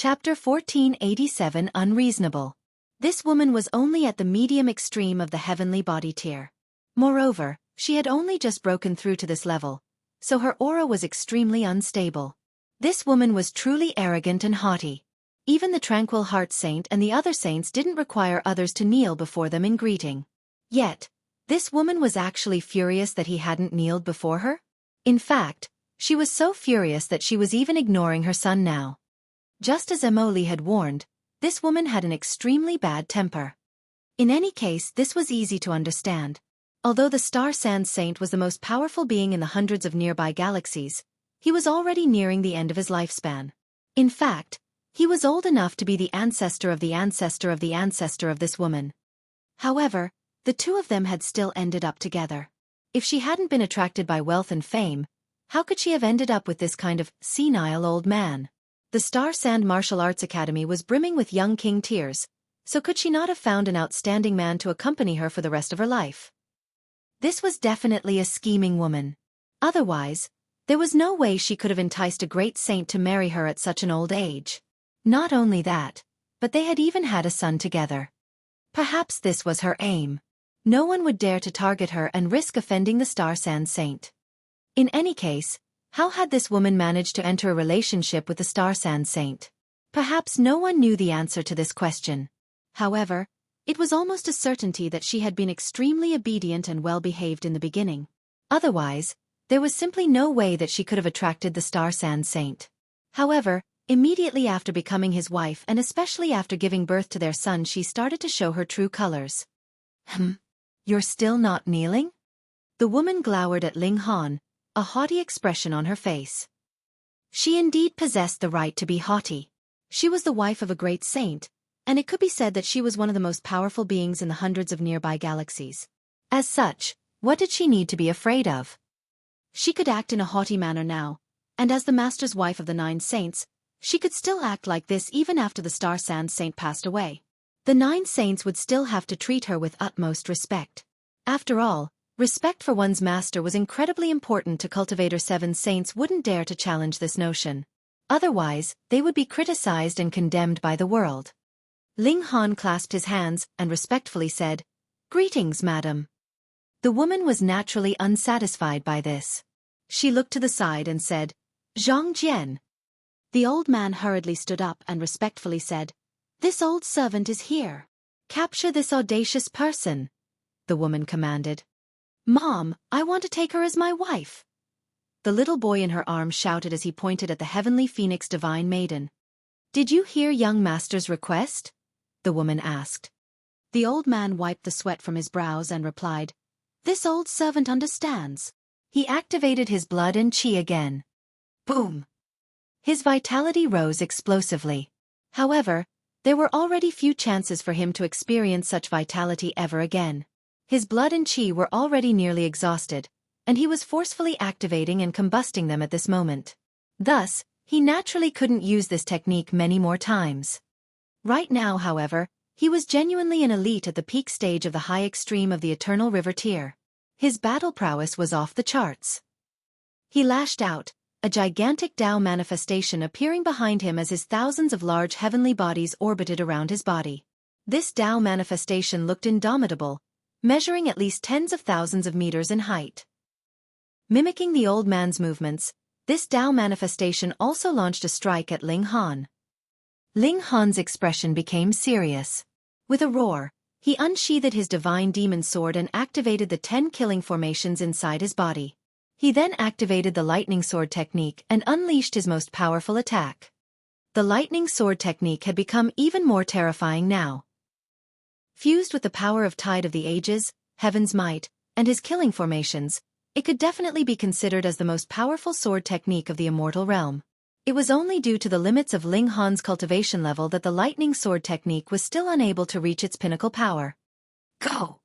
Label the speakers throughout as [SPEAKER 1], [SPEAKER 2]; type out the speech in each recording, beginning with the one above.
[SPEAKER 1] Chapter 1487 Unreasonable. This woman was only at the medium extreme of the heavenly body tier. Moreover, she had only just broken through to this level, so her aura was extremely unstable. This woman was truly arrogant and haughty. Even the tranquil heart saint and the other saints didn't require others to kneel before them in greeting. Yet, this woman was actually furious that he hadn't kneeled before her. In fact, she was so furious that she was even ignoring her son now. Just as Emily had warned, this woman had an extremely bad temper. In any case, this was easy to understand. Although the Star Sand Saint was the most powerful being in the hundreds of nearby galaxies, he was already nearing the end of his lifespan. In fact, he was old enough to be the ancestor of the ancestor of the ancestor of this woman. However, the two of them had still ended up together. If she hadn't been attracted by wealth and fame, how could she have ended up with this kind of senile old man? The Star Sand Martial Arts Academy was brimming with young king tiers, so could she not have found an outstanding man to accompany her for the rest of her life? This was definitely a scheming woman. Otherwise, there was no way she could have enticed a great saint to marry her at such an old age. Not only that, but they had even had a son together. Perhaps this was her aim. No one would dare to target her and risk offending the Star Sand Saint. In any case, how had this woman managed to enter a relationship with the Star Sand Saint? Perhaps no one knew the answer to this question. However, it was almost a certainty that she had been extremely obedient and well-behaved in the beginning. Otherwise, there was simply no way that she could have attracted the Star Sand Saint. However, immediately after becoming his wife and especially after giving birth to their son, she started to show her true colors. You're still not kneeling? The woman glowered at Ling Han, a haughty expression on her face. She indeed possessed the right to be haughty. She was the wife of a great saint, and it could be said that she was one of the most powerful beings in the hundreds of nearby galaxies. As such, what did she need to be afraid of? She could act in a haughty manner now, and as the master's wife of the 9 saints, she could still act like this even after the Star Sand Saint passed away. The 9 saints would still have to treat her with utmost respect. After all, respect for one's master was incredibly important to Cultivator 7 saints wouldn't dare to challenge this notion. Otherwise, they would be criticized and condemned by the world. Ling Han clasped his hands and respectfully said, "Greetings, madam." The woman was naturally unsatisfied by this. She looked to the side and said, "Zhang Jian." The old man hurriedly stood up and respectfully said, "This old servant is here. Capture this audacious person," the woman commanded. "Mom, I want to take her as my wife," the little boy in her arms shouted as he pointed at the heavenly phoenix divine maiden. "Did you hear young master's request?" the woman asked. The old man wiped the sweat from his brows and replied, "This old servant understands." He activated his blood and chi again. Boom! His vitality rose explosively. However, there were already few chances for him to experience such vitality ever again. His blood and chi were already nearly exhausted, and he was forcefully activating and combusting them at this moment. Thus, he naturally couldn't use this technique many more times. Right now, however, he was genuinely an elite at the peak stage of the high extreme of the Eternal River tier. His battle prowess was off the charts. He lashed out, a gigantic Tao manifestation appearing behind him as his thousands of large heavenly bodies orbited around his body. This Tao manifestation looked indomitable, measuring at least tens of thousands of meters in height. Mimicking the old man's movements, this Tao manifestation also launched a strike at Ling Han. Ling Han's expression became serious. With a roar, he unsheathed his divine demon sword and activated the 10 killing formations inside his body. He then activated the lightning sword technique and unleashed his most powerful attack. The lightning sword technique had become even more terrifying now. Fused with the power of Tide of the Ages, Heaven's Might, and his killing formations, it could definitely be considered as the most powerful sword technique of the immortal realm. It was only due to the limits of Ling Han's cultivation level that the lightning sword technique was still unable to reach its pinnacle power. Go!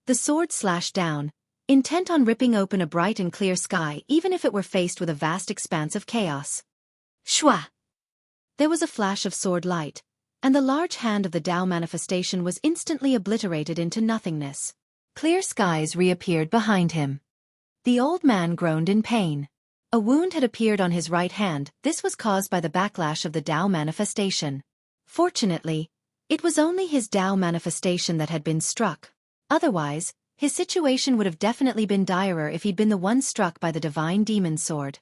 [SPEAKER 1] The sword slashed down, intent on ripping open a bright and clear sky even if it were faced with a vast expanse of chaos. Shwa! There was a flash of sword light, and the large hand of the Tao manifestation was instantly obliterated into nothingness. Clear skies reappeared behind him. The old man groaned in pain. A wound had appeared on his right hand. This was caused by the backlash of the Tao manifestation. Fortunately, it was only his Tao manifestation that had been struck. Otherwise, his situation would have definitely been direr if he'd been the one struck by the divine demon sword.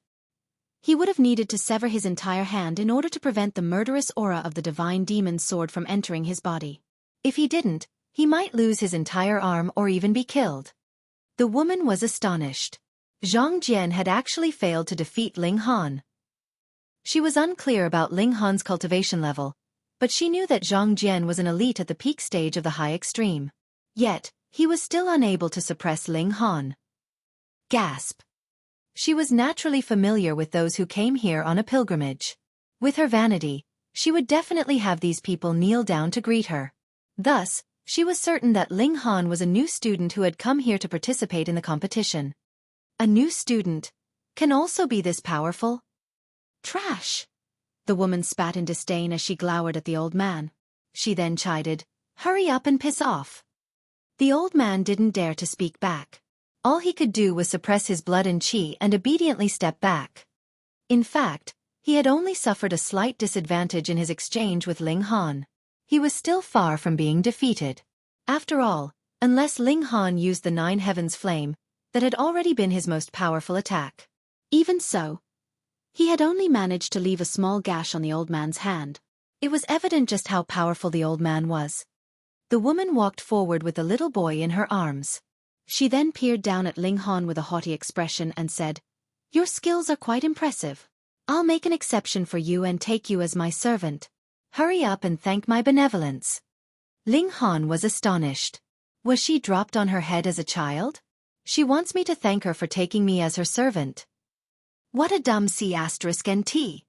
[SPEAKER 1] He would have needed to sever his entire hand in order to prevent the murderous aura of the divine demon sword from entering his body. If he didn't, he might lose his entire arm or even be killed. The woman was astonished. Zhang Jian had actually failed to defeat Ling Han. She was unclear about Ling Han's cultivation level, but she knew that Zhang Jian was an elite at the peak stage of the high extreme. Yet, he was still unable to suppress Ling Han. Gasp. She was naturally familiar with those who came here on a pilgrimage. With her vanity, she would definitely have these people kneel down to greet her. Thus, she was certain that Ling Han was a new student who had come here to participate in the competition. A new student can also be this powerful? Trash! The woman spat in disdain as she glowered at the old man. She then chided, "Hurry up and piss off." The old man didn't dare to speak back. All he could do was suppress his blood and qi and obediently step back. In fact, he had only suffered a slight disadvantage in his exchange with Ling Han. He was still far from being defeated. After all, unless Ling Han used the Nine Heavens flame, that had already been his most powerful attack. Even so, he had only managed to leave a small gash on the old man's hand. It was evident just how powerful the old man was. The woman walked forward with the little boy in her arms. She then peered down at Ling Han with a haughty expression and said, "Your skills are quite impressive. I'll make an exception for you and take you as my servant. Hurry up and thank my benevolence." Ling Han was astonished. Was she dropped on her head as a child? She wants me to thank her for taking me as her servant. What a dumb C*NT.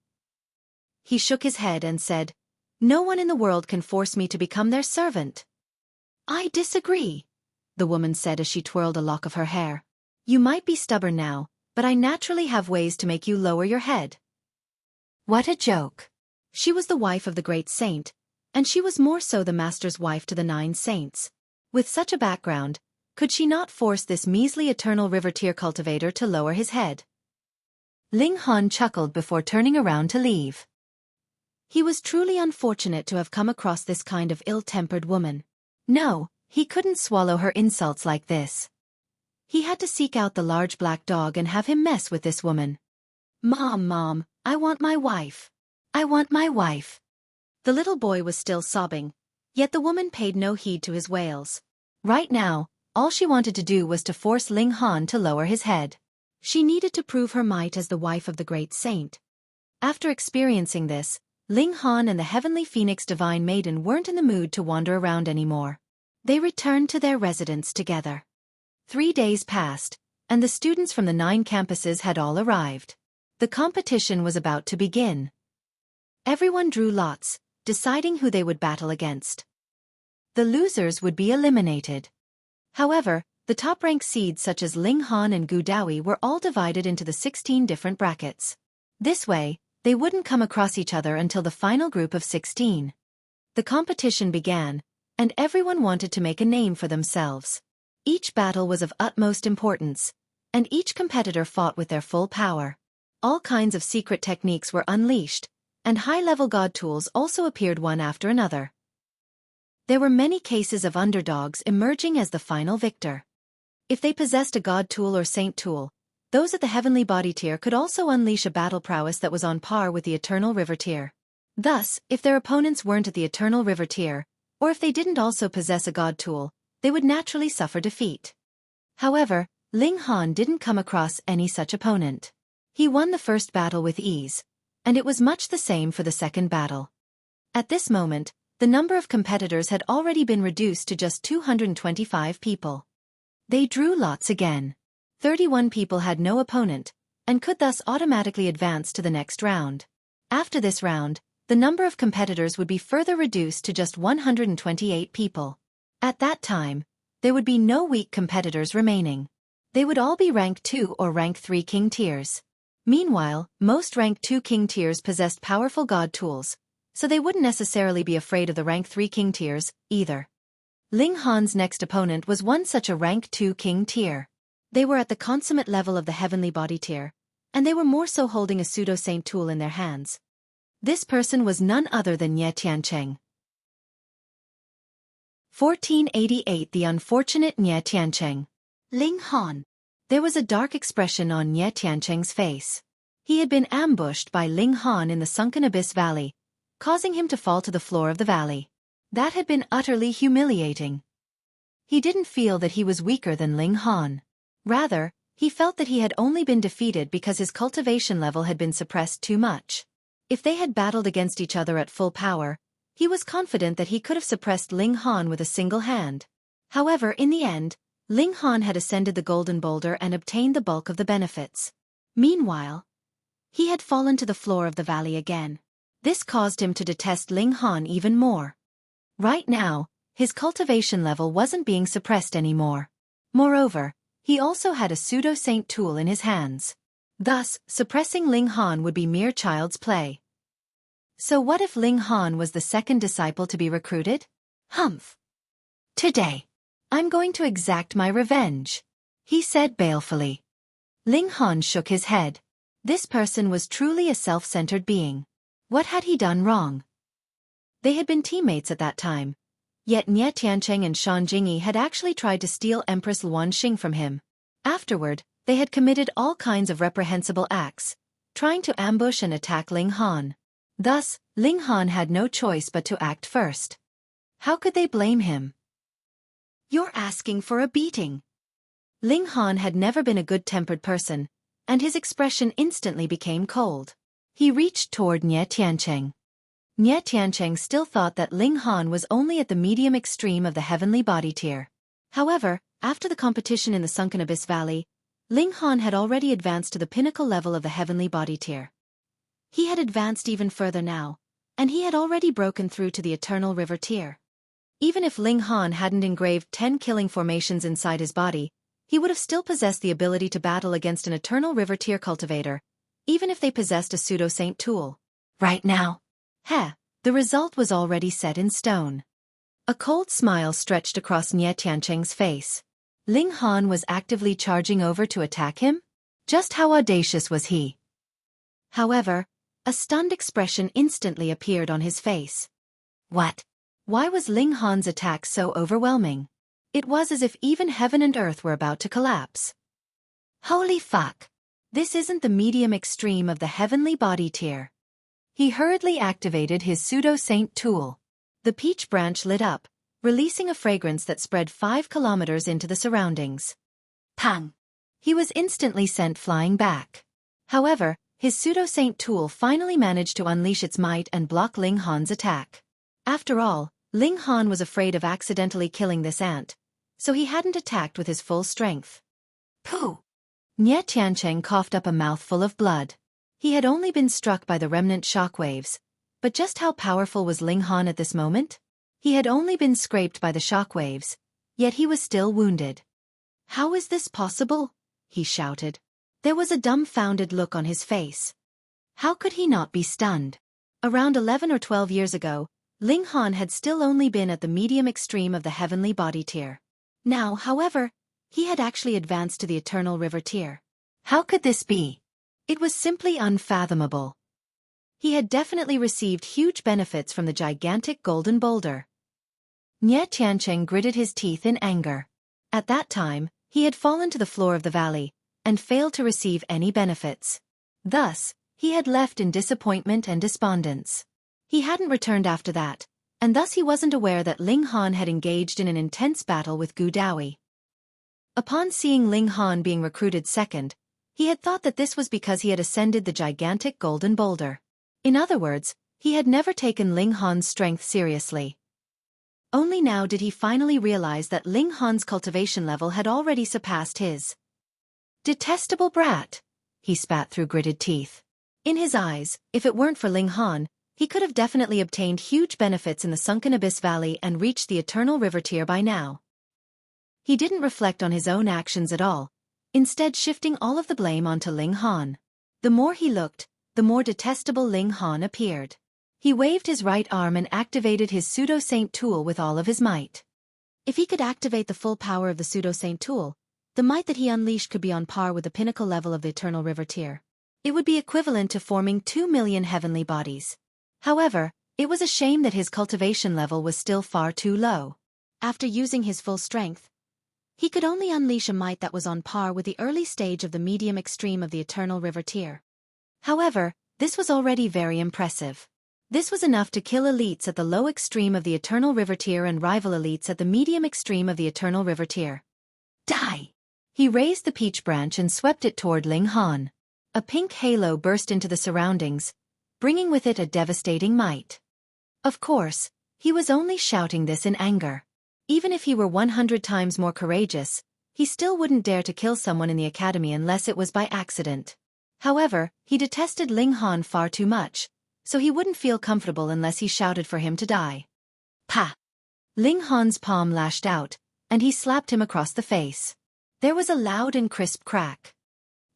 [SPEAKER 1] He shook his head and said, "No one in the world can force me to become their servant." "I disagree," the woman said as she twirled a lock of her hair. "You might be stubborn now, but I naturally have ways to make you lower your head." What a joke. She was the wife of the great saint, and she was more so the master's wife to the 9 saints. With such a background, could she not force this measly eternal river tier cultivator to lower his head? Ling Han chuckled before turning around to leave. He was truly unfortunate to have come across this kind of ill-tempered woman. No, he couldn't swallow her insults like this. He had to seek out the large black dog and have him mess with this woman. Mom, I want my wife. I want my wife." The little boy was still sobbing, yet the woman paid no heed to his wails. Right now, all she wanted to do was to force Ling Han to lower his head. She needed to prove her might as the wife of the great saint. After experiencing this, Ling Han and the heavenly phoenix divine maiden weren't in the mood to wander around anymore. They returned to their residence together. 3 days passed, and the students from the 9 campuses had all arrived. The competition was about to begin. Everyone drew lots, deciding who they would battle against. The losers would be eliminated. However, the top-ranked seeds such as Ling Han and Gu Daoyi were all divided into the 16 different brackets. This way, they wouldn't come across each other until the final group of 16. The competition began, and everyone wanted to make a name for themselves. Each battle was of utmost importance, and each competitor fought with their full power. All kinds of secret techniques were unleashed, and high-level god tools also appeared one after another. There were many cases of underdogs emerging as the final victor. If they possessed a god tool or saint tool, those at the heavenly body tier could also unleash a battle prowess that was on par with the eternal river tier. Thus, if their opponents weren't at the eternal river tier, or if they didn't also possess a god tool, they would naturally suffer defeat. However, Ling Han didn't come across any such opponent. He won the first battle with ease, and it was much the same for the second battle. At this moment, the number of competitors had already been reduced to just 225 people. They drew lots again. 31 people had no opponent, and could thus automatically advance to the next round. After this round, the number of competitors would be further reduced to just 128 people. At that time, there would be no weak competitors remaining. They would all be rank 2 or rank 3 king tiers. Meanwhile, most rank 2 king tiers possessed powerful god tools, so they wouldn't necessarily be afraid of the rank 3 king tiers, either. Ling Han's next opponent was one such a rank 2 king tier. They were at the consummate level of the heavenly body tier, and they were more so holding a pseudo-saint tool in their hands. This person was none other than Ye Tiancheng. 1488 The unfortunate Ye Tiancheng. Ling Han. There was a dark expression on Ye Tiancheng's face. He had been ambushed by Ling Han in the sunken abyss valley, causing him to fall to the floor of the valley. That had been utterly humiliating. He didn't feel that he was weaker than Ling Han. Rather, he felt that he had only been defeated because his cultivation level had been suppressed too much. If they had battled against each other at full power, he was confident that he could have suppressed Ling Han with a single hand. However, in the end, Ling Han had ascended the golden boulder and obtained the bulk of the benefits. Meanwhile, he had fallen to the floor of the valley again. This caused him to detest Ling Han even more. Right now, his cultivation level wasn't being suppressed anymore. Moreover, he also had a pseudo-saint tool in his hands. Thus, suppressing Ling Han would be mere child's play. So what if Ling Han was the second disciple to be recruited? Humph. Today, I'm going to exact my revenge, he said balefully. Ling Han shook his head. This person was truly a self-centered being. What had he done wrong? They had been teammates at that time. Yet Nye Tiancheng and Shan Jingyi had actually tried to steal Empress Luan Xing from him. Afterward, they had committed all kinds of reprehensible acts, trying to ambush and attack Ling Han. Thus, Ling Han had no choice but to act first. How could they blame him? You're asking for a beating. Ling Han had never been a good-tempered person, and his expression instantly became cold. He reached toward Nye Tiancheng. Nye Tiancheng still thought that Ling Han was only at the medium extreme of the heavenly body tier. However, after the competition in the sunken abyss valley, Ling Han had already advanced to the pinnacle level of the heavenly body tier. He had advanced even further now, and he had already broken through to the eternal river tier. Even if Ling Han hadn't engraved 10 killing formations inside his body, he would have still possessed the ability to battle against an eternal river tier cultivator, even if they possessed a pseudo-saint tool. Right now, the result was already set in stone. A cold smile stretched across Nye Tiancheng's face. Ling Han was actively charging over to attack him? Just how audacious was he? However, a stunned expression instantly appeared on his face. What? Why was Ling Han's attack so overwhelming? It was as if even heaven and earth were about to collapse. Holy fuck! This isn't the medium extreme of the heavenly body tier. He hurriedly activated his pseudo-saint tool. The peach branch lit up, releasing a fragrance that spread 5 kilometers into the surroundings. Pang! He was instantly sent flying back. However, his pseudo-saint tool finally managed to unleash its might and block Ling Han's attack. After all, Ling Han was afraid of accidentally killing this ant, so he hadn't attacked with his full strength. Pooh! Nye Tiancheng coughed up a mouthful of blood. He had only been struck by the remnant shockwaves, but just how powerful was Ling Han at this moment? He had only been scraped by the shockwaves, yet he was still wounded. How is this possible? He shouted. There was a dumbfounded look on his face. How could he not be stunned? Around 11 or 12 years ago, Ling Han had still only been at the medium extreme of the heavenly body tier. Now, however, he had actually advanced to the eternal river tier. How could this be? It was simply unfathomable. He had definitely received huge benefits from the gigantic golden boulder. Nye Tiancheng gritted his teeth in anger. At that time, he had fallen to the floor of the valley, and failed to receive any benefits. Thus, he had left in disappointment and despondence. He hadn't returned after that, and thus he wasn't aware that Ling Han had engaged in an intense battle with Gu Daoyi. Upon seeing Ling Han being recruited second, he had thought that this was because he had ascended the gigantic golden boulder. In other words, he had never taken Ling Han's strength seriously. Only now did he finally realize that Ling Han's cultivation level had already surpassed his. Detestable brat! He spat through gritted teeth. In his eyes, if it weren't for Ling Han, he could have definitely obtained huge benefits in the sunken abyss valley and reached the eternal river tier by now. He didn't reflect on his own actions at all, instead shifting all of the blame onto Ling Han. The more he looked, the more detestable Ling Han appeared. He waved his right arm and activated his pseudo-saint tool with all of his might. If he could activate the full power of the pseudo-saint tool, the might that he unleashed could be on par with the pinnacle level of the eternal river tier. It would be equivalent to forming 2 million heavenly bodies. However, it was a shame that his cultivation level was still far too low. After using his full strength, he could only unleash a might that was on par with the early stage of the medium extreme of the Eternal River tier. However, this was already very impressive. This was enough to kill elites at the low extreme of the Eternal River tier and rival elites at the medium extreme of the Eternal River tier. Die! He raised the peach branch and swept it toward Ling Han. A pink halo burst into the surroundings, bringing with it a devastating might. Of course, he was only shouting this in anger. Even if he were 100 times more courageous, he still wouldn't dare to kill someone in the academy unless it was by accident. However, he detested Ling Han far too much, so he wouldn't feel comfortable unless he shouted for him to die. Pa! Ling Han's palm lashed out, and he slapped him across the face. There was a loud and crisp crack.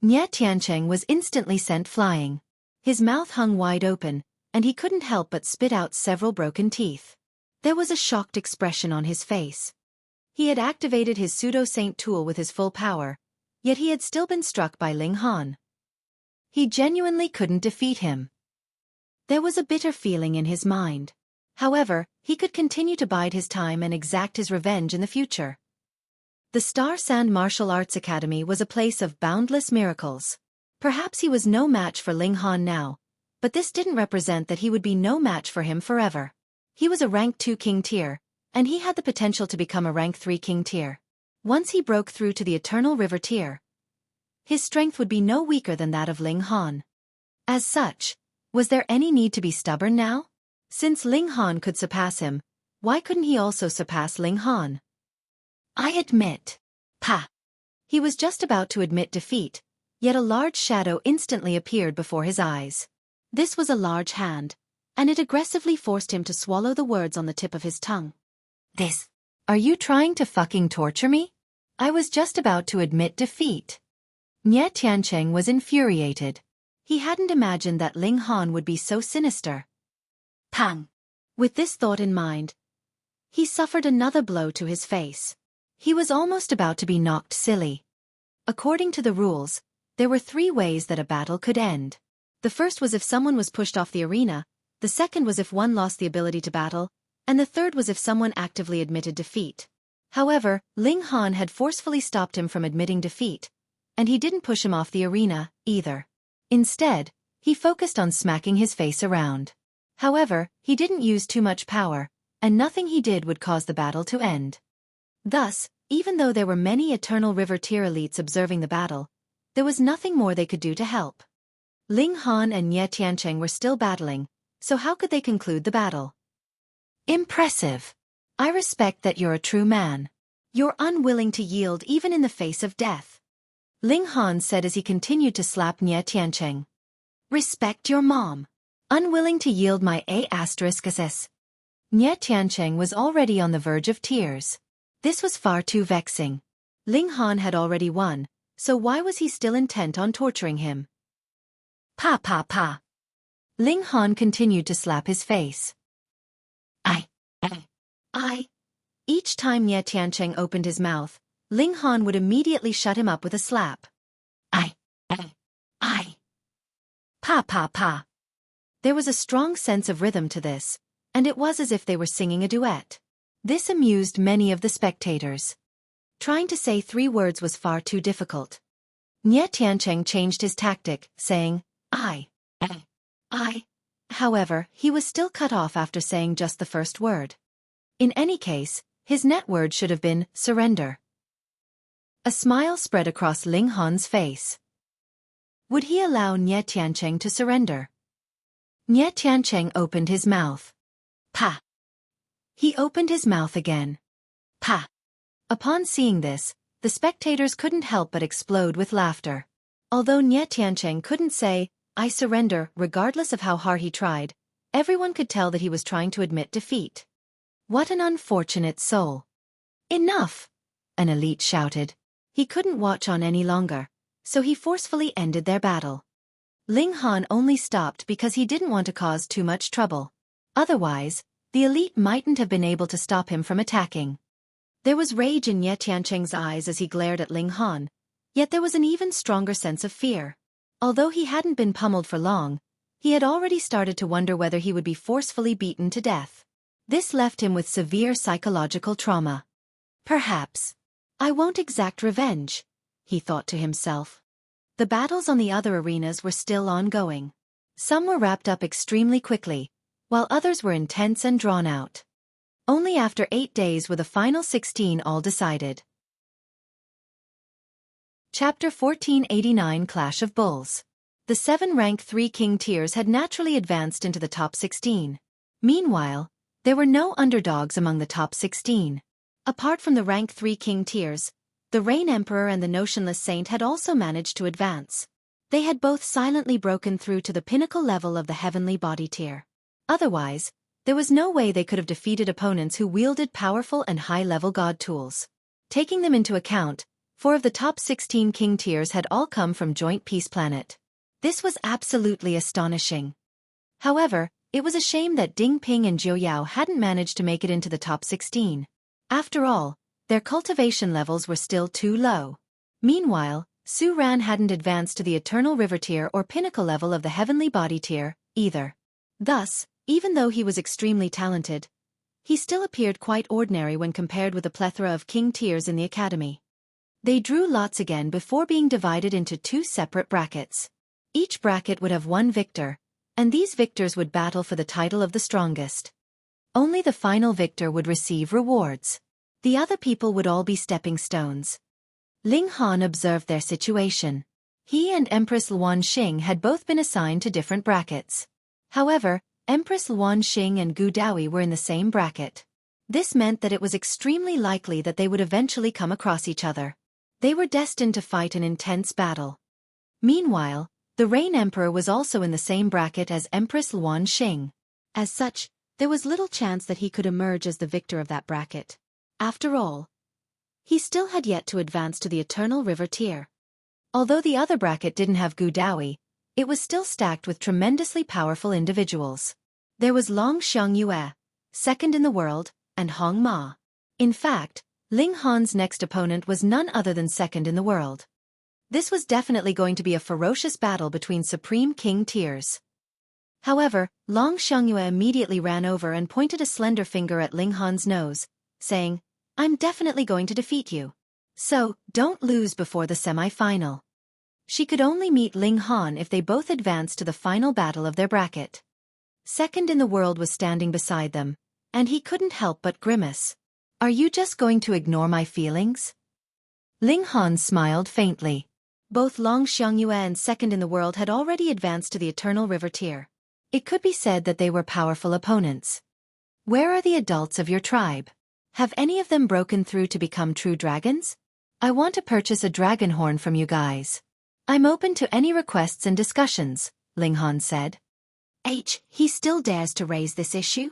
[SPEAKER 1] Nie Tiancheng was instantly sent flying. His mouth hung wide open, and he couldn't help but spit out several broken teeth. There was a shocked expression on his face. He had activated his pseudo-saint tool with his full power, yet he had still been struck by Ling Han. He genuinely couldn't defeat him. There was a bitter feeling in his mind. However, he could continue to bide his time and exact his revenge in the future. The Star Sand Martial Arts Academy was a place of boundless miracles. Perhaps he was no match for Ling Han now, but this didn't represent that he would be no match for him forever. He was a rank 2 king tier, and he had the potential to become a rank 3 king tier. Once he broke through to the Eternal River tier, his strength would be no weaker than that of Ling Han. As such, was there any need to be stubborn now? Since Ling Han could surpass him, why couldn't he also surpass Ling Han? I admit. Pa! He was just about to admit defeat, yet a large shadow instantly appeared before his eyes. This was a large hand, and it aggressively forced him to swallow the words on the tip of his tongue. Are you trying to fucking torture me? I was just about to admit defeat. Nie Tiancheng was infuriated. He hadn't imagined that Ling Han would be so sinister. Pang! With this thought in mind, he suffered another blow to his face. He was almost about to be knocked silly. According to the rules, there were 3 ways that a battle could end. The first was if someone was pushed off the arena, the second was if one lost the ability to battle, and the third was if someone actively admitted defeat. However, Ling Han had forcefully stopped him from admitting defeat, and he didn't push him off the arena, either. Instead, he focused on smacking his face around. However, he didn't use too much power, and nothing he did would cause the battle to end. Thus, even though there were many Eternal River tier elites observing the battle, there was nothing more they could do to help. Ling Han and Nie Tiancheng were still battling, so how could they conclude the battle? Impressive. I respect that you're a true man. You're unwilling to yield even in the face of death. Ling Han said as he continued to slap Nie Tiancheng. Respect your mom. Unwilling to yield my A***ss. Nie Tiancheng was already on the verge of tears. This was far too vexing. Ling Han had already won, so why was he still intent on torturing him? Pa pa pa. Ling Han continued to slap his face. I. Each time Nie Tiancheng opened his mouth, Ling Han would immediately shut him up with a slap. I. Pa pa pa. There was a strong sense of rhythm to this, and it was as if they were singing a duet. This amused many of the spectators. Trying to say 3 words was far too difficult. Nie Tiancheng changed his tactic, saying, I. However, he was still cut off after saying just the first word. In any case, his net word should have been, surrender. A smile spread across Ling Han's face. Would he allow Nie Tiancheng to surrender? Nie Tiancheng opened his mouth. Pa. He opened his mouth again. Pa. Upon seeing this, the spectators couldn't help but explode with laughter. Although Nie Tiancheng couldn't say, I surrender, regardless of how hard he tried, everyone could tell that he was trying to admit defeat. What an unfortunate soul. Enough! An elite shouted. He couldn't watch on any longer, so he forcefully ended their battle. Ling Han only stopped because he didn't want to cause too much trouble. Otherwise, the elite mightn't have been able to stop him from attacking. There was rage in Nie Tiancheng's eyes as he glared at Ling Han, yet there was an even stronger sense of fear. Although he hadn't been pummeled for long, he had already started to wonder whether he would be forcefully beaten to death. This left him with severe psychological trauma. Perhaps I won't exact revenge, he thought to himself. The battles on the other arenas were still ongoing. Some were wrapped up extremely quickly, while others were intense and drawn out. Only after 8 days were the final 16 all decided. Chapter 1489 Clash of Bulls. The 7 rank 3 king tiers had naturally advanced into the top 16. Meanwhile, there were no underdogs among the top 16. Apart from the rank 3 king tiers, the Rain Emperor and the Notionless Saint had also managed to advance. They had both silently broken through to the pinnacle level of the heavenly body tier. Otherwise, there was no way they could have defeated opponents who wielded powerful and high-level god tools. Taking them into account, 4 of the top 16 king tiers had all come from Joint Peace Planet. This was absolutely astonishing. However, it was a shame that Ding Ping and Jiu Yao hadn't managed to make it into the top 16. After all, their cultivation levels were still too low. Meanwhile, Su Ran hadn't advanced to the Eternal River tier or pinnacle level of the Heavenly Body tier, either. Thus, even though he was extremely talented, he still appeared quite ordinary when compared with the plethora of king tiers in the academy. They drew lots again before being divided into 2 separate brackets. Each bracket would have 1 victor, and these victors would battle for the title of the strongest. Only the final victor would receive rewards. The other people would all be stepping stones. Ling Han observed their situation. He and Empress Luan Xing had both been assigned to different brackets. However, Empress Luan Xing and Gu Daoyi were in the same bracket. This meant that it was extremely likely that they would eventually come across each other. They were destined to fight an intense battle. Meanwhile, the Rain Emperor was also in the same bracket as Empress Luan Xing. As such, there was little chance that he could emerge as the victor of that bracket. After all, he still had yet to advance to the Eternal River tier. Although the other bracket didn't have Gu Daoyi, it was still stacked with tremendously powerful individuals. There was Long Xiangyue, second in the world, and Hong Ma. In fact, Ling Han's next opponent was none other than second in the world. This was definitely going to be a ferocious battle between Supreme King tiers. However, Long Xiangyue immediately ran over and pointed a slender finger at Ling Han's nose, saying, "I'm definitely going to defeat you. So, don't lose before the semi-final." She could only meet Ling Han if they both advanced to the final battle of their bracket. Second in the world was standing beside them, and he couldn't help but grimace. "Are you just going to ignore my feelings?" Ling Han smiled faintly. Both Long Xiangyue and second in the world had already advanced to the Eternal River tier. It could be said that they were powerful opponents. "Where are the adults of your tribe? Have any of them broken through to become true dragons? I want to purchase a dragon horn from you guys. I'm open to any requests and discussions," Ling Han said. He still dares to raise this issue?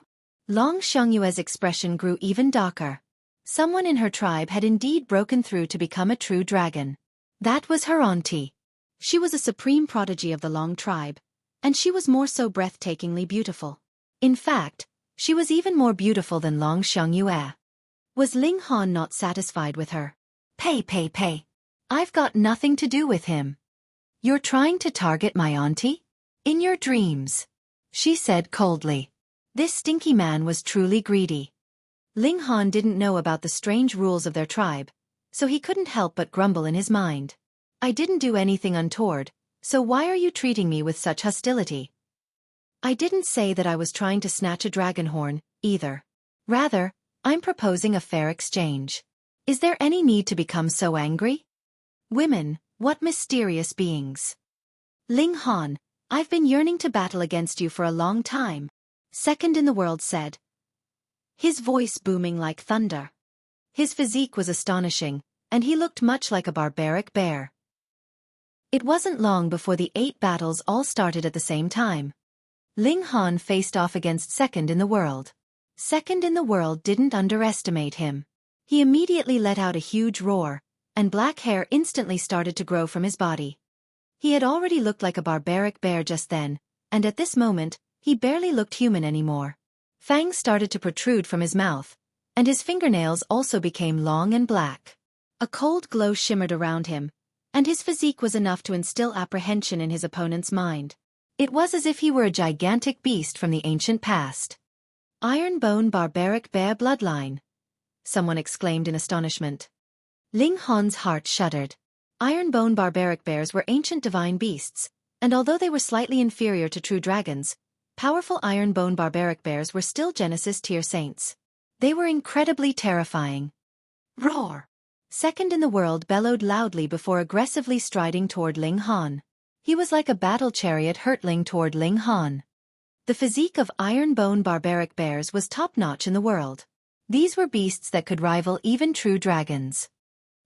[SPEAKER 1] Long Xiangyue's expression grew even darker. Someone in her tribe had indeed broken through to become a true dragon. That was her auntie. She was a supreme prodigy of the Long tribe, and she was more so breathtakingly beautiful. In fact, she was even more beautiful than Long Xiangyue. Was Ling Han not satisfied with her? Pay. I've got nothing to do with him. You're trying to target my auntie? In your dreams, she said coldly. This stinky man was truly greedy. Ling Han didn't know about the strange rules of their tribe, so he couldn't help but grumble in his mind. I didn't do anything untoward, so why are you treating me with such hostility? I didn't say that I was trying to snatch a dragon horn, either. Rather, I'm proposing a fair exchange. Is there any need to become so angry? Women, what mysterious beings. Ling Han, I've been yearning to battle against you for a long time, second in the world said, his voice booming like thunder. His physique was astonishing, and he looked much like a barbaric bear. It wasn't long before the 8 battles all started at the same time. Ling Han faced off against second in the world. Second in the world didn't underestimate him. He immediately let out a huge roar, and black hair instantly started to grow from his body. He had already looked like a barbaric bear just then, and at this moment, he barely looked human anymore. Fangs started to protrude from his mouth, and his fingernails also became long and black. A cold glow shimmered around him, and his physique was enough to instill apprehension in his opponent's mind. It was as if he were a gigantic beast from the ancient past. Iron-bone barbaric bear bloodline, someone exclaimed in astonishment. Ling Han's heart shuddered. Iron-bone barbaric bears were ancient divine beasts, and although they were slightly inferior to true dragons, powerful iron-bone barbaric bears were still Genesis tier saints. They were incredibly terrifying. Roar! Second in the world bellowed loudly before aggressively striding toward Ling Han. He was like a battle chariot hurtling toward Ling Han. The physique of iron-bone barbaric bears was top-notch in the world. These were beasts that could rival even true dragons.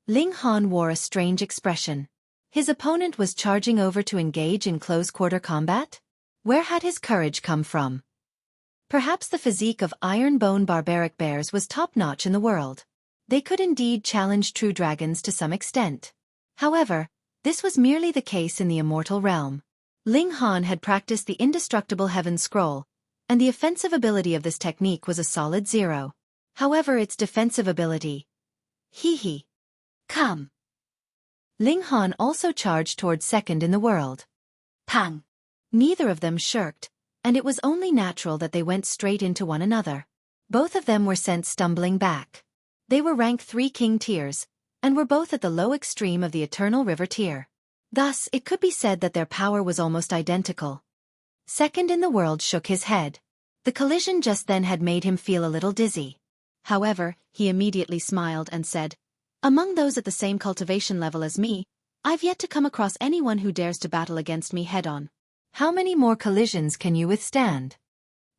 [SPEAKER 1] Ling Han wore a strange expression. His opponent was charging over to engage in close-quarter combat? Where had his courage come from? Perhaps the physique of iron-bone barbaric bears was top-notch in the world. They could indeed challenge true dragons to some extent. However, this was merely the case in the immortal realm. Ling Han had practiced the indestructible Heaven Scroll, and the offensive ability of this technique was a solid 0. However, its defensive ability... Hee. Come. Ling Han also charged toward second in the world. Pang. Neither of them shirked, and it was only natural that they went straight into one another. Both of them were sent stumbling back. They were rank 3 king tiers, and were both at the low extreme of the Eternal River tier. Thus, it could be said that their power was almost identical. Second in the world shook his head. The collision just then had made him feel a little dizzy. However, he immediately smiled and said, "Among those at the same cultivation level as me, I've yet to come across anyone who dares to battle against me head-on." "How many more collisions can you withstand?"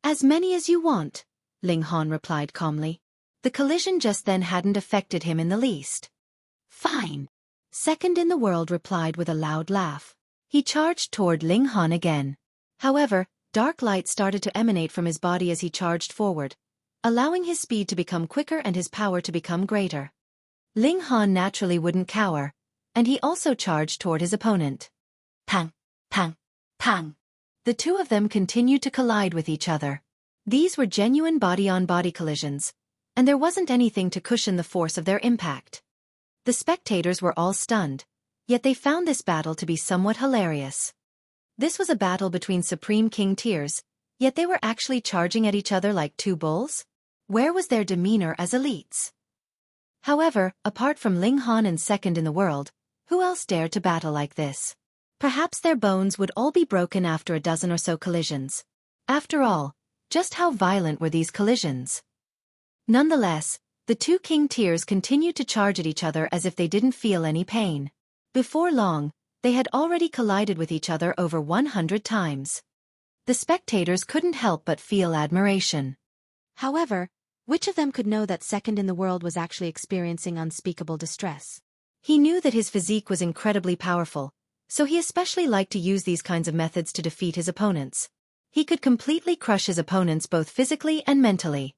[SPEAKER 1] "As many as you want," Ling Han replied calmly. The collision just then hadn't affected him in the least. "Fine." Second in the world replied with a loud laugh. He charged toward Ling Han again. However, dark light started to emanate from his body as he charged forward, allowing his speed to become quicker and his power to become greater. Ling Han naturally wouldn't cower, and he also charged toward his opponent. Pang, pang, pang. The two of them continued to collide with each other. These were genuine body-on-body collisions, and there wasn't anything to cushion the force of their impact. The spectators were all stunned, yet they found this battle to be somewhat hilarious. This was a battle between Supreme King tiers, yet they were actually charging at each other like two bulls? Where was their demeanor as elites? However, apart from Ling Han and second in the world, who else dared to battle like this? Perhaps their bones would all be broken after a dozen or so collisions. After all, just how violent were these collisions? Nonetheless, the two king tiers continued to charge at each other as if they didn't feel any pain. Before long, they had already collided with each other over 100 times. The spectators couldn't help but feel admiration. However, which of them could know that second in the world was actually experiencing unspeakable distress? He knew that his physique was incredibly powerful, so he especially liked to use these kinds of methods to defeat his opponents. He could completely crush his opponents both physically and mentally.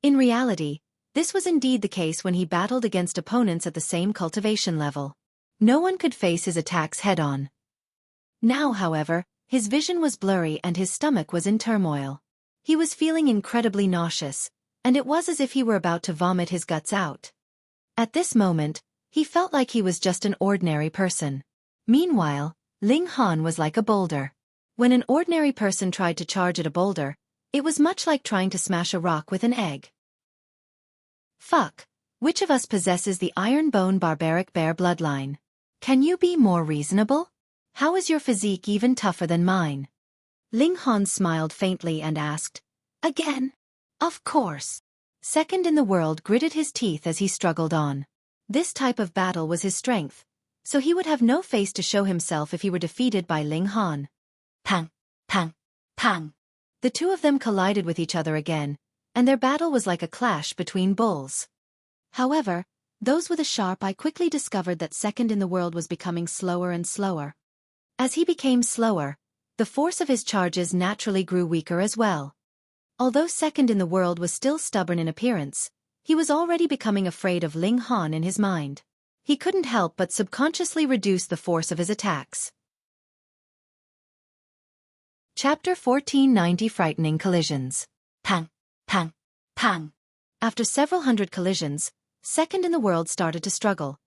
[SPEAKER 1] In reality, this was indeed the case when he battled against opponents at the same cultivation level. No one could face his attacks head-on. Now, however, his vision was blurry and his stomach was in turmoil. He was feeling incredibly nauseous, and it was as if he were about to vomit his guts out. At this moment, he felt like he was just an ordinary person. Meanwhile, Ling Han was like a boulder. When an ordinary person tried to charge at a boulder, it was much like trying to smash a rock with an egg. Fuck. Which of us possesses the iron-bone barbaric bear bloodline? Can you be more reasonable? How is your physique even tougher than mine? Ling Han smiled faintly and asked, "Again?" "Of course." Second in the world gritted his teeth as he struggled on. This type of battle was his strength, so he would have no face to show himself if he were defeated by Ling Han. Pang, pang, pang. The two of them collided with each other again, and their battle was like a clash between bulls. However, those with a sharp eye quickly discovered that second in the world was becoming slower and slower. As he became slower, the force of his charges naturally grew weaker as well. Although second in the world was still stubborn in appearance, he was already becoming afraid of Ling Han in his mind. He couldn't help but subconsciously reduce the force of his attacks. Chapter 1490 Frightening Collisions. Pang, pang, pang. After several hundred collisions, second in the world started to struggle.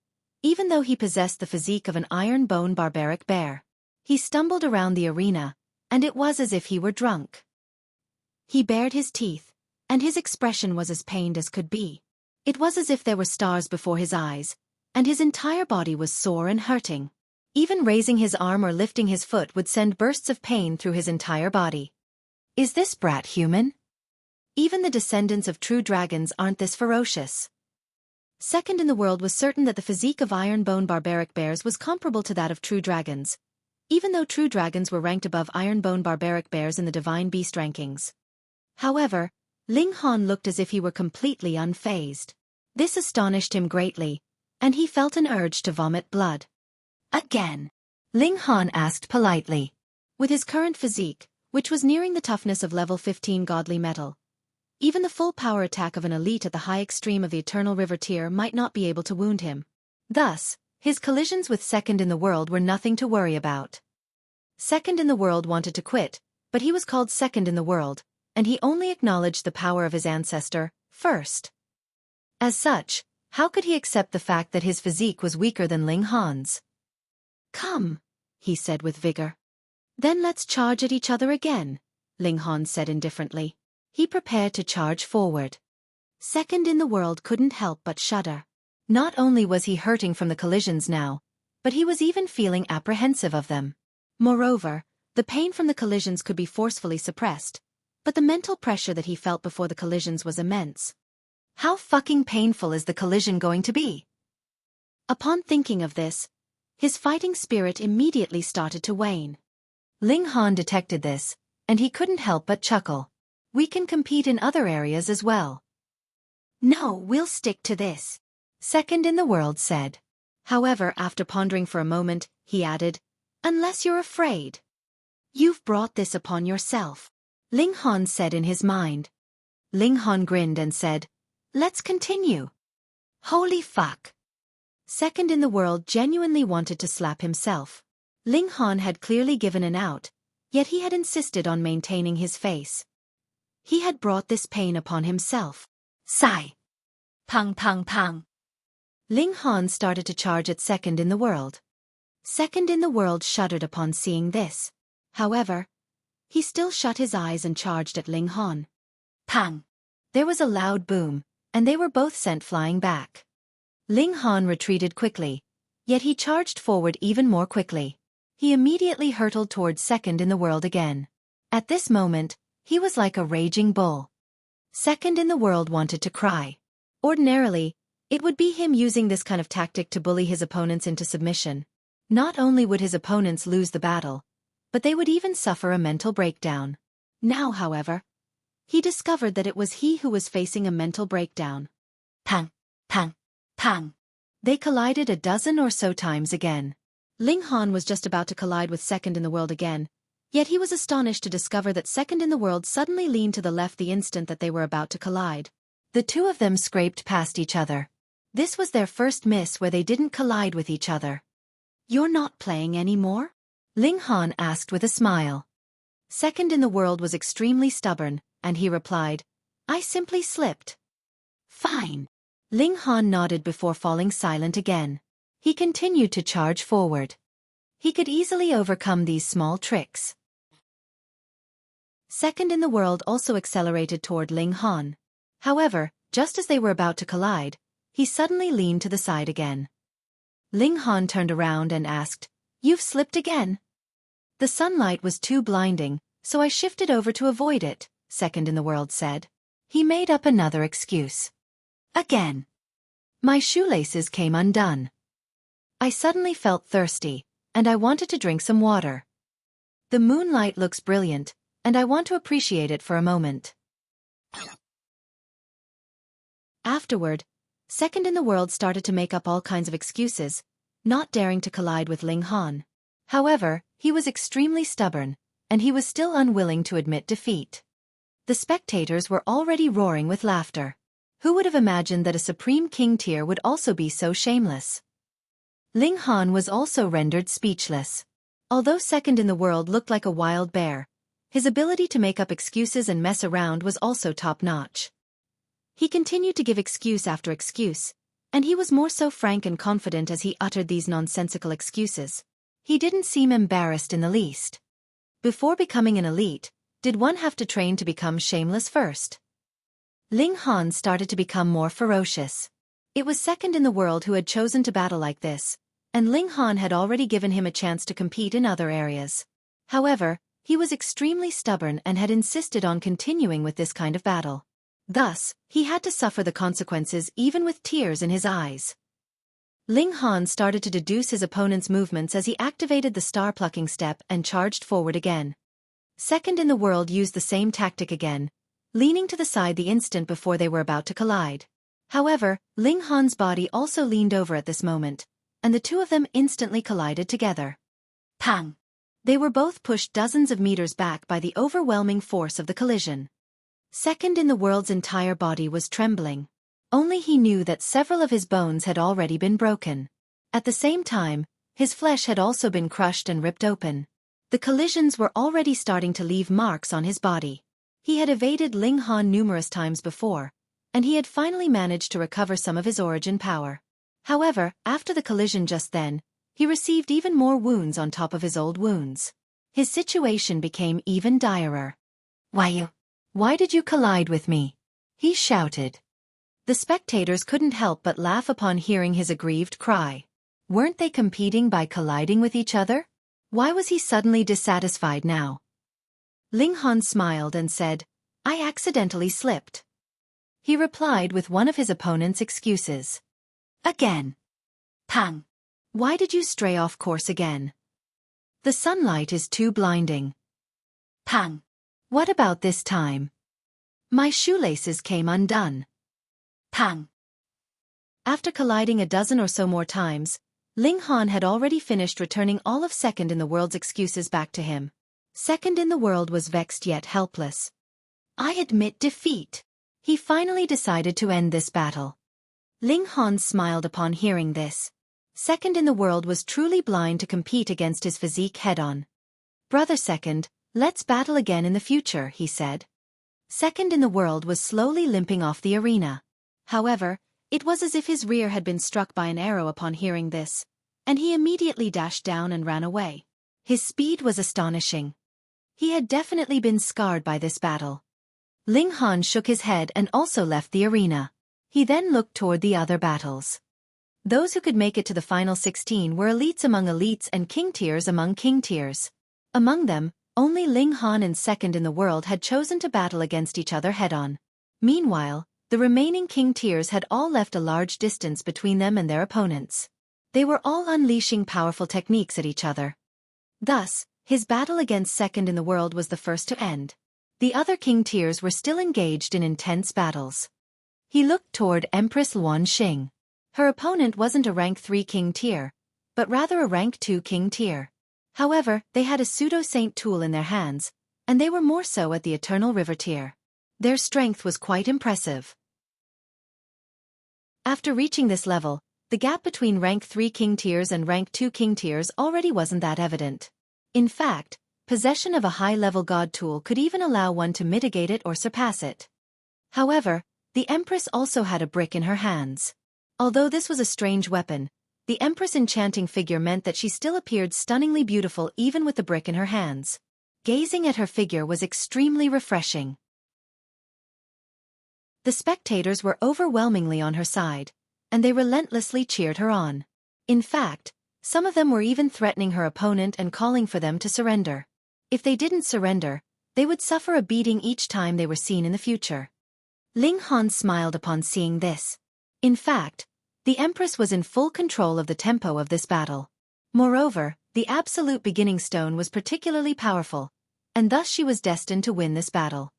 [SPEAKER 1] Even though he possessed the physique of an iron-bone barbaric bear. He stumbled around the arena, and it was as if he were drunk. He bared his teeth, and his expression was as pained as could be. It was as if there were stars before his eyes, and his entire body was sore and hurting. Even raising his arm or lifting his foot would send bursts of pain through his entire body. Is this brat human? Even the descendants of true dragons aren't this ferocious. Second in the world was certain that the physique of iron-bone barbaric bears was comparable to that of true dragons, even though true dragons were ranked above iron-bone barbaric bears in the divine beast rankings. However, Ling Han looked as if he were completely unfazed. This astonished him greatly, and he felt an urge to vomit blood. Again? Ling Han asked politely. With his current physique, which was nearing the toughness of level 15 godly metal, even the full power attack of an elite at the high extreme of the Eternal River tier might not be able to wound him. Thus, his collisions with Second in the World were nothing to worry about. Second in the World wanted to quit, but he was called Second in the World, and he only acknowledged the power of his ancestor first. As such, how could he accept the fact that his physique was weaker than Ling Han's? Come, he said with vigor. Then let's charge at each other again, Ling Han said indifferently. He prepared to charge forward. Second in the World couldn't help but shudder. Not only was he hurting from the collisions now, but he was even feeling apprehensive of them. Moreover, the pain from the collisions could be forcefully suppressed, but the mental pressure that he felt before the collisions was immense. How fucking painful is the collision going to be? Upon thinking of this, his fighting spirit immediately started to wane. Ling Han detected this, and he couldn't help but chuckle. We can compete in other areas as well. No, we'll stick to this, Second in the World said. However, after pondering for a moment, he added, unless you're afraid. You've brought this upon yourself, Ling Han said in his mind. Ling Han grinned and said, let's continue. Holy fuck. Second in the World genuinely wanted to slap himself. Ling Han had clearly given an out, yet he had insisted on maintaining his face. He had brought this pain upon himself. Sigh. Pang pang pang. Ling Han started to charge at Second in the World. Second in the World shuddered upon seeing this. However, he still shut his eyes and charged at Ling Han. Pang. There was a loud boom, and they were both sent flying back. Ling Han retreated quickly, yet he charged forward even more quickly. He immediately hurtled towards Second in the World again. At this moment, he was like a raging bull. Second in the World wanted to cry. Ordinarily, it would be him using this kind of tactic to bully his opponents into submission. Not only would his opponents lose the battle, but they would even suffer a mental breakdown. Now, however, he discovered that it was he who was facing a mental breakdown. Pang, pang, pang. They collided a dozen or so times again. Ling Han was just about to collide with Second in the World again, yet he was astonished to discover that Second in the World suddenly leaned to the left the instant that they were about to collide. The two of them scraped past each other. This was their first miss where they didn't collide with each other. You're not playing anymore? Ling Han asked with a smile. Second in the World was extremely stubborn, and he replied, I simply slipped. Fine. Ling Han nodded before falling silent again. He continued to charge forward. He could easily overcome these small tricks. Second in the World also accelerated toward Ling Han. However, just as they were about to collide, he suddenly leaned to the side again. Ling Han turned around and asked, You've slipped again? The sunlight was too blinding, so I shifted over to avoid it, Second in the World said. He made up another excuse. Again. My shoelaces came undone. I suddenly felt thirsty, and I wanted to drink some water. The moonlight looks brilliant, and I want to appreciate it for a moment. Afterward, Second in the World started to make up all kinds of excuses, not daring to collide with Ling Han. However, he was extremely stubborn, and he was still unwilling to admit defeat. The spectators were already roaring with laughter. Who would have imagined that a Supreme King tier would also be so shameless? Ling Han was also rendered speechless. Although Second in the World looked like a wild bear, his ability to make up excuses and mess around was also top-notch. He continued to give excuse after excuse, And he was more so frank and confident as he uttered these nonsensical excuses. He didn't seem embarrassed in the least. Before becoming an elite, did one have to train to become shameless first? Ling Han started to become more ferocious. It was second in the world who had chosen to battle like this, and Ling Han had already given him a chance to compete in other areas. However, he was extremely stubborn and had insisted on continuing with this kind of battle. Thus, he had to suffer the consequences even with tears in his eyes. Ling Han started to deduce his opponent's movements as he activated the star-plucking step and charged forward again. Second in the world used the same tactic again, leaning to the side the instant before they were about to collide. However, Ling Han's body also leaned over at this moment, and the two of them instantly collided together. Pang! They were both pushed dozens of meters back by the overwhelming force of the collision. Second in the world's entire body was trembling. Only he knew that several of his bones had already been broken. At the same time, his flesh had also been crushed and ripped open. The collisions were already starting to leave marks on his body. He had evaded Ling Han numerous times before, and he had finally managed to recover some of his origin power. However, after the collision just then, he received even more wounds on top of his old wounds. His situation became even direr. Why did you collide with me? He shouted. The spectators couldn't help but laugh upon hearing his aggrieved cry. Weren't they competing by colliding with each other? Why was he suddenly dissatisfied now? Ling Han smiled and said, I accidentally slipped. He replied with one of his opponent's excuses. Again. Pang. Why did you stray off course again? The sunlight is too blinding. Pang. What about this time? My shoelaces came undone. Pang. After colliding a dozen or so more times, Ling Han had already finished returning all of second in the world's excuses back to him. Second in the world was vexed yet helpless. I admit defeat. He finally decided to end this battle. Ling Han smiled upon hearing this. Second in the world was truly blind to compete against his physique head-on. Brother Second, let's battle again in the future, he said. Second in the world was slowly limping off the arena. However, it was as if his rear had been struck by an arrow upon hearing this, and he immediately dashed down and ran away. His speed was astonishing. He had definitely been scarred by this battle. Ling Han shook his head and also left the arena. He then looked toward the other battles. Those who could make it to the final 16 were elites among elites and king tiers among king tiers. Among them, only Ling Han and second in the world had chosen to battle against each other head-on. Meanwhile, the remaining king tiers had all left a large distance between them and their opponents. They were all unleashing powerful techniques at each other. Thus, his battle against second in the world was the first to end. The other king tiers were still engaged in intense battles. He looked toward Empress Luan Xing. Her opponent wasn't a rank 3 king tier, but rather a rank 2 king tier. However, they had a pseudo-saint tool in their hands, and they were more so at the Eternal River tier. Their strength was quite impressive. After reaching this level, the gap between rank 3 king tiers and rank 2 king tiers already wasn't that evident. In fact, possession of a high-level god tool could even allow one to mitigate it or surpass it. However, the Empress also had a brick in her hands. Although this was a strange weapon, the Empress' enchanting figure meant that she still appeared stunningly beautiful even with the brick in her hands. Gazing at her figure was extremely refreshing. The spectators were overwhelmingly on her side, and they relentlessly cheered her on. In fact, some of them were even threatening her opponent and calling for them to surrender. If they didn't surrender, they would suffer a beating each time they were seen in the future. Ling Han smiled upon seeing this. In fact, the Empress was in full control of the tempo of this battle. Moreover, the absolute beginning stone was particularly powerful, and thus she was destined to win this battle.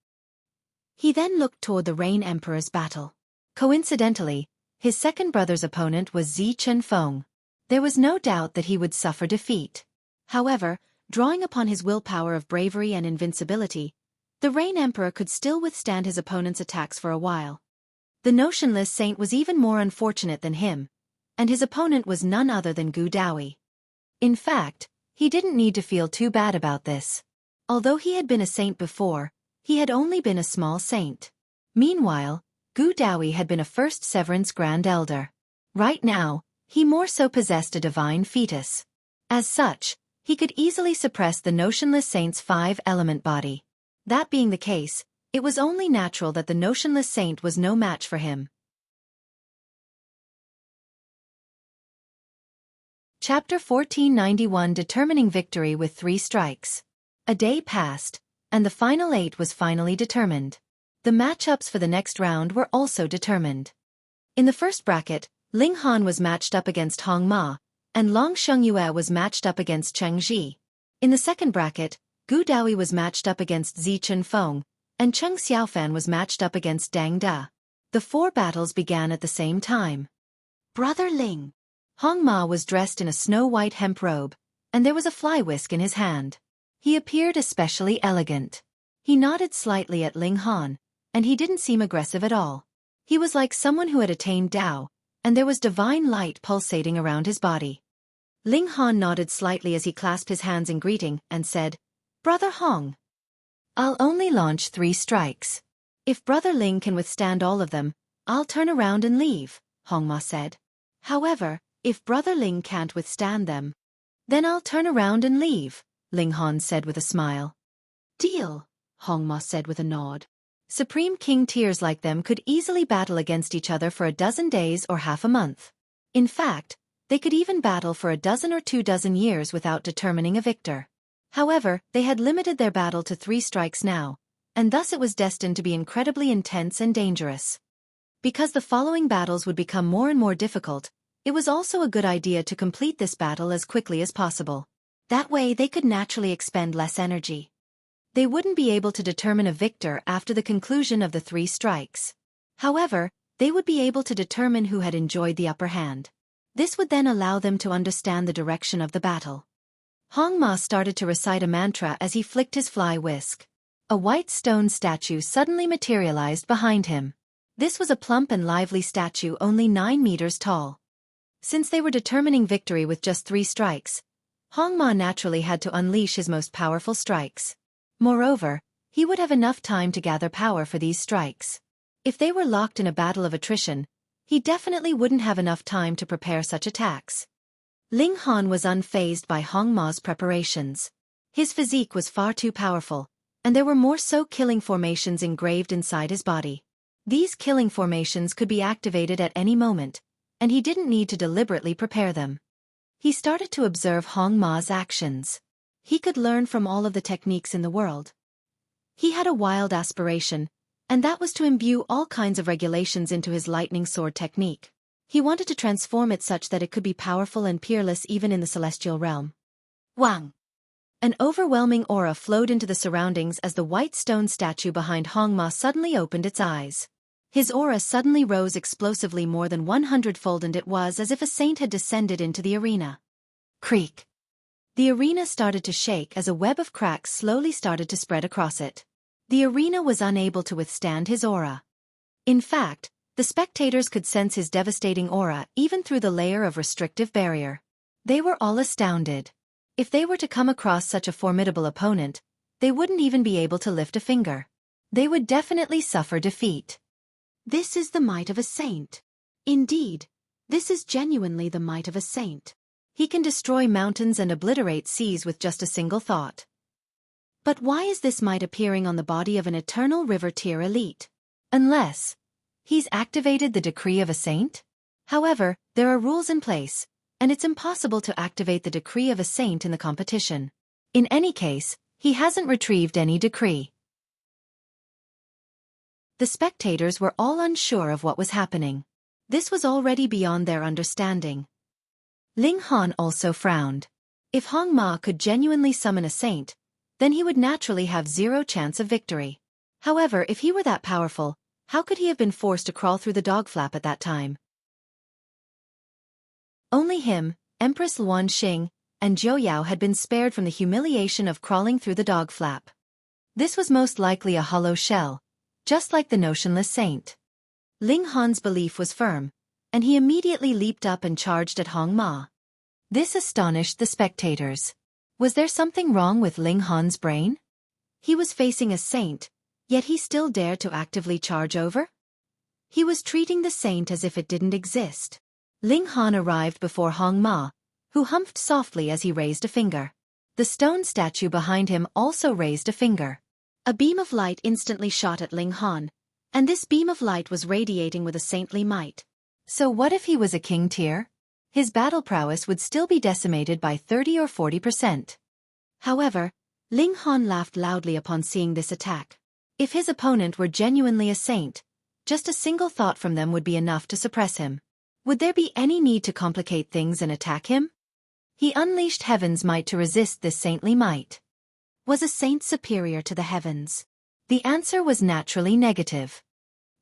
[SPEAKER 1] He then looked toward the Rain Emperor's battle. Coincidentally, his second brother's opponent was Zi Chenfeng. There was no doubt that he would suffer defeat. However, drawing upon his willpower of bravery and invincibility, the Rain Emperor could still withstand his opponent's attacks for a while. The notionless saint was even more unfortunate than him, and his opponent was none other than Gu Daoyi. In fact, he didn't need to feel too bad about this. Although he had been a saint before, he had only been a small saint. Meanwhile, Gu Daoyi had been a first Severance Grand Elder. Right now, he more so possessed a divine fetus. As such, he could easily suppress the notionless saint's five-element body. That being the case, it was only natural that the notionless saint was no match for him. Chapter 1491 Determining Victory with 3 Strikes. A day passed, and the final 8 was finally determined. The matchups for the next round were also determined. In the first bracket, Ling Han was matched up against Hong Ma, and Long Sheng-yue was matched up against Cheng Ji. In the second bracket, Gu Daoyi was matched up against Zi Chunfeng, and Cheng Xiaofan was matched up against Dang Da. The 4 battles began at the same time. Brother Ling. Hong Ma was dressed in a snow-white hemp robe, and there was a fly whisk in his hand. He appeared especially elegant. He nodded slightly at Ling Han, and he didn't seem aggressive at all. He was like someone who had attained Tao, and there was divine light pulsating around his body. Ling Han nodded slightly as he clasped his hands in greeting and said, "Brother Hong, I'll only launch 3 strikes. If Brother Ling can withstand all of them, I'll turn around and leave," Hong Ma said. "However, if Brother Ling can't withstand them, then I'll turn around and leave," Ling Han said with a smile. "Deal," Hong Ma said with a nod. Supreme King tiers like them could easily battle against each other for a dozen days or half a month. In fact, they could even battle for a dozen or 2 dozen years without determining a victor. However, they had limited their battle to 3 strikes now, and thus it was destined to be incredibly intense and dangerous. Because the following battles would become more and more difficult, it was also a good idea to complete this battle as quickly as possible. That way they could naturally expend less energy. They wouldn't be able to determine a victor after the conclusion of the 3 strikes. However, they would be able to determine who had enjoyed the upper hand. This would then allow them to understand the direction of the battle. Hong Ma started to recite a mantra as he flicked his fly whisk. A white stone statue suddenly materialized behind him. This was a plump and lively statue only 9 meters tall. Since they were determining victory with just 3 strikes, Hong Ma naturally had to unleash his most powerful strikes. Moreover, he would have enough time to gather power for these strikes. If they were locked in a battle of attrition, he definitely wouldn't have enough time to prepare such attacks. Ling Han was unfazed by Hong Ma's preparations. His physique was far too powerful, and there were more so killing formations engraved inside his body. These killing formations could be activated at any moment, and he didn't need to deliberately prepare them. He started to observe Hong Ma's actions. He could learn from all of the techniques in the world. He had a wild aspiration, and that was to imbue all kinds of regulations into his lightning sword technique. He wanted to transform it such that it could be powerful and peerless even in the celestial realm. Wang! An overwhelming aura flowed into the surroundings as the white stone statue behind Hong Ma suddenly opened its eyes. His aura suddenly rose explosively more than 100-fold, and it was as if a saint had descended into the arena. Creak! The arena started to shake as a web of cracks slowly started to spread across it. The arena was unable to withstand his aura. In fact, the spectators could sense his devastating aura even through the layer of restrictive barrier. They were all astounded. If they were to come across such a formidable opponent, they wouldn't even be able to lift a finger. They would definitely suffer defeat. This is the might of a saint. Indeed, this is genuinely the might of a saint. He can destroy mountains and obliterate seas with just a single thought. But why is this might appearing on the body of an eternal river tier elite? Unless he's activated the decree of a saint? However, there are rules in place, and it's impossible to activate the decree of a saint in the competition. In any case, he hasn't retrieved any decree. The spectators were all unsure of what was happening. This was already beyond their understanding. Ling Han also frowned. If Hong Ma could genuinely summon a saint, then he would naturally have 0 chance of victory. However, if he were that powerful, how could he have been forced to crawl through the dog flap at that time? Only him, Empress Luan Xing, and Zhou Yao had been spared from the humiliation of crawling through the dog flap. This was most likely a hollow shell, just like the notionless saint. Ling Han's belief was firm, and he immediately leaped up and charged at Hong Ma. This astonished the spectators. Was there something wrong with Ling Han's brain? He was facing a saint, yet he still dared to actively charge over? He was treating the saint as if it didn't exist. Ling Han arrived before Hong Ma, who humphed softly as he raised a finger. The stone statue behind him also raised a finger. A beam of light instantly shot at Ling Han, and this beam of light was radiating with a saintly might. So what if he was a king tier? His battle prowess would still be decimated by 30 or 40%. However, Ling Han laughed loudly upon seeing this attack. If his opponent were genuinely a saint, just a single thought from them would be enough to suppress him. Would there be any need to complicate things and attack him? He unleashed heaven's might to resist this saintly might. Was a saint superior to the heavens? The answer was naturally negative.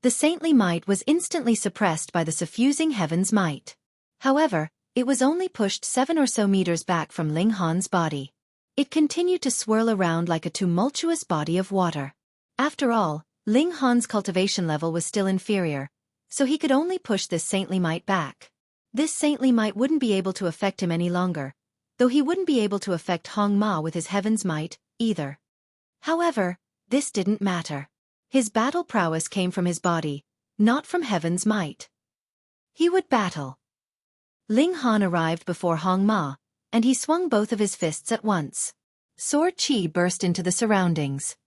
[SPEAKER 1] The saintly might was instantly suppressed by the suffusing heaven's might. However, it was only pushed 7 or so meters back from Ling Han's body. It continued to swirl around like a tumultuous body of water. After all, Ling Han's cultivation level was still inferior, so he could only push this saintly might back. This saintly might wouldn't be able to affect him any longer, though he wouldn't be able to affect Hong Ma with his heaven's might, either. However, this didn't matter. His battle prowess came from his body, not from heaven's might. He would battle. Ling Han arrived before Hong Ma, and he swung both of his fists at once. Sword chi burst into the surroundings.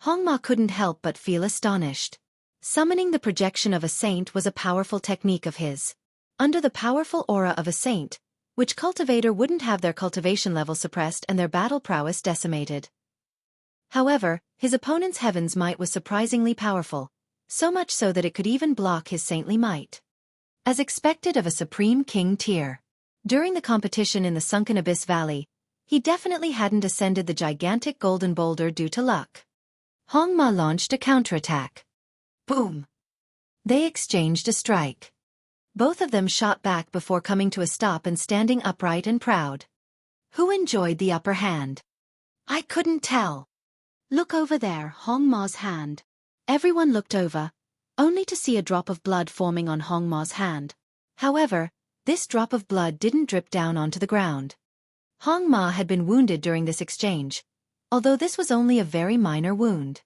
[SPEAKER 1] Hong Ma couldn't help but feel astonished. Summoning the projection of a saint was a powerful technique of his. Under the powerful aura of a saint, which cultivator wouldn't have their cultivation level suppressed and their battle prowess decimated. However, his opponent's heaven's might was surprisingly powerful, so much so that it could even block his saintly might. As expected of a supreme king tier. During the competition in the sunken abyss valley, he definitely hadn't ascended the gigantic golden boulder due to luck. Hong Ma launched a counterattack. Boom! They exchanged a strike. Both of them shot back before coming to a stop and standing upright and proud. Who enjoyed the upper hand? I couldn't tell. Look over there, Hong Ma's hand. Everyone looked over, only to see a drop of blood forming on Hong Ma's hand. However, this drop of blood didn't drip down onto the ground. Hong Ma had been wounded during this exchange, although this was only a very minor wound.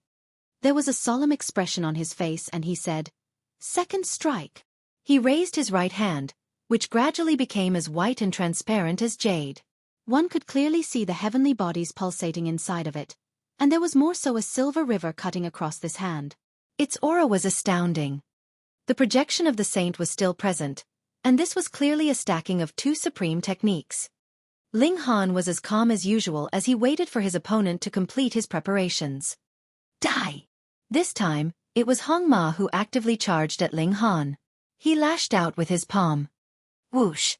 [SPEAKER 1] There was a solemn expression on his face and he said, "Second strike." He raised his right hand, which gradually became as white and transparent as jade. One could clearly see the heavenly bodies pulsating inside of it, and there was more so a silver river cutting across this hand. Its aura was astounding. The projection of the saint was still present, and this was clearly a stacking of two supreme techniques. Ling Han was as calm as usual as he waited for his opponent to complete his preparations. Die! This time, it was Hong Ma who actively charged at Ling Han. He lashed out with his palm. Whoosh!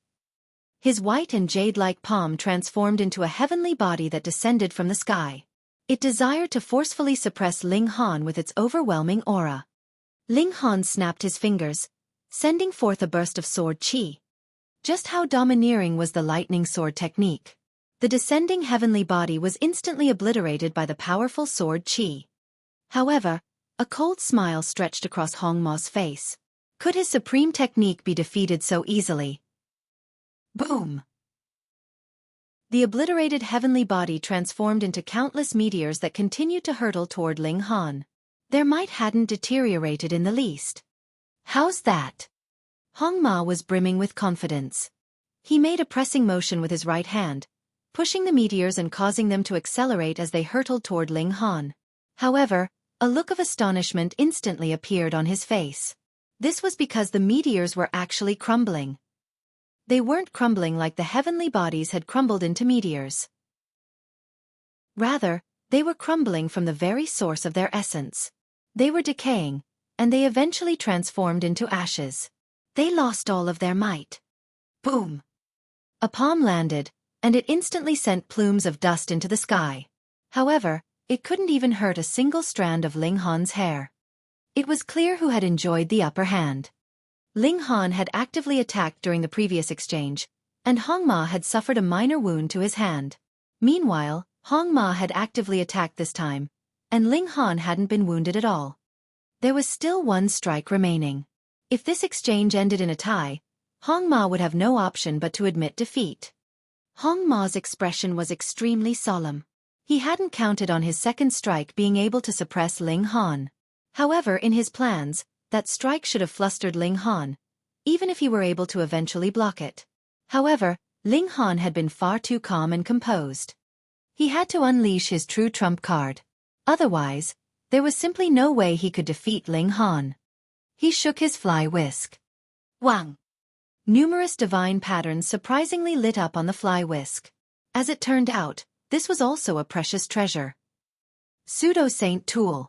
[SPEAKER 1] His white and jade-like palm transformed into a heavenly body that descended from the sky. It desired to forcefully suppress Ling Han with its overwhelming aura. Ling Han snapped his fingers, sending forth a burst of sword chi. Just how domineering was the lightning sword technique? The descending heavenly body was instantly obliterated by the powerful sword chi. However, a cold smile stretched across Hong Ma's face. Could his supreme technique be defeated so easily? Boom! The obliterated heavenly body transformed into countless meteors that continued to hurtle toward Ling Han. Their might hadn't deteriorated in the least. How's that? Hong Ma was brimming with confidence. He made a pressing motion with his right hand, pushing the meteors and causing them to accelerate as they hurtled toward Ling Han. However, a look of astonishment instantly appeared on his face. This was because the meteors were actually crumbling. They weren't crumbling like the heavenly bodies had crumbled into meteors. Rather, they were crumbling from the very source of their essence. They were decaying, and they eventually transformed into ashes. They lost all of their might. Boom! A palm landed, and it instantly sent plumes of dust into the sky. However, it couldn't even hurt a single strand of Ling Han's hair. It was clear who had enjoyed the upper hand. Ling Han had actively attacked during the previous exchange, and Hong Ma had suffered a minor wound to his hand. Meanwhile, Hong Ma had actively attacked this time, and Ling Han hadn't been wounded at all. There was still one strike remaining. If this exchange ended in a tie, Hong Ma would have no option but to admit defeat. Hong Ma's expression was extremely solemn. He hadn't counted on his second strike being able to suppress Ling Han. However, in his plans, that strike should have flustered Ling Han, even if he were able to eventually block it. However, Ling Han had been far too calm and composed. He had to unleash his true trump card. Otherwise, there was simply no way he could defeat Ling Han. He shook his fly whisk. Wang! Numerous divine patterns surprisingly lit up on the fly whisk. As it turned out, this was also a precious treasure. Pseudo-Saint Tool.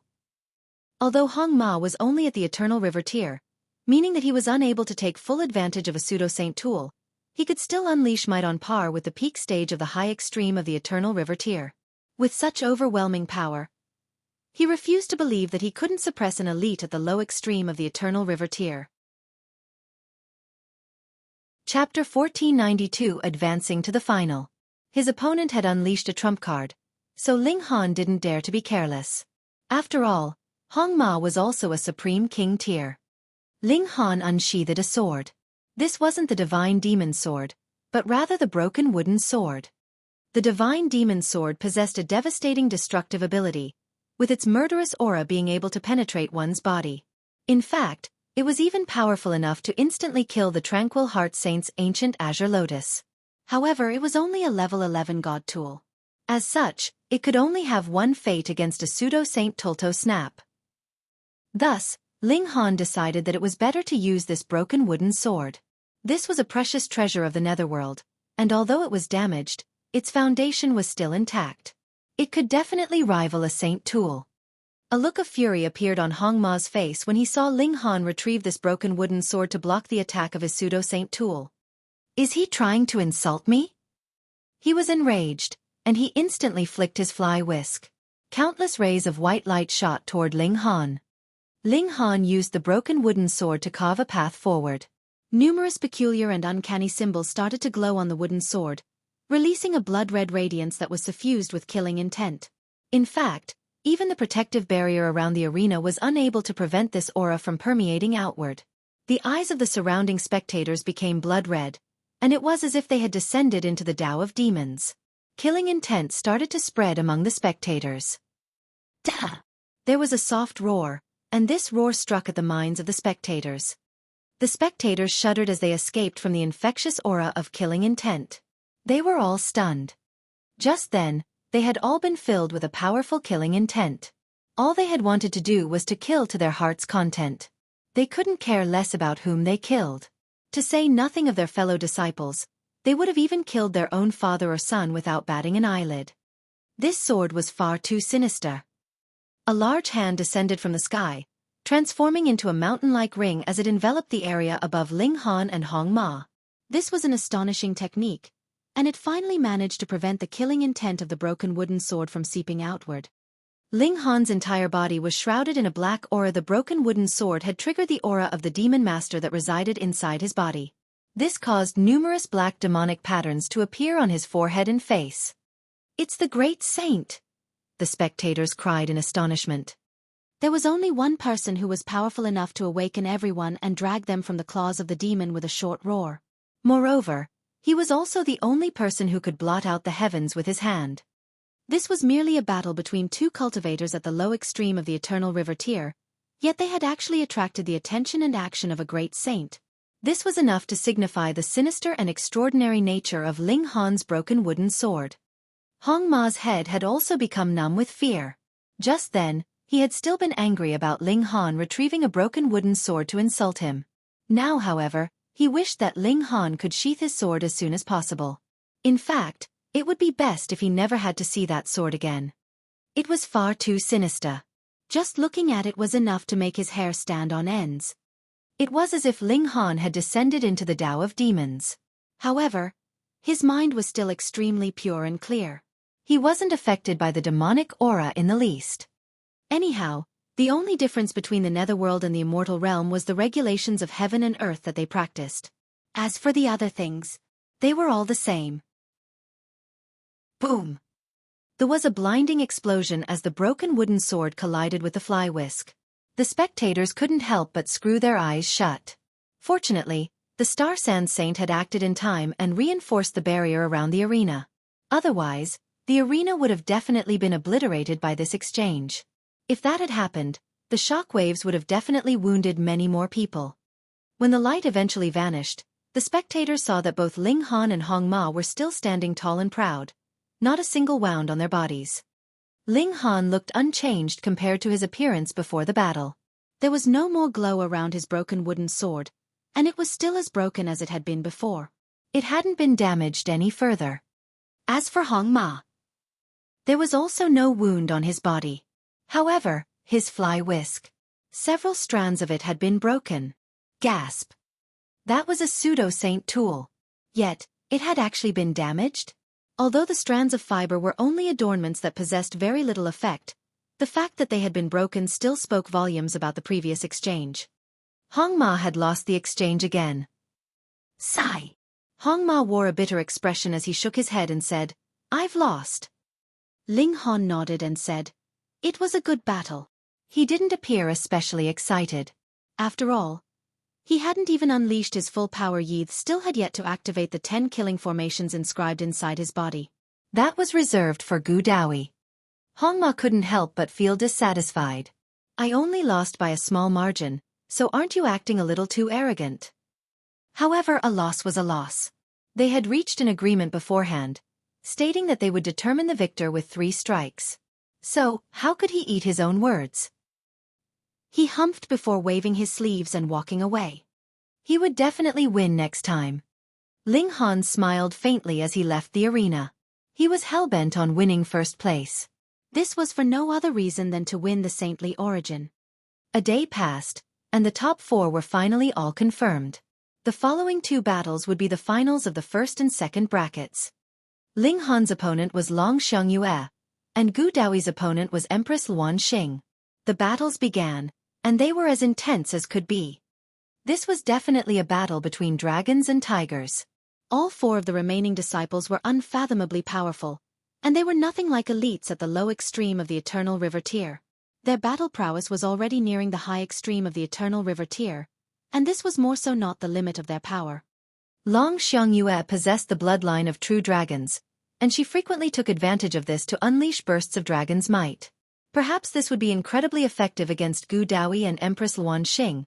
[SPEAKER 1] Although Hong Ma was only at the Eternal River tier, meaning that he was unable to take full advantage of a Pseudo-Saint Tool, he could still unleash might on par with the peak stage of the high extreme of the Eternal River tier. With such overwhelming power, he refused to believe that he couldn't suppress an elite at the low extreme of the Eternal River tier. Chapter 1492 Advancing to the Final. His opponent had unleashed a trump card, so Ling Han didn't dare to be careless. After all, Hong Ma was also a Supreme King tier. Ling Han unsheathed a sword. This wasn't the Divine Demon Sword, but rather the Broken Wooden Sword. The Divine Demon Sword possessed a devastating destructive ability, with its murderous aura being able to penetrate one's body. In fact, it was even powerful enough to instantly kill the Tranquil Heart Saint's ancient Azure Lotus. However, it was only a level 11 god tool. As such, it could only have one fate against a pseudo-Saint Tulto Snap. Thus, Ling Han decided that it was better to use this broken wooden sword. This was a precious treasure of the netherworld, and although it was damaged, its foundation was still intact. It could definitely rival a Saint tool. A look of fury appeared on Hong Ma's face when he saw Ling Han retrieve this broken wooden sword to block the attack of his pseudo-Saint tool. Is he trying to insult me? He was enraged, and he instantly flicked his fly whisk. Countless rays of white light shot toward Ling Han. Ling Han used the broken wooden sword to carve a path forward. Numerous peculiar and uncanny symbols started to glow on the wooden sword, releasing a blood-red radiance that was suffused with killing intent. In fact, even the protective barrier around the arena was unable to prevent this aura from permeating outward. The eyes of the surrounding spectators became blood-red, and it was as if they had descended into the Tao of demons. Killing intent started to spread among the spectators. Da! There was a soft roar, and this roar struck at the minds of the spectators. The spectators shuddered as they escaped from the infectious aura of killing intent. They were all stunned. Just then, they had all been filled with a powerful killing intent. All they had wanted to do was to kill to their heart's content. They couldn't care less about whom they killed. To say nothing of their fellow disciples, they would have even killed their own father or son without batting an eyelid. This sword was far too sinister. A large hand descended from the sky, transforming into a mountain-like ring as it enveloped the area above Ling Han and Hong Ma. This was an astonishing technique, and it finally managed to prevent the killing intent of the broken wooden sword from seeping outward. Ling Han's entire body was shrouded in a black aura. The broken wooden sword had triggered the aura of the demon master that resided inside his body. This caused numerous black demonic patterns to appear on his forehead and face. "It's the great saint!" the spectators cried in astonishment. There was only one person who was powerful enough to awaken everyone and drag them from the claws of the demon with a short roar. Moreover, he was also the only person who could blot out the heavens with his hand. This was merely a battle between two cultivators at the low extreme of the Eternal River tier, yet they had actually attracted the attention and action of a great saint. This was enough to signify the sinister and extraordinary nature of Ling Han's broken wooden sword. Hong Ma's head had also become numb with fear. Just then, he had still been angry about Ling Han retrieving a broken wooden sword to insult him. Now, however, he wished that Ling Han could sheath his sword as soon as possible. In fact, it would be best if he never had to see that sword again. It was far too sinister. Just looking at it was enough to make his hair stand on ends. It was as if Ling Han had descended into the Tao of demons. However, his mind was still extremely pure and clear. He wasn't affected by the demonic aura in the least. Anyhow, the only difference between the netherworld and the immortal realm was the regulations of heaven and earth that they practiced. As for the other things, they were all the same. Boom! There was a blinding explosion as the broken wooden sword collided with the fly whisk. The spectators couldn't help but screw their eyes shut. Fortunately, the Star Sand Saint had acted in time and reinforced the barrier around the arena. Otherwise, the arena would have definitely been obliterated by this exchange. If that had happened, the shockwaves would have definitely wounded many more people. When the light eventually vanished, the spectators saw that both Ling Han and Hong Ma were still standing tall and proud, not a single wound on their bodies. Ling Han looked unchanged compared to his appearance before the battle. There was no more glow around his broken wooden sword, and it was still as broken as it had been before. It hadn't been damaged any further. As for Hong Ma, there was also no wound on his body. However, his fly whisk, several strands of it had been broken. Gasp. That was a pseudo-saint tool. Yet, it had actually been damaged? Although the strands of fiber were only adornments that possessed very little effect, the fact that they had been broken still spoke volumes about the previous exchange. Hong Ma had lost the exchange again. Sigh. Hong Ma wore a bitter expression as he shook his head and said, "I've lost." Ling Han nodded and said, "It was a good battle." He didn't appear especially excited. After all, he hadn't even unleashed his full power. Yi still had yet to activate the 10 killing formations inscribed inside his body. That was reserved for Gu Dawi. Hong Ma couldn't help but feel dissatisfied. "I only lost by a small margin, so aren't you acting a little too arrogant?" However, a loss was a loss. They had reached an agreement beforehand, stating that they would determine the victor with 3 strikes. So, how could he eat his own words? He humphed before waving his sleeves and walking away. He would definitely win next time. Ling Han smiled faintly as he left the arena. He was hell-bent on winning first place. This was for no other reason than to win the saintly origin. A day passed, and the top 4 were finally all confirmed. The following 2 battles would be the finals of the first and second brackets. Ling Han's opponent was Long Xiangyue, and Gu Daoi's opponent was Empress Luan Xing. The battles began, and they were as intense as could be. This was definitely a battle between dragons and tigers. All 4 of the remaining disciples were unfathomably powerful, and they were nothing like elites at the low extreme of the Eternal River tier. Their battle prowess was already nearing the high extreme of the Eternal River tier, and this was more so not the limit of their power. Long Xiangyue possessed the bloodline of true dragons, and she frequently took advantage of this to unleash bursts of dragon's might. Perhaps this would be incredibly effective against Gu Dawi and Empress Luan Xing,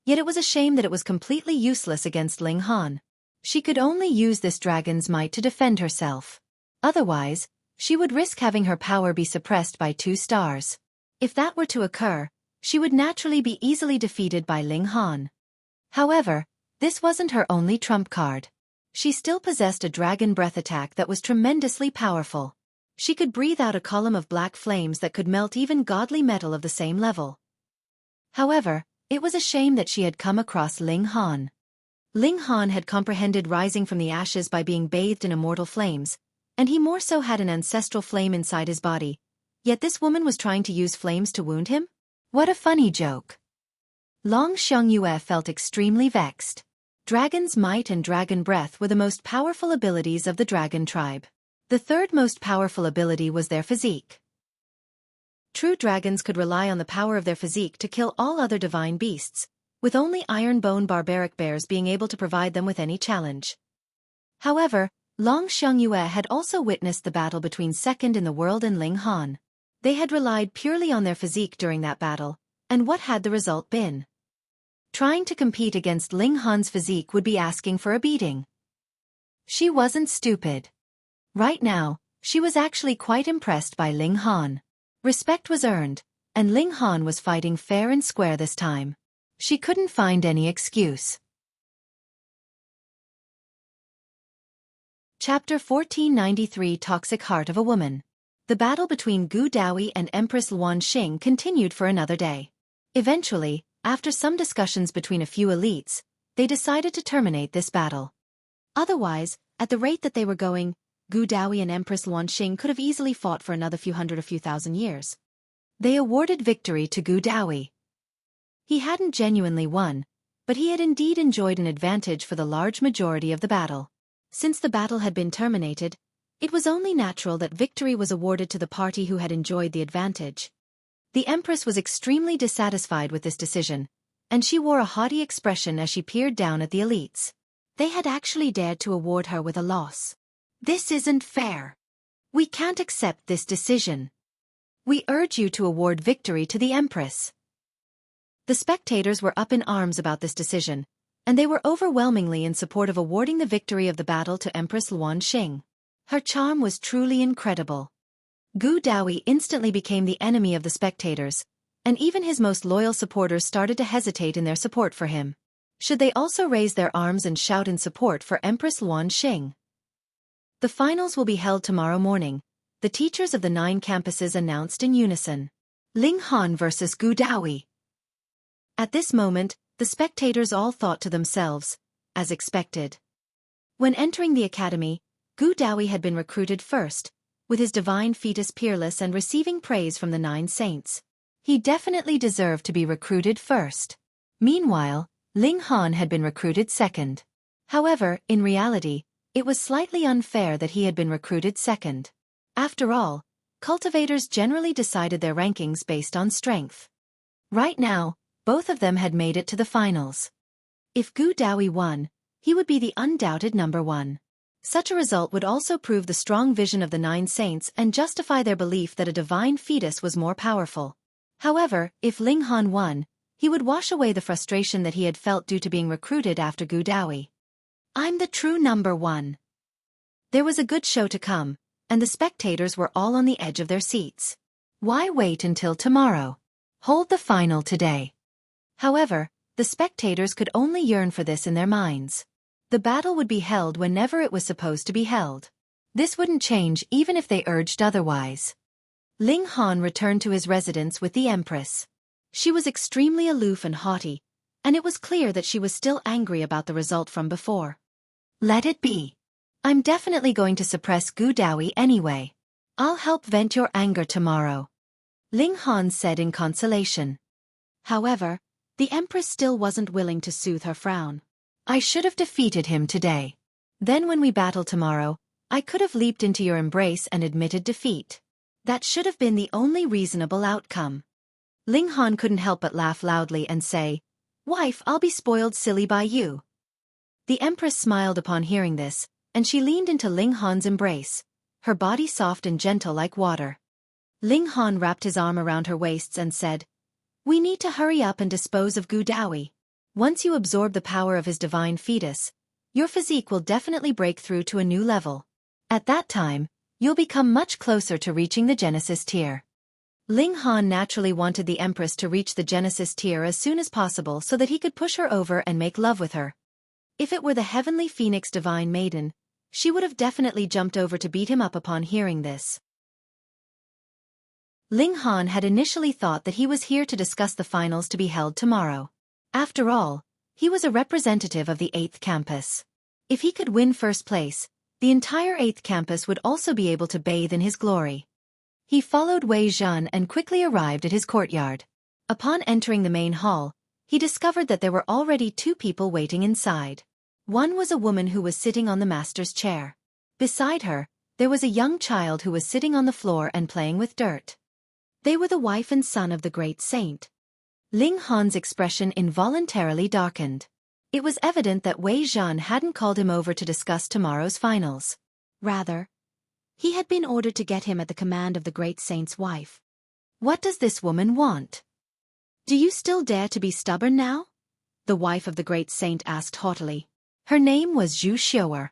[SPEAKER 1] yet it was a shame that it was completely useless against Ling Han. She could only use this dragon's might to defend herself. Otherwise, she would risk having her power be suppressed by 2 stars. If that were to occur, she would naturally be easily defeated by Ling Han. However, this wasn't her only trump card. She still possessed a dragon breath attack that was tremendously powerful. She could breathe out a column of black flames that could melt even godly metal of the same level. However, it was a shame that she had come across Ling Han. Ling Han had comprehended rising from the ashes by being bathed in immortal flames, and he more so had an ancestral flame inside his body, yet this woman was trying to use flames to wound him? What a funny joke. Long Xiangyue felt extremely vexed. Dragon's might and dragon breath were the most powerful abilities of the dragon tribe. The third most powerful ability was their physique. True dragons could rely on the power of their physique to kill all other divine beasts, with only iron-bone barbaric bears being able to provide them with any challenge. However, Long Xiangyue had also witnessed the battle between second in the world and Ling Han. They had relied purely on their physique during that battle, and what had the result been? Trying to compete against Ling Han's physique would be asking for a beating. She wasn't stupid. Right now, she was actually quite impressed by Ling Han. Respect was earned, and Ling Han was fighting fair and square this time. She couldn't find any excuse. Chapter 1493 Toxic Heart of a Woman. The battle between Gu Dawi and Empress Luan Xing continued for another day. Eventually, after some discussions between a few elites, they decided to terminate this battle. Otherwise, at the rate that they were going, Gu Dawi and Empress Luan Xing could have easily fought for another few hundred or few thousand years. They awarded victory to Gu Dawi. He hadn't genuinely won, but he had indeed enjoyed an advantage for the large majority of the battle. Since the battle had been terminated, it was only natural that victory was awarded to the party who had enjoyed the advantage. The Empress was extremely dissatisfied with this decision, and she wore a haughty expression as she peered down at the elites. They had actually dared to award her with a loss. This isn't fair. We can't accept this decision. We urge you to award victory to the Empress. The spectators were up in arms about this decision, and they were overwhelmingly in support of awarding the victory of the battle to Empress Luan Xing. Her charm was truly incredible. Gu Daoyi instantly became the enemy of the spectators, and even his most loyal supporters started to hesitate in their support for him. Should they also raise their arms and shout in support for Empress Luan Xing? The finals will be held tomorrow morning, the teachers of the 9 campuses announced in unison. Ling Han versus Gu Daoyi. At this moment, the spectators all thought to themselves, as expected. When entering the academy, Gu Daoyi had been recruited first, with his divine fetus peerless and receiving praise from the 9 saints. He definitely deserved to be recruited first. Meanwhile, Ling Han had been recruited second. However, in reality, it was slightly unfair that he had been recruited second. After all, cultivators generally decided their rankings based on strength. Right now, both of them had made it to the finals. If Gu Daoyi won, he would be the undoubted number 1. Such a result would also prove the strong vision of the 9 saints and justify their belief that a divine fetus was more powerful. However, if Ling Han won, he would wash away the frustration that he had felt due to being recruited after Gu Daoyi. I'm the true number 1. There was a good show to come, and the spectators were all on the edge of their seats. Why wait until tomorrow? Hold the final today. However, the spectators could only yearn for this in their minds. The battle would be held whenever it was supposed to be held. This wouldn't change even if they urged otherwise. Ling Han returned to his residence with the Empress. She was extremely aloof and haughty, and it was clear that she was still angry about the result from before. Let it be. I'm definitely going to suppress Gu Daoyi anyway. I'll help vent your anger tomorrow, Ling Han said in consolation. However, the Empress still wasn't willing to soothe her frown. I should have defeated him today. Then when we battle tomorrow, I could have leaped into your embrace and admitted defeat. That should have been the only reasonable outcome. Ling Han couldn't help but laugh loudly and say, Wife, I'll be spoiled silly by you. The Empress smiled upon hearing this, and she leaned into Ling Han's embrace, her body soft and gentle like water. Ling Han wrapped his arm around her waists and said, We need to hurry up and dispose of Gu Daoyi. Once you absorb the power of his divine fetus, your physique will definitely break through to a new level. At that time, you'll become much closer to reaching the Genesis tier. Ling Han naturally wanted the Empress to reach the Genesis tier as soon as possible so that he could push her over and make love with her. If it were the Heavenly Phoenix Divine Maiden, she would have definitely jumped over to beat him up upon hearing this. Ling Han had initially thought that he was here to discuss the finals to be held tomorrow. After all, he was a representative of the 8th campus. If he could win first place, the entire 8th campus would also be able to bathe in his glory. He followed Wei Zhan and quickly arrived at his courtyard. Upon entering the main hall, he discovered that there were already 2 people waiting inside. One was a woman who was sitting on the master's chair. Beside her, there was a young child who was sitting on the floor and playing with dirt. They were the wife and son of the great saint. Ling Han's expression involuntarily darkened. It was evident that Wei Zhan hadn't called him over to discuss tomorrow's finals. Rather, he had been ordered to get him at the command of the great saint's wife. What does this woman want? Do you still dare to be stubborn now? The wife of the great saint asked haughtily. Her name was Zhu Xiaofan.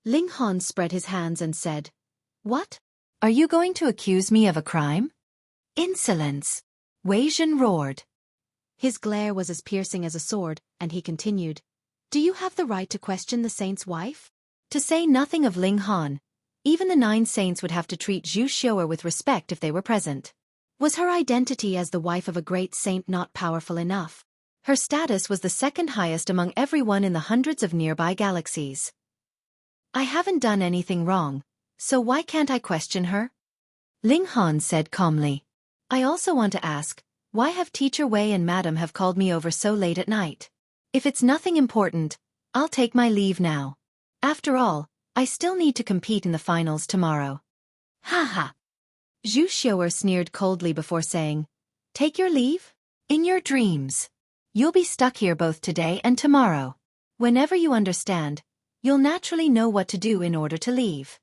[SPEAKER 1] Ling Han spread his hands and said, What? Are you going to accuse me of a crime? Insolence! Wei Zhan roared. His glare was as piercing as a sword, and he continued, Do you have the right to question the saint's wife? To say nothing of Ling Han, even the 9 saints would have to treat Zhu Xiaofan with respect if they were present. Was her identity as the wife of a great saint not powerful enough? Her status was the second highest among everyone in the hundreds of nearby galaxies. I haven't done anything wrong, so why can't I question her? Ling Han said calmly. I also want to ask, why have Teacher Wei and Madam have called me over so late at night? If it's nothing important, I'll take my leave now. After all, I still need to compete in the finals tomorrow. Ha ha! Zhu Xiaofan sneered coldly before saying, Take your leave? In your dreams. You'll be stuck here both today and tomorrow. Whenever you understand, you'll naturally know what to do in order to leave.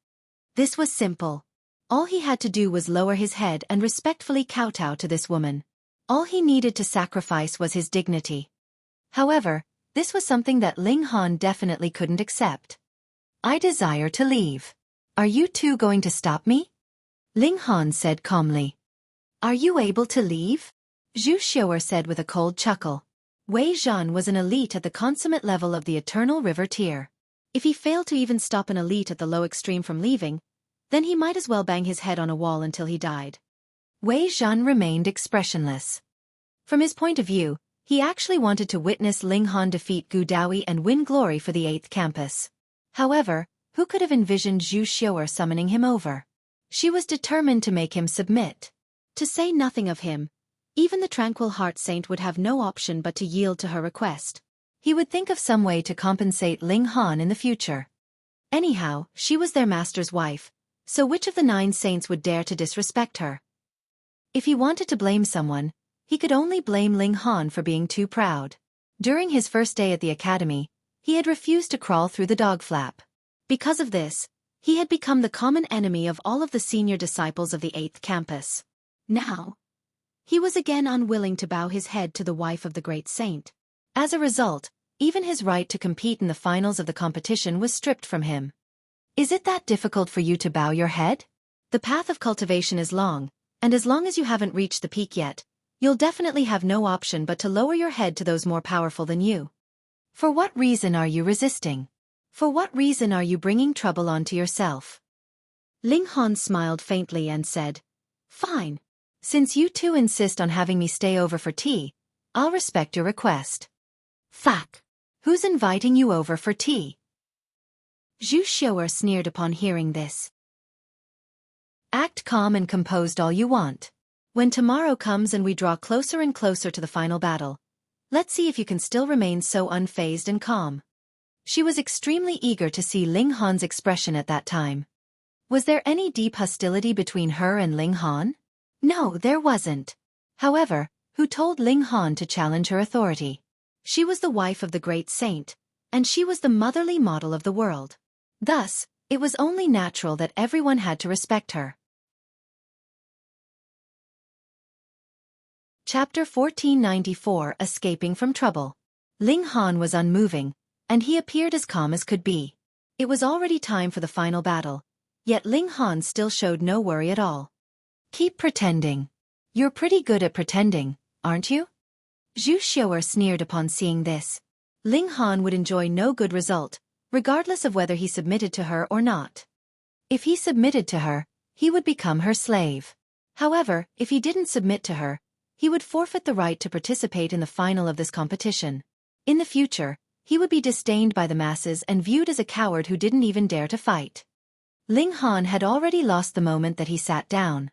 [SPEAKER 1] This was simple. All he had to do was lower his head and respectfully kowtow to this woman. All he needed to sacrifice was his dignity. However, This was something that Ling Han definitely couldn't accept. I desire to leave. Are you two going to stop me? Ling Han said calmly. Are you able to leave? Zhu Xiu'er said with a cold chuckle. Wei Zhan was an elite at the consummate level of the Eternal River tier. If he failed to even stop an elite at the low extreme from leaving, then he might as well bang his head on a wall until he died. Wei Zhan remained expressionless. From his point of view, he actually wanted to witness Ling Han defeat Gu Daoyi and win glory for the 8th campus. However, who could have envisioned Zhu Xiu'er summoning him over? She was determined to make him submit. To say nothing of him, even the Tranquil Heart Saint would have no option but to yield to her request. He would think of some way to compensate Ling Han in the future. Anyhow, she was their master's wife, so which of the 9 saints would dare to disrespect her? If he wanted to blame someone, he could only blame Ling Han for being too proud. During his first day at the academy, he had refused to crawl through the dog flap. Because of this, he had become the common enemy of all of the senior disciples of the 8th campus. Now, he was again unwilling to bow his head to the wife of the great saint. As a result, even his right to compete in the finals of the competition was stripped from him. Is it that difficult for you to bow your head? The path of cultivation is long, and as long as you haven't reached the peak yet, you'll definitely have no option but to lower your head to those more powerful than you. For what reason are you resisting? For what reason are you bringing trouble onto yourself? Ling Han smiled faintly and said, Fine. Since you two insist on having me stay over for tea, I'll respect your request. Fuck. Who's inviting you over for tea? Zhu Xiu'er sneered upon hearing this. Act calm and composed all you want. When tomorrow comes and we draw closer and closer to the final battle, let's see if you can still remain so unfazed and calm. She was extremely eager to see Ling Han's expression at that time. Was there any deep hostility between her and Ling Han? No, there wasn't. However, who told Ling Han to challenge her authority? She was the wife of the great saint, and she was the motherly model of the world. Thus, it was only natural that everyone had to respect her. Chapter 1494 Escaping from Trouble. Ling Han was unmoving, and he appeared as calm as could be. It was already time for the final battle, yet Ling Han still showed no worry at all. Keep pretending. You're pretty good at pretending, aren't you? Zhu Xiu'er sneered upon seeing this. Ling Han would enjoy no good result, regardless of whether he submitted to her or not. If he submitted to her, he would become her slave. However, if he didn't submit to her, he would forfeit the right to participate in the final of this competition. In the future, he would be disdained by the masses and viewed as a coward who didn't even dare to fight. Ling Han had already lost the moment that he sat down.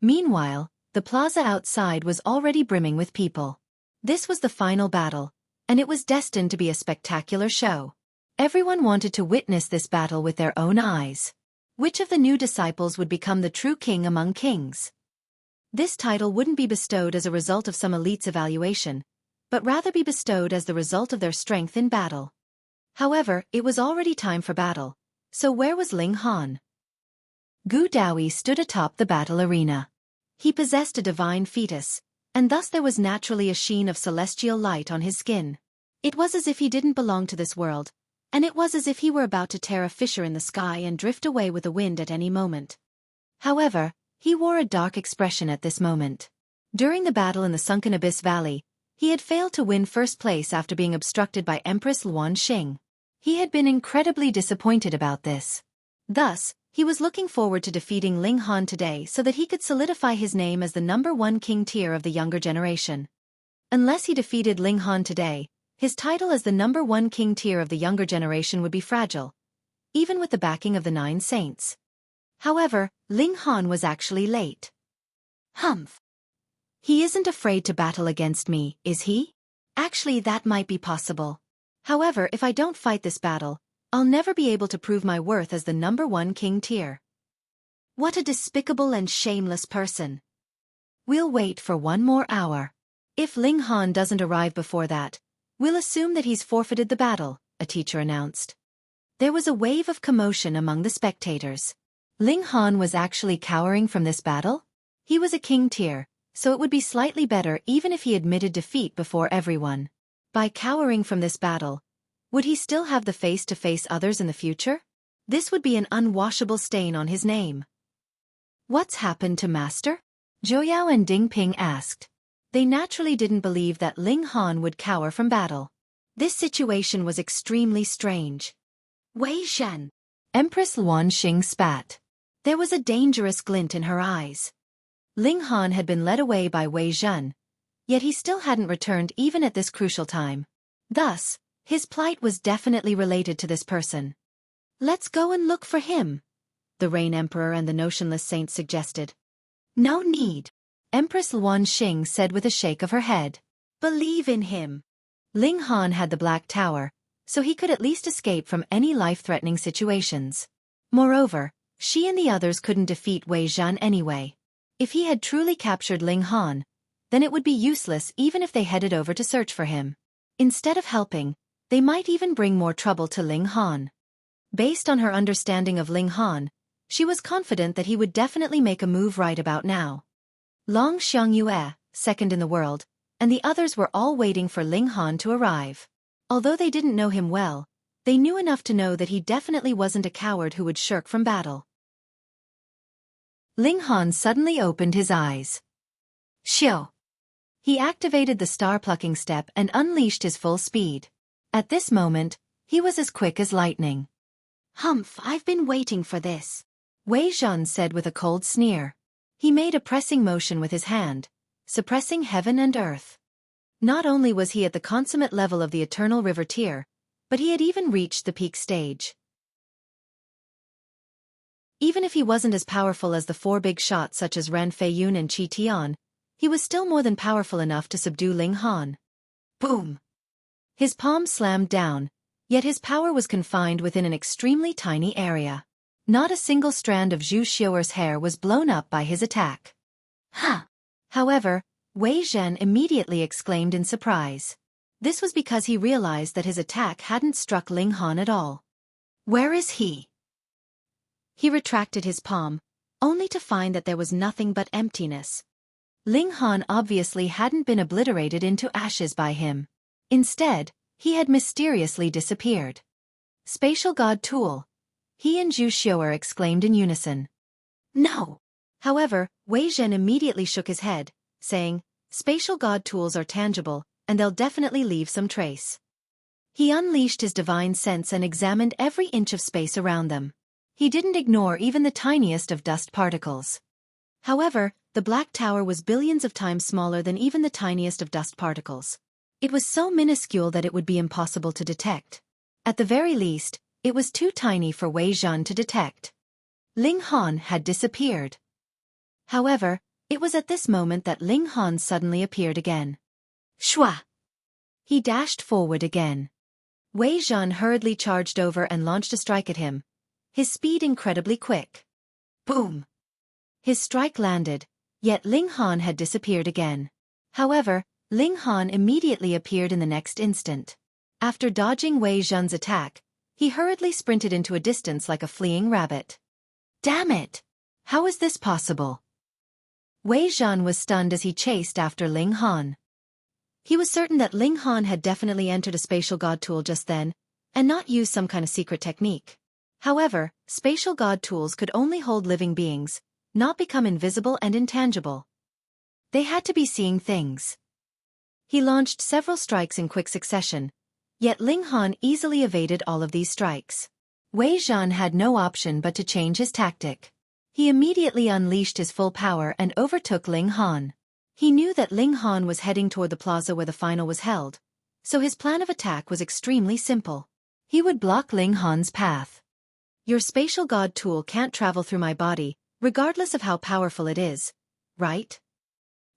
[SPEAKER 1] Meanwhile, the plaza outside was already brimming with people. This was the final battle, and it was destined to be a spectacular show. Everyone wanted to witness this battle with their own eyes. Which of the new disciples would become the true king among kings? This title wouldn't be bestowed as a result of some elite's evaluation, but rather be bestowed as the result of their strength in battle. However, it was already time for battle, so where was Ling Han? Gu Daoyi stood atop the battle arena. He possessed a divine fetus, and thus there was naturally a sheen of celestial light on his skin. It was as if he didn't belong to this world, and it was as if he were about to tear a fissure in the sky and drift away with the wind at any moment. However, he wore a dark expression at this moment. During the battle in the Sunken Abyss Valley, he had failed to win first place after being obstructed by Empress Luan Xing. He had been incredibly disappointed about this. Thus, he was looking forward to defeating Ling Han today so that he could solidify his name as the #1 king tier of the younger generation. Unless he defeated Ling Han today, his title as the #1 king tier of the younger generation would be fragile, even with the backing of the 9 saints. However, Ling Han was actually late. Humph. He isn't afraid to battle against me, is he? Actually, that might be possible. However, if I don't fight this battle, I'll never be able to prove my worth as the #1 king tier. What a despicable and shameless person. We'll wait for 1 more hour. If Ling Han doesn't arrive before that, we'll assume that he's forfeited the battle, a teacher announced. There was a wave of commotion among the spectators. Ling Han was actually cowering from this battle? He was a king tier, so it would be slightly better even if he admitted defeat before everyone. By cowering from this battle, would he still have the face to face others in the future? This would be an unwashable stain on his name. What's happened to Master? Zhou Yao and Ding Ping asked. They naturally didn't believe that Ling Han would cower from battle. This situation was extremely strange. Wei Zhen. Empress Luan Xing spat. There was a dangerous glint in her eyes. Ling Han had been led away by Wei Zhen, yet he still hadn't returned even at this crucial time. Thus, his plight was definitely related to this person. Let's go and look for him, the Rain Emperor and the Notionless Saint suggested. No need, Empress Luan Xing said with a shake of her head. Believe in him. Ling Han had the Black Tower, so he could at least escape from any life-threatening situations. Moreover, she and the others couldn't defeat Wei Zhen anyway. If he had truly captured Ling Han, then it would be useless even if they headed over to search for him. Instead of helping, they might even bring more trouble to Ling Han. Based on her understanding of Ling Han, she was confident that he would definitely make a move right about now. Long Xiangyue, second in the world, and the others were all waiting for Ling Han to arrive. Although they didn't know him well, they knew enough to know that he definitely wasn't a coward who would shirk from battle. Ling Han suddenly opened his eyes. Xiao. He activated the star-plucking step and unleashed his full speed. At this moment, he was as quick as lightning. Humph, I've been waiting for this, Wei Zhen said with a cold sneer. He made a pressing motion with his hand, suppressing heaven and earth. Not only was he at the consummate level of the Eternal River tier, but he had even reached the peak stage. Even if he wasn't as powerful as the four big shots such as Ran Feiyun and Qi Tian, he was still more than powerful enough to subdue Ling Han. Boom! His palm slammed down, yet his power was confined within an extremely tiny area. Not a single strand of Zhu Xiuer's hair was blown up by his attack. Huh! However, Wei Zhen immediately exclaimed in surprise. This was because he realized that his attack hadn't struck Ling Han at all. Where is he? He retracted his palm, only to find that there was nothing but emptiness. Ling Han obviously hadn't been obliterated into ashes by him. Instead, he had mysteriously disappeared. Spatial God Tool, he and Zhu Xiuer exclaimed in unison. No! However, Wei Zhen immediately shook his head, saying, Spatial God Tools are tangible, and they'll definitely leave some trace. He unleashed his divine sense and examined every inch of space around them. He didn't ignore even the tiniest of dust particles. However, the Black Tower was billions of times smaller than even the tiniest of dust particles. It was so minuscule that it would be impossible to detect. At the very least, it was too tiny for Wei Zhen to detect. Ling Han had disappeared. However, it was at this moment that Ling Han suddenly appeared again. Shua! He dashed forward again. Wei Zhen hurriedly charged over and launched a strike at him, his speed incredibly quick. Boom! His strike landed, yet Ling Han had disappeared again. However, Ling Han immediately appeared in the next instant. After dodging Wei Zhen's attack, he hurriedly sprinted into a distance like a fleeing rabbit. Damn it! How is this possible? Wei Zhen was stunned as he chased after Ling Han. He was certain that Ling Han had definitely entered a spatial god tool just then, and not used some kind of secret technique. However, spatial god tools could only hold living beings, not become invisible and intangible. They had to be seeing things. He launched several strikes in quick succession, yet Ling Han easily evaded all of these strikes. Wei Zhen had no option but to change his tactic. He immediately unleashed his full power and overtook Ling Han. He knew that Ling Han was heading toward the plaza where the final was held, so his plan of attack was extremely simple. He would block Ling Han's path. Your spatial god tool can't travel through my body, regardless of how powerful it is, right?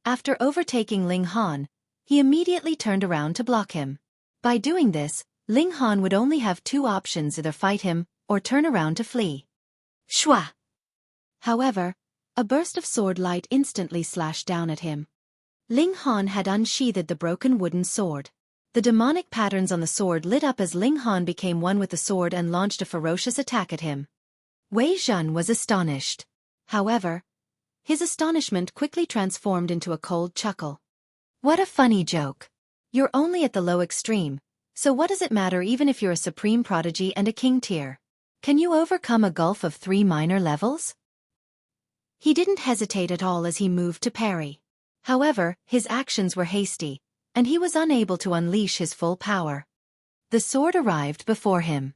[SPEAKER 1] After overtaking Ling Han, he immediately turned around to block him. By doing this, Ling Han would only have two options: either fight him, or turn around to flee. Shua! However, a burst of sword light instantly slashed down at him. Ling Han had unsheathed the broken wooden sword. The demonic patterns on the sword lit up as Ling Han became one with the sword and launched a ferocious attack at him. Wei Zhen was astonished. However, his astonishment quickly transformed into a cold chuckle. What a funny joke. You're only at the low extreme, so what does it matter even if you're a supreme prodigy and a king tier? Can you overcome a gulf of 3 minor levels? He didn't hesitate at all as he moved to parry. However, his actions were hasty, and he was unable to unleash his full power. The sword arrived before him.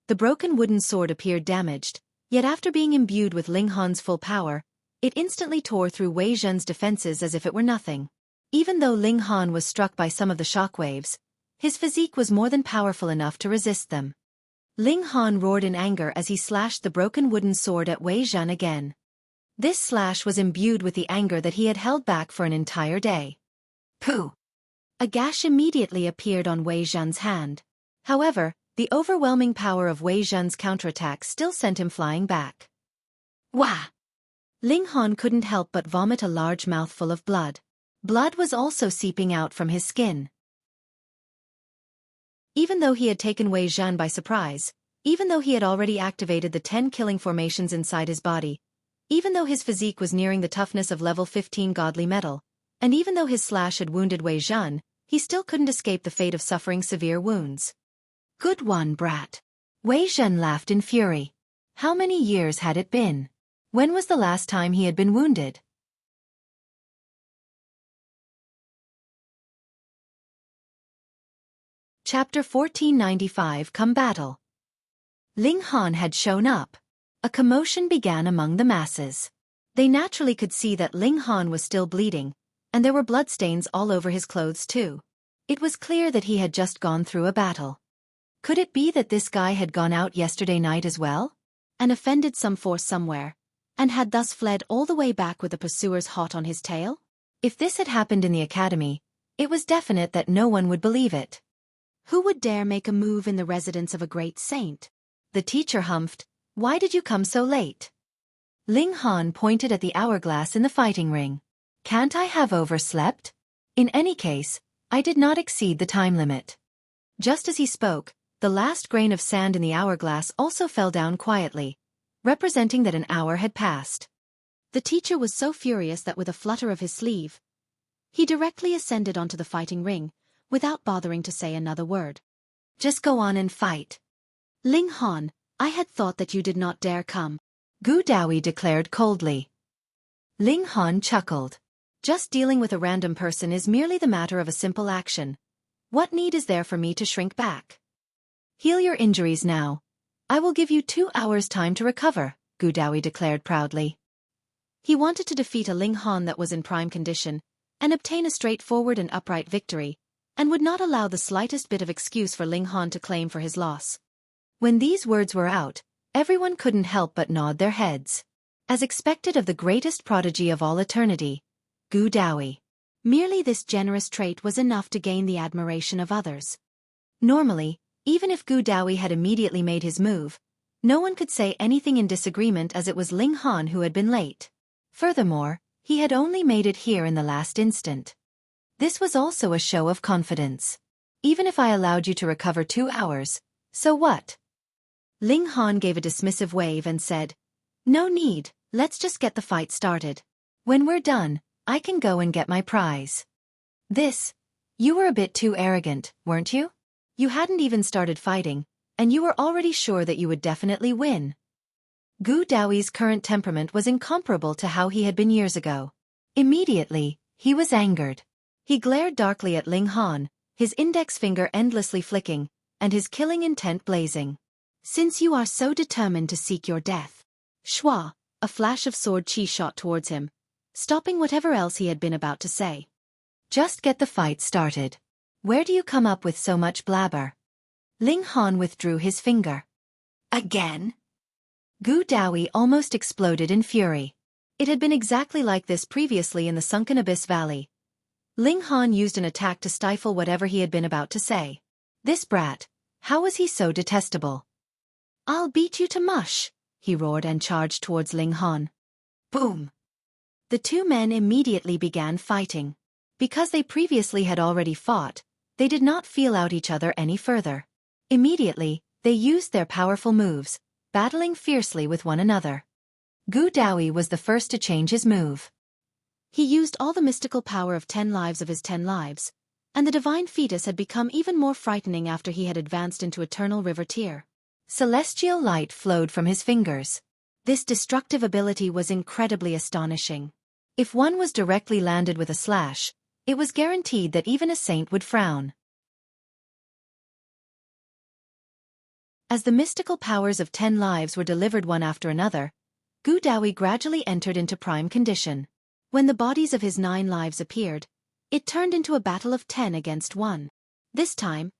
[SPEAKER 1] The broken wooden sword appeared damaged, yet after being imbued with Ling Han's full power, it instantly tore through Wei Zhen's defenses as if it were nothing. Even though Ling Han was struck by some of the shockwaves, his physique was more than powerful enough to resist them. Ling Han roared in anger as he slashed the broken wooden sword at Wei Zhen again. This slash was imbued with the anger that he had held back for an entire day. Pooh! A gash immediately appeared on Wei Zhen's hand. However, the overwhelming power of Wei Zhen's counterattack still sent him flying back. Wah! Ling Han couldn't help but vomit a large mouthful of blood. Blood was also seeping out from his skin. Even though he had taken Wei Zhen by surprise, even though he had already activated the 10 killing formations inside his body, even though his physique was nearing the toughness of level 15 godly metal, and even though his slash had wounded Wei Zhen, he still couldn't escape the fate of suffering severe wounds. Good one, brat. Wei Zhen laughed in fury. How many years had it been? When was the last time he had been wounded? Chapter 1495 Come Battle. Ling Han had shown up. A commotion began among the masses. They naturally could see that Ling Han was still bleeding, and there were bloodstains all over his clothes too. It was clear that he had just gone through a battle. Could it be that this guy had gone out yesterday night as well, and offended some force somewhere, and had thus fled all the way back with the pursuers hot on his tail? If this had happened in the academy, it was definite that no one would believe it. Who would dare make a move in the residence of a great saint? The teacher humphed. Why did you come so late? Ling Han pointed at the hourglass in the fighting ring. Can't I have overslept? In any case, I did not exceed the time limit. Just as he spoke, the last grain of sand in the hourglass also fell down quietly, representing that an hour had passed. The teacher was so furious that with a flutter of his sleeve, he directly ascended onto the fighting ring, without bothering to say another word. Just go on and fight. Ling Han, I had thought that you did not dare come, Gu Daoui declared coldly. Ling Han chuckled. Just dealing with a random person is merely the matter of a simple action. What need is there for me to shrink back? Heal your injuries now. I will give you 2 hours time to recover, Gu Daoui declared proudly. He wanted to defeat a Ling Han that was in prime condition, and obtain a straightforward and upright victory, and would not allow the slightest bit of excuse for Ling Han to claim for his loss. When these words were out, everyone couldn't help but nod their heads. As expected of the greatest prodigy of all eternity, Gu Daoui. Merely this generous trait was enough to gain the admiration of others. Normally, even if Gu Daoui had immediately made his move, no one could say anything in disagreement as it was Ling Han who had been late. Furthermore, he had only made it here in the last instant. This was also a show of confidence. Even if I allowed you to recover 2 hours, so what? Ling Han gave a dismissive wave and said, No need, let's just get the fight started. When we're done, I can go and get my prize. You were a bit too arrogant, weren't you? You hadn't even started fighting, and you were already sure that you would definitely win. Gu Daoi's current temperament was incomparable to how he had been years ago. Immediately, he was angered. He glared darkly at Ling Han, his index finger endlessly flicking, and his killing intent blazing. Since you are so determined to seek your death. Shua, a flash of sword chi shot towards him, stopping whatever else he had been about to say. Just get the fight started. Where do you come up with so much blabber? Ling Han withdrew his finger. Again? Gu Daoui almost exploded in fury. It had been exactly like this previously in the sunken abyss valley. Ling Han used an attack to stifle whatever he had been about to say. This brat, how was he so detestable? I'll beat you to mush, he roared and charged towards Ling Han. Boom! The two men immediately began fighting. Because they previously had already fought, they did not feel out each other any further. Immediately, they used their powerful moves, battling fiercely with one another. Gu Daoui was the first to change his move. He used all the mystical power of 10 lives of his 10 lives, and the divine fetus had become even more frightening after he had advanced into eternal river tier. Celestial light flowed from his fingers. This destructive ability was incredibly astonishing. If one was directly landed with a slash, it was guaranteed that even a saint would frown. As the mystical powers of 10 lives were delivered one after another, Gu Dawi gradually entered into prime condition. When the bodies of his 9 lives appeared, it turned into a battle of 10 against 1. This time,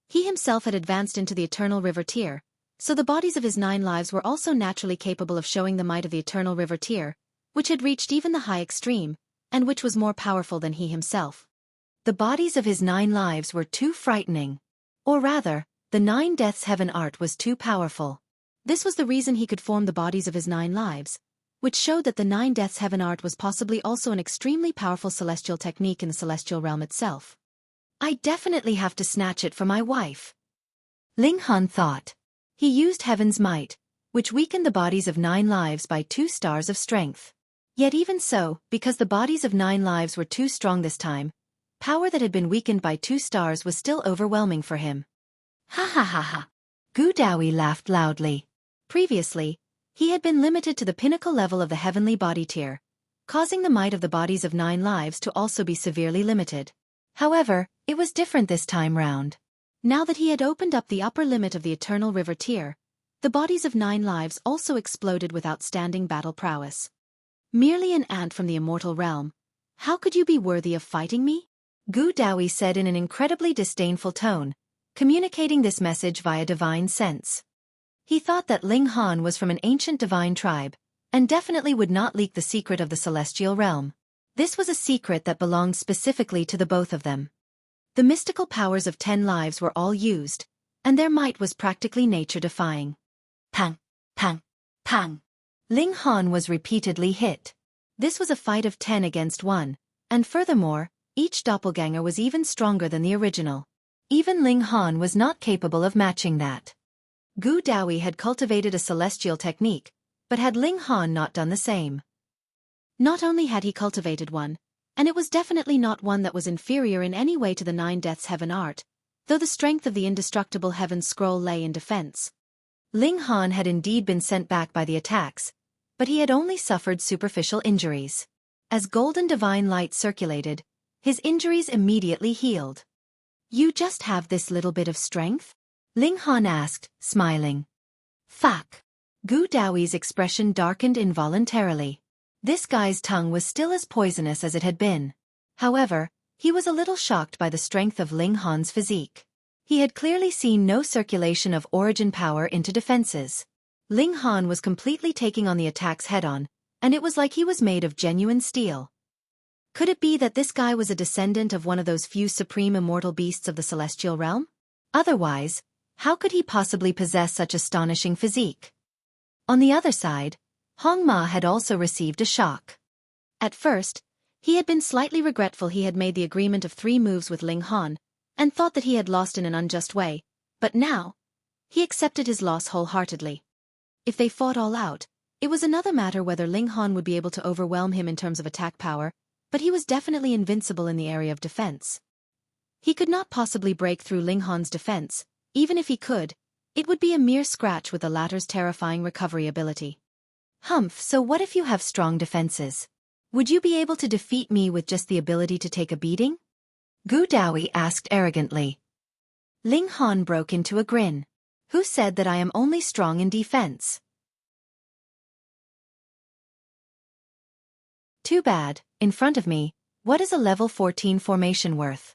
[SPEAKER 1] he himself had advanced into the eternal river tier, so the bodies of his 9 lives were also naturally capable of showing the might of the eternal river tier, which had reached even the high extreme, and which was more powerful than he himself. The bodies of his 9 lives were too frightening. Or rather, the 9 deaths heaven art was too powerful. This was the reason he could form the bodies of his 9 lives, which showed that the 9 deaths heaven art was possibly also an extremely powerful celestial technique in the celestial realm itself. I definitely have to snatch it for my wife, Ling Han thought. He used heaven's might, which weakened the bodies of 9 lives by 2 stars of strength. Yet even so, because the bodies of 9 lives were too strong this time, power that had been weakened by 2 stars was still overwhelming for him. Ha ha ha ha. Gu Dawi laughed loudly. Previously, he had been limited to the pinnacle level of the heavenly body tier, causing the might of the bodies of 9 lives to also be severely limited. However, it was different this time round. Now that he had opened up the upper limit of the eternal river tier, the bodies of 9 lives also exploded with outstanding battle prowess. Merely an ant from the immortal realm, how could you be worthy of fighting me? Gu Dawi said in an incredibly disdainful tone, communicating this message via divine sense. He thought that Ling Han was from an ancient divine tribe, and definitely would not leak the secret of the celestial realm. This was a secret that belonged specifically to the both of them. The mystical powers of 10 lives were all used, and their might was practically nature-defying. Pang, pang, pang. Ling Han was repeatedly hit. This was a fight of 10 against 1, and furthermore, each doppelganger was even stronger than the original. Even Ling Han was not capable of matching that. Gu Dawi had cultivated a celestial technique, but had Ling Han not done the same? Not only had he cultivated one, and it was definitely not one that was inferior in any way to the 9 deaths heaven art, though the strength of the indestructible heaven scroll lay in defense. Ling Han had indeed been sent back by the attacks, but he had only suffered superficial injuries. As golden divine light circulated, his injuries immediately healed. You just have this little bit of strength? Ling Han asked, smiling. Fuck. Gu Dawi's expression darkened involuntarily. This guy's tongue was still as poisonous as it had been. However, he was a little shocked by the strength of Ling Han's physique. He had clearly seen no circulation of origin power into defenses. Ling Han was completely taking on the attacks head-on, and it was like he was made of genuine steel. Could it be that this guy was a descendant of one of those few supreme immortal beasts of the celestial realm? Otherwise, how could he possibly possess such astonishing physique? On the other side, Hong Ma had also received a shock. At first, he had been slightly regretful he had made the agreement of 3 moves with Ling Han, and thought that he had lost in an unjust way, but now, he accepted his loss wholeheartedly. If they fought all out, it was another matter whether Ling Han would be able to overwhelm him in terms of attack power, but he was definitely invincible in the area of defense. He could not possibly break through Ling Han's defense. Even if he could, it would be a mere scratch with the latter's terrifying recovery ability. Humph, so what if you have strong defenses? Would you be able to defeat me with just the ability to take a beating? Gu Dawi asked arrogantly. Ling Han broke into a grin. Who said that I am only strong in defense? Too bad, in front of me, what is a level 14 formation worth?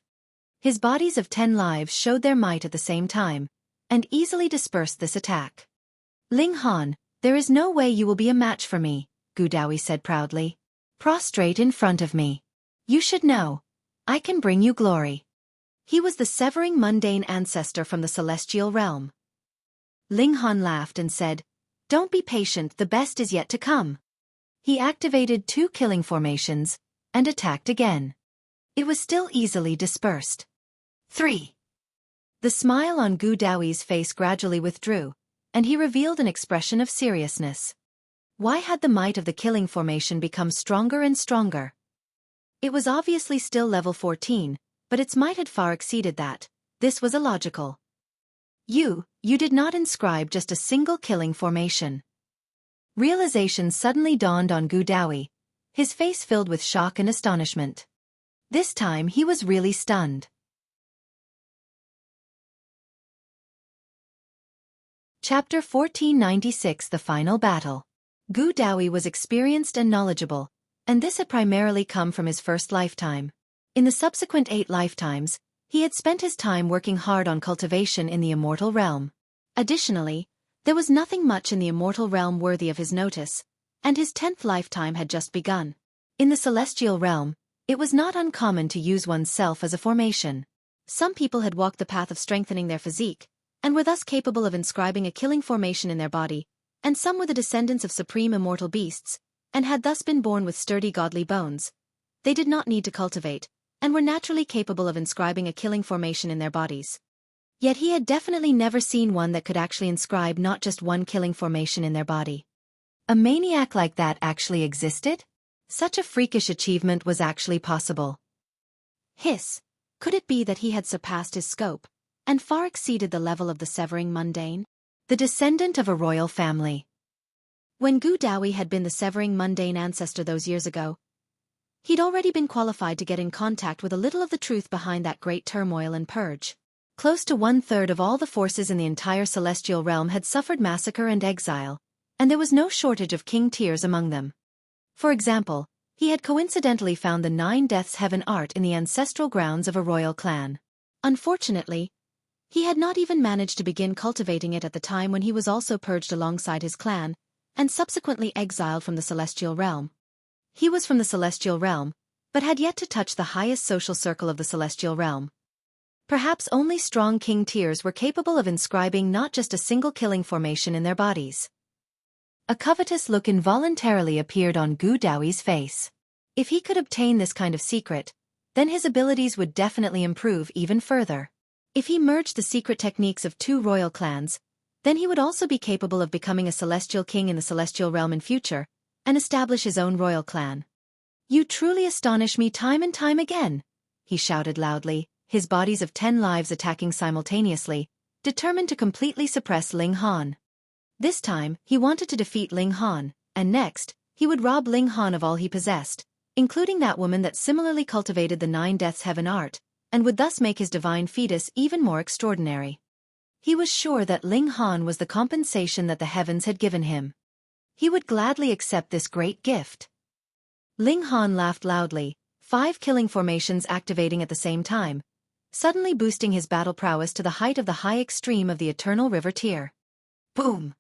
[SPEAKER 1] His bodies of 10 lives showed their might at the same time, and easily dispersed this attack. Ling Han, there is no way you will be a match for me, Gu Dawi said proudly. Prostrate in front of me. You should know, I can bring you glory. He was the severing mundane ancestor from the celestial realm. Ling Han laughed and said, Don't be patient, the best is yet to come. He activated 2 killing formations, and attacked again. It was still easily dispersed. 3. The smile on Gu Dawi's face gradually withdrew, and he revealed an expression of seriousness. Why had the might of the killing formation become stronger and stronger? It was obviously still level 14, but its might had far exceeded that. This was illogical. You did not inscribe just a single killing formation. Realization suddenly dawned on Gu Daoyi, his face filled with shock and astonishment. This time he was really stunned. Chapter 1496 The Final Battle. Gu Daoyi was experienced and knowledgeable, and this had primarily come from his first lifetime. In the subsequent 8 lifetimes, he had spent his time working hard on cultivation in the immortal realm. Additionally, there was nothing much in the immortal realm worthy of his notice, and his 10th lifetime had just begun. In the celestial realm, it was not uncommon to use oneself as a formation. Some people had walked the path of strengthening their physique, and were thus capable of inscribing a killing formation in their body, and some were the descendants of supreme immortal beasts, and had thus been born with sturdy godly bones. They did not need to cultivate, and were naturally capable of inscribing a killing formation in their bodies. Yet he had definitely never seen one that could actually inscribe not just one killing formation in their body. A maniac like that actually existed? Such a freakish achievement was actually possible. Hiss! Could it be that he had surpassed his scope, and far exceeded the level of the severing mundane? The descendant of a royal family. When Gu Daoyi had been the severing mundane ancestor those years ago, he'd already been qualified to get in contact with a little of the truth behind that great turmoil and purge. Close to 1/3 of all the forces in the entire celestial realm had suffered massacre and exile, and there was no shortage of king tiers among them. For example, he had coincidentally found the 9 Deaths Heaven art in the ancestral grounds of a royal clan. Unfortunately, he had not even managed to begin cultivating it at the time when he was also purged alongside his clan, and subsequently exiled from the celestial realm. He was from the celestial realm, but had yet to touch the highest social circle of the celestial realm. Perhaps only strong king tiers were capable of inscribing not just a single killing formation in their bodies. A covetous look involuntarily appeared on Gu Daoyi's face. If he could obtain this kind of secret, then his abilities would definitely improve even further. If he merged the secret techniques of 2 royal clans, then he would also be capable of becoming a celestial king in the celestial realm in future, and establish his own royal clan. "You truly astonish me time and time again," he shouted loudly, his bodies of 10 lives attacking simultaneously, determined to completely suppress Ling Han. This time, he wanted to defeat Ling Han, and next, he would rob Ling Han of all he possessed, including that woman that similarly cultivated the 9 Deaths Heaven art, and would thus make his divine fetus even more extraordinary. He was sure that Ling Han was the compensation that the heavens had given him. He would gladly accept this great gift. Ling Han laughed loudly, 5 killing formations activating at the same time, suddenly boosting his battle prowess to the height of the high extreme of the Eternal River tier. Boom!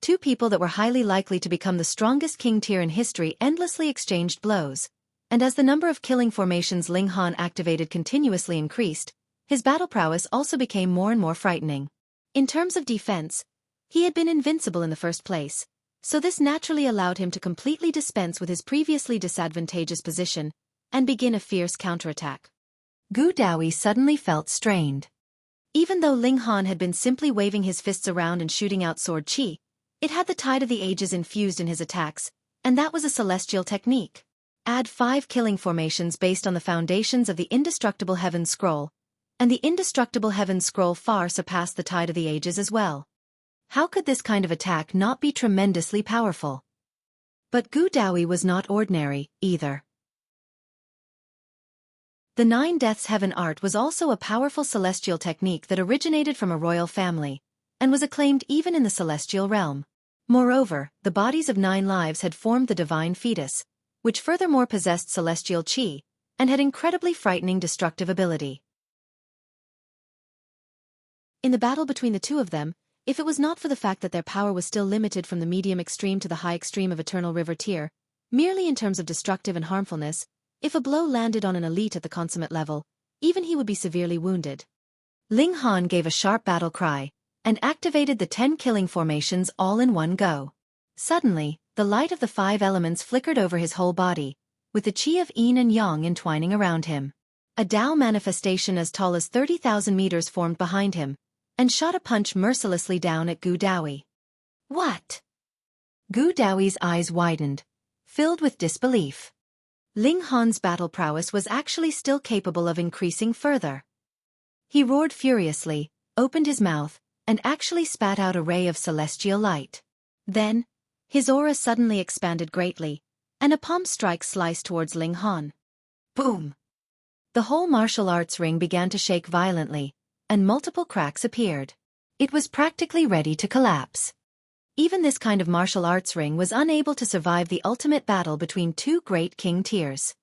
[SPEAKER 1] 2 people that were highly likely to become the strongest king tier in history endlessly exchanged blows, and as the number of killing formations Ling Han activated continuously increased, his battle prowess also became more and more frightening. In terms of defense, he had been invincible in the first place, so this naturally allowed him to completely dispense with his previously disadvantageous position and begin a fierce counterattack. Gu Daoyi suddenly felt strained. Even though Ling Han had been simply waving his fists around and shooting out sword chi, it had the tide of the ages infused in his attacks, and that was a celestial technique. Add 5 killing formations based on the foundations of the indestructible Heaven Scroll, and the indestructible Heaven Scroll far surpassed the tide of the ages as well. How could this kind of attack not be tremendously powerful? But Gu Daoyi was not ordinary, either. The 9 Deaths Heaven art was also a powerful celestial technique that originated from a royal family, and was acclaimed even in the celestial realm. Moreover, the bodies of 9 lives had formed the divine fetus, which furthermore possessed celestial chi, and had incredibly frightening destructive ability. In the battle between the 2 of them, if it was not for the fact that their power was still limited from the medium extreme to the high extreme of Eternal River tier, merely in terms of destructive and harmfulness, if a blow landed on an elite at the consummate level, even he would be severely wounded. Ling Han gave a sharp battle cry, and activated the 10 killing formations all in one go. Suddenly, the light of the 5 elements flickered over his whole body, with the chi of yin and yang entwining around him. A Tao manifestation as tall as 30,000 meters formed behind him, and shot a punch mercilessly down at Gu Daoyi. What? Gu Daoyi's eyes widened, filled with disbelief. Ling Han's battle prowess was actually still capable of increasing further. He roared furiously, opened his mouth, and actually spat out a ray of celestial light. Then, his aura suddenly expanded greatly, and a palm strike sliced towards Ling Han. Boom! The whole martial arts ring began to shake violently, and multiple cracks appeared. It was practically ready to collapse. Even this kind of martial arts ring was unable to survive the ultimate battle between two great king tiers.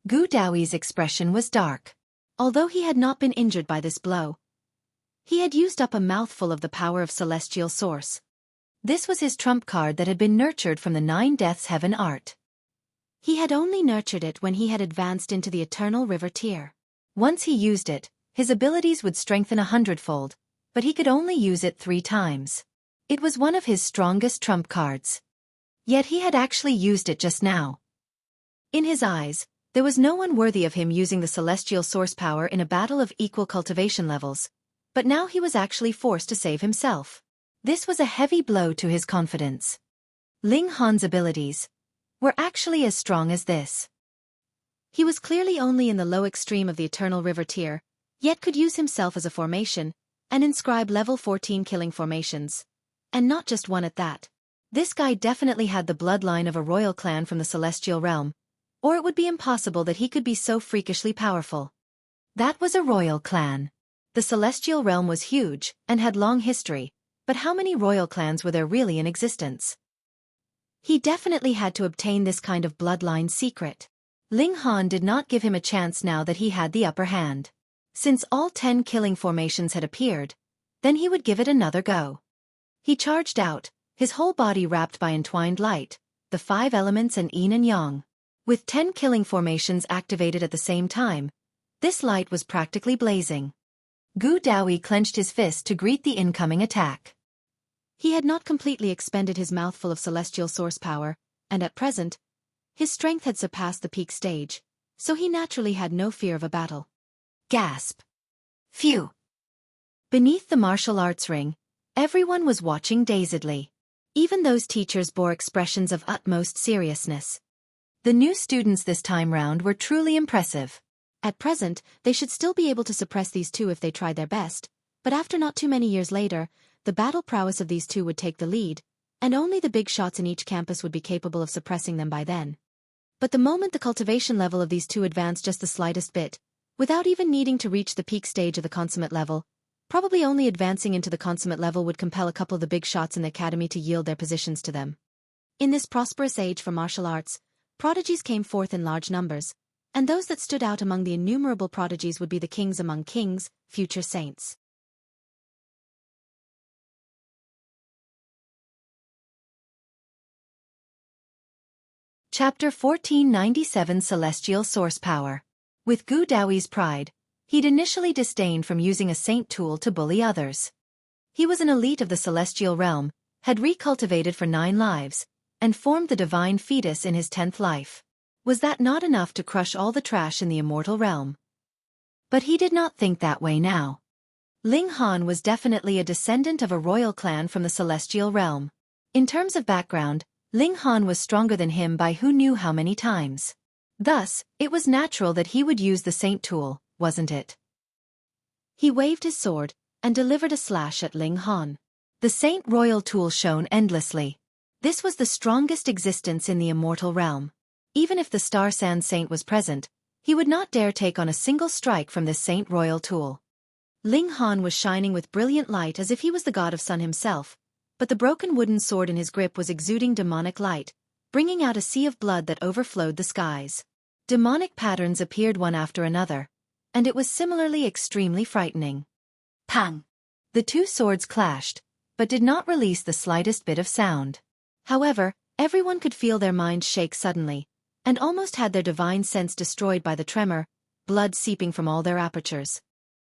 [SPEAKER 1] Gu Daoi's expression was dark. Although he had not been injured by this blow, he had used up a mouthful of the power of celestial source. This was his trump card that had been nurtured from the 9 Deaths Heaven art. He had only nurtured it when he had advanced into the Eternal River tier. Once he used it, his abilities would strengthen 100-fold, but he could only use it 3 times. It was one of his strongest trump cards. Yet he had actually used it just now. In his eyes, there was no one worthy of him using the celestial source power in a battle of equal cultivation levels, but now he was actually forced to save himself. This was a heavy blow to his confidence. Ling Han's abilities were actually as strong as this. He was clearly only in the low extreme of the Eternal River tier, yet could use himself as a formation, and inscribe level 14 killing formations. And not just one at that. This guy definitely had the bloodline of a royal clan from the celestial realm, or it would be impossible that he could be so freakishly powerful. That was a royal clan. The celestial realm was huge, and had long history, but how many royal clans were there really in existence? He definitely had to obtain this kind of bloodline secret. Ling Han did not give him a chance now that he had the upper hand. Since all 10 killing formations had appeared, then he would give it another go. He charged out, his whole body wrapped by entwined light, the 5 elements and yin and yang. With 10 killing formations activated at the same time, this light was practically blazing. Gu Daoi clenched his fist to greet the incoming attack. He had not completely expended his mouthful of celestial source power, and at present, his strength had surpassed the peak stage, so he naturally had no fear of a battle. Gasp! Phew! Beneath the martial arts ring, everyone was watching dazedly. Even those teachers bore expressions of utmost seriousness. The new students this time round were truly impressive. At present, they should still be able to suppress these two if they tried their best, but after not too many years later, the battle prowess of these two would take the lead, and only the big shots in each campus would be capable of suppressing them by then. But the moment the cultivation level of these two advanced just the slightest bit, without even needing to reach the peak stage of the consummate level, probably only advancing into the consummate level would compel a couple of the big shots in the academy to yield their positions to them. In this prosperous age for martial arts, prodigies came forth in large numbers, and those that stood out among the innumerable prodigies would be the kings among kings, future saints. Chapter 1497 Celestial Source Power. With Gu Daoi's pride, he'd initially disdained from using a saint tool to bully others. He was an elite of the celestial realm, had recultivated for 9 lives, and formed the divine fetus in his 10th life. Was that not enough to crush all the trash in the immortal realm? But he did not think that way now. Ling Han was definitely a descendant of a royal clan from the celestial realm. In terms of background, Ling Han was stronger than him by who knew how many times. Thus, it was natural that he would use the saint tool, wasn't it? He waved his sword, and delivered a slash at Ling Han. The saint royal tool shone endlessly. This was the strongest existence in the immortal realm. Even if the Star Sand Saint was present, he would not dare take on a single strike from this saint royal tool. Ling Han was shining with brilliant light as if he was the god of sun himself, but the broken wooden sword in his grip was exuding demonic light, bringing out a sea of blood that overflowed the skies. Demonic patterns appeared one after another, and it was similarly extremely frightening. Pang! The two swords clashed, but did not release the slightest bit of sound. However, everyone could feel their minds shake suddenly, and almost had their divine sense destroyed by the tremor, blood seeping from all their apertures.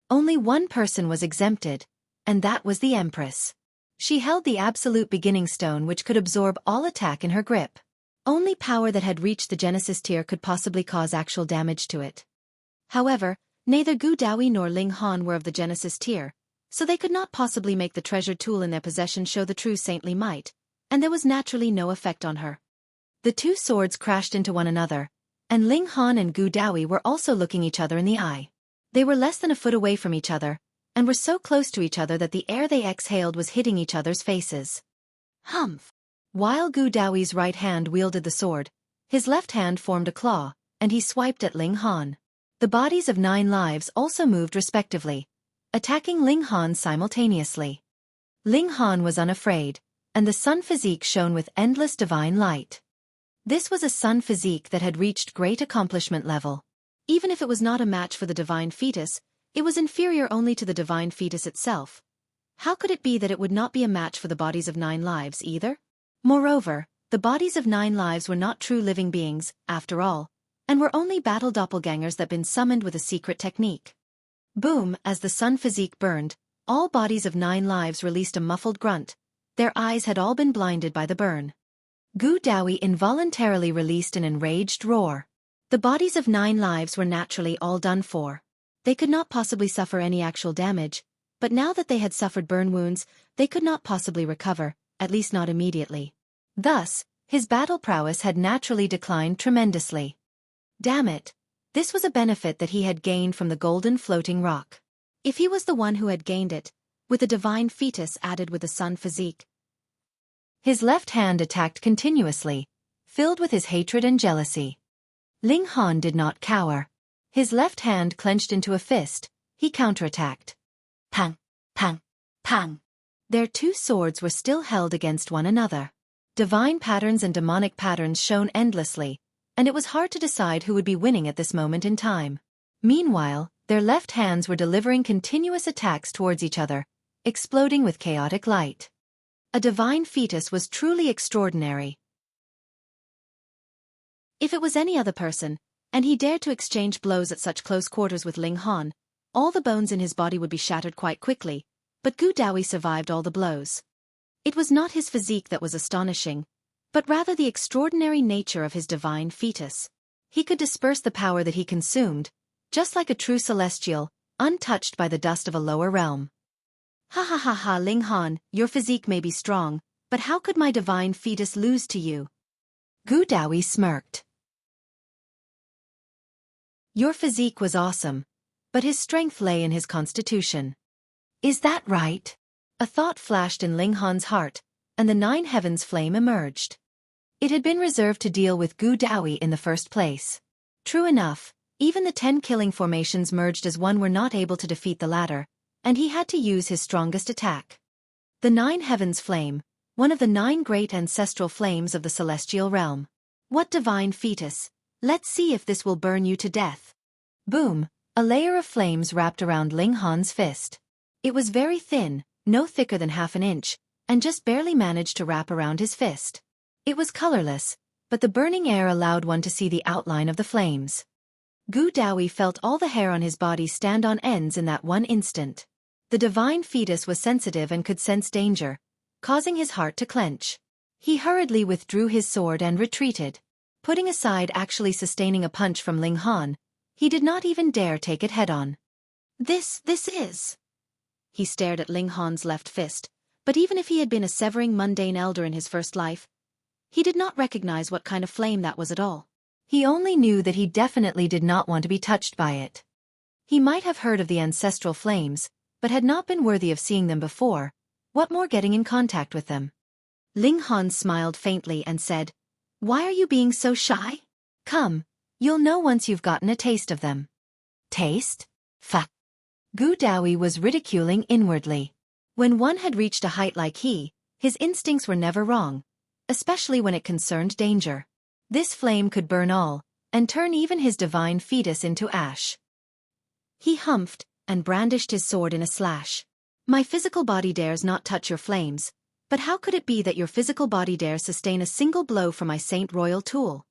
[SPEAKER 1] Only one person was exempted, and that was the Empress. She held the absolute beginning stone which could absorb all attack in her grip. Only power that had reached the Genesis tier could possibly cause actual damage to it. However, neither Gu Daoi nor Ling Han were of the Genesis tier, so they could not possibly make the treasured tool in their possession show the true saintly might, and there was naturally no effect on her. The two swords crashed into one another, and Ling Han and Gu Daoui were also looking each other in the eye. They were less than a foot away from each other, and were so close to each other that the air they exhaled was hitting each other's faces. Humph! While Gu Daoi's right hand wielded the sword, his left hand formed a claw, and he swiped at Ling Han. The bodies of 9 lives also moved respectively, attacking Ling Han simultaneously. Ling Han was unafraid, and the sun physique shone with endless divine light. This was a sun physique that had reached great accomplishment level. Even if it was not a match for the divine fetus, it was inferior only to the divine fetus itself. How could it be that it would not be a match for the bodies of 9 lives either? Moreover, the bodies of 9 lives were not true living beings, after all, and were only battle doppelgangers that been summoned with a secret technique. Boom! As the sun physique burned, all bodies of 9 lives released a muffled grunt. Their eyes had all been blinded by the burn. Gu Daoui involuntarily released an enraged roar. The bodies of 9 lives were naturally all done for. They could not possibly suffer any actual damage, but now that they had suffered burn wounds, they could not possibly recover, at least not immediately. Thus, his battle prowess had naturally declined tremendously. Damn it! This was a benefit that he had gained from the golden floating rock. If he was the one who had gained it, with a divine fetus added with a sun physique. His left hand attacked continuously, filled with his hatred and jealousy. Ling Han did not cower. His left hand clenched into a fist, he counterattacked. Pang! Pang! Pang! Their 2 swords were still held against one another. Divine patterns and demonic patterns shone endlessly, and it was hard to decide who would be winning at this moment in time. Meanwhile, their left hands were delivering continuous attacks towards each other, exploding with chaotic light. A divine fetus was truly extraordinary. If it was any other person, and he dared to exchange blows at such close quarters with Ling Han, all the bones in his body would be shattered quite quickly, but Gu Daoui survived all the blows. It was not his physique that was astonishing, but rather the extraordinary nature of his divine fetus. He could disperse the power that he consumed, just like a true celestial, untouched by the dust of a lower realm. Ha ha ha ha, Ling Han, your physique may be strong, but how could my divine fetus lose to you? Gu Daoui smirked. Your physique was awesome, but his strength lay in his constitution. Is that right? A thought flashed in Ling Han's heart, and the 9 heavens flame emerged. It had been reserved to deal with Gu Daoui in the first place. True enough, even the 10 killing formations merged as one were not able to defeat the latter, and he had to use his strongest attack. The 9 heavens flame, one of the 9 great ancestral flames of the celestial realm. What divine fetus? Let's see if this will burn you to death. Boom! A layer of flames wrapped around Ling Han's fist. It was very thin, no thicker than half an inch, and just barely managed to wrap around his fist. It was colorless, but the burning air allowed one to see the outline of the flames. Gu Daoui felt all the hair on his body stand on ends in that one instant. The divine fetus was sensitive and could sense danger, causing his heart to clench. He hurriedly withdrew his sword and retreated. Putting aside actually sustaining a punch from Ling Han, he did not even dare take it head-on. This is... He stared at Ling Han's left fist, but even if he had been a severing mundane elder in his first life, he did not recognize what kind of flame that was at all. He only knew that he definitely did not want to be touched by it. He might have heard of the ancestral flames, but had not been worthy of seeing them before, what more getting in contact with them? Ling Han smiled faintly and said, "Why are you being so shy? Come, you'll know once you've gotten a taste of them." Taste? Fuck. Gu Daoui was ridiculing inwardly. When one had reached a height like he, his instincts were never wrong, especially when it concerned danger. This flame could burn all, and turn even his divine fetus into ash. He humphed, and brandished his sword in a slash. My physical body dares not touch your flames, but how could it be that your physical body dares sustain a single blow from my Saint Royal tool?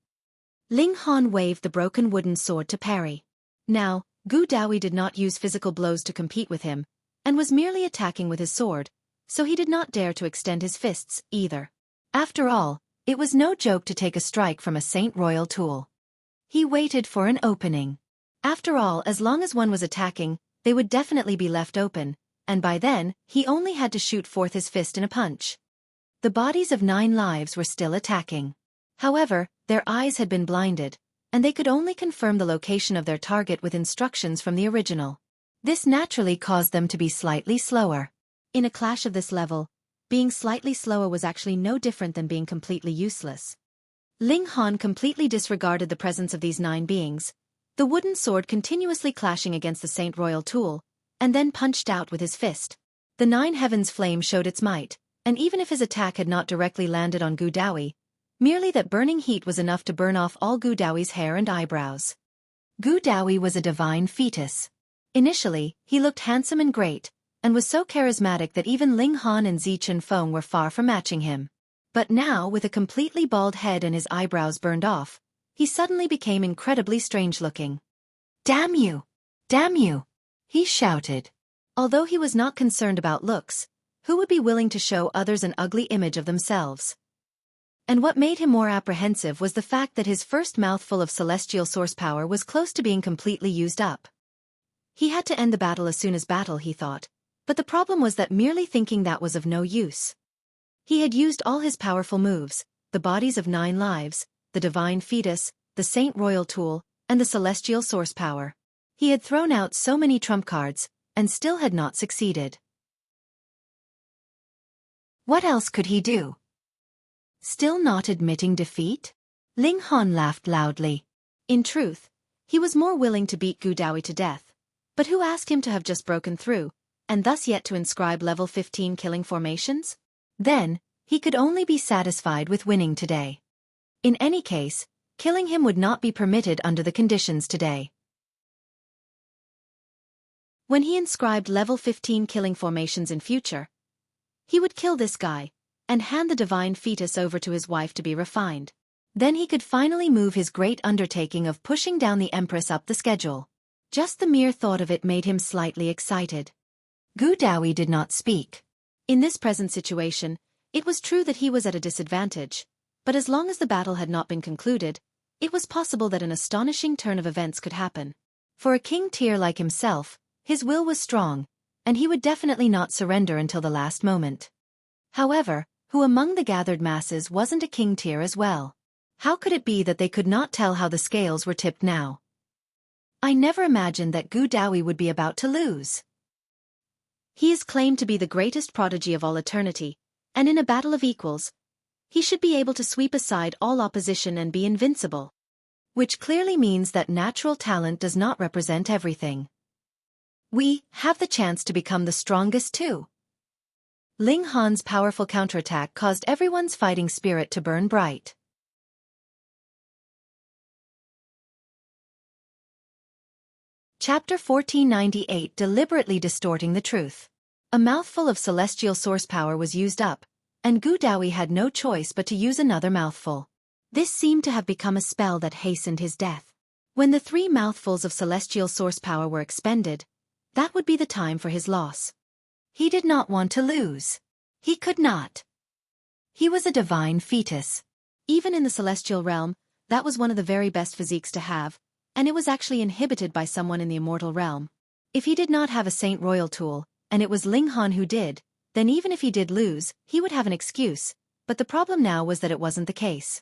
[SPEAKER 1] Ling Han waved the broken wooden sword to parry. Now, Gu Daoui did not use physical blows to compete with him, and was merely attacking with his sword, so he did not dare to extend his fists, either. After all, it was no joke to take a strike from a Saint Royal tool. He waited for an opening. After all, as long as one was attacking, they would definitely be left open, and by then, he only had to shoot forth his fist in a punch. The bodies of 9 lives were still attacking. However, their eyes had been blinded, and they could only confirm the location of their target with instructions from the original. This naturally caused them to be slightly slower. In a clash of this level, being slightly slower was actually no different than being completely useless. Ling Han completely disregarded the presence of these 9 beings, the wooden sword continuously clashing against the Saint Royal tool, and then punched out with his fist. The 9 heavens flame showed its might, and even if his attack had not directly landed on Gu Dawi, merely that burning heat was enough to burn off all Gu Dawi's hair and eyebrows. Gu Dawi was a divine fetus. Initially, he looked handsome and great, and was so charismatic that even Ling Han and Zi Chunfeng were far from matching him. But now, with a completely bald head and his eyebrows burned off, he suddenly became incredibly strange-looking. "Damn you! Damn you!" he shouted. Although he was not concerned about looks, who would be willing to show others an ugly image of themselves? And what made him more apprehensive was the fact that his first mouthful of celestial source power was close to being completely used up. He had to end the battle as soon as battle, he thought, but the problem was that merely thinking that was of no use. He had used all his powerful moves, the bodies of 9 lives, the divine fetus, the Saint Royal tool, and the celestial source power. He had thrown out so many trump cards, and still had not succeeded. What else could he do? Still not admitting defeat? Ling Han laughed loudly. In truth, he was more willing to beat Gu Dawi to death, but who asked him to have just broken through, and thus yet to inscribe level 15 killing formations? Then, he could only be satisfied with winning today. In any case, killing him would not be permitted under the conditions today. When he inscribed level 15 killing formations in future, he would kill this guy, and hand the divine fetus over to his wife to be refined. Then he could finally move his great undertaking of pushing down the Empress up the schedule. Just the mere thought of it made him slightly excited. Gu Dawi did not speak. In this present situation, it was true that he was at a disadvantage, but as long as the battle had not been concluded, it was possible that an astonishing turn of events could happen. For a king tier like himself, his will was strong, and he would definitely not surrender until the last moment. However, who among the gathered masses wasn't a king tier as well? How could it be that they could not tell how the scales were tipped now? I never imagined that Gu Dawi would be about to lose. He is claimed to be the greatest prodigy of all eternity, and in a battle of equals, he should be able to sweep aside all opposition and be invincible. Which clearly means that natural talent does not represent everything. We have the chance to become the strongest too. Ling Han's powerful counterattack caused everyone's fighting spirit to burn bright. Chapter 1498 Deliberately Distorting the Truth. A mouthful of celestial source power was used up, and Gu Dawi had no choice but to use another mouthful. This seemed to have become a spell that hastened his death. When the 3 mouthfuls of celestial source power were expended, that would be the time for his loss. He did not want to lose. He could not. He was a divine fetus. Even in the celestial realm, that was one of the very best physiques to have, and it was actually inhibited by someone in the immortal realm. If he did not have a Saint Royal tool, and it was Ling Han who did, then even if he did lose, he would have an excuse, but the problem now was that it wasn't the case.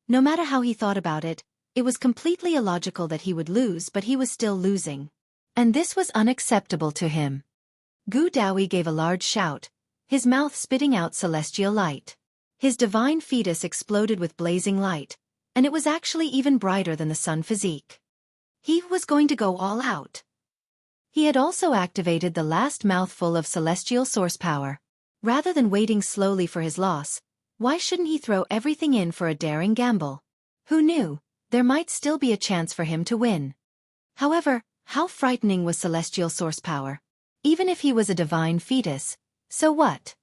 [SPEAKER 1] No matter how he thought about it, it was completely illogical that he would lose, but he was still losing. And this was unacceptable to him. Gu Dawi gave a large shout, his mouth spitting out celestial light. His divine fetus exploded with blazing light, and it was actually even brighter than the sun physique. He was going to go all out. He had also activated the last mouthful of celestial source power. Rather than waiting slowly for his loss, why shouldn't he throw everything in for a daring gamble? Who knew, there might still be a chance for him to win. However, how frightening was celestial source power? Even if he was a divine fetus, so what?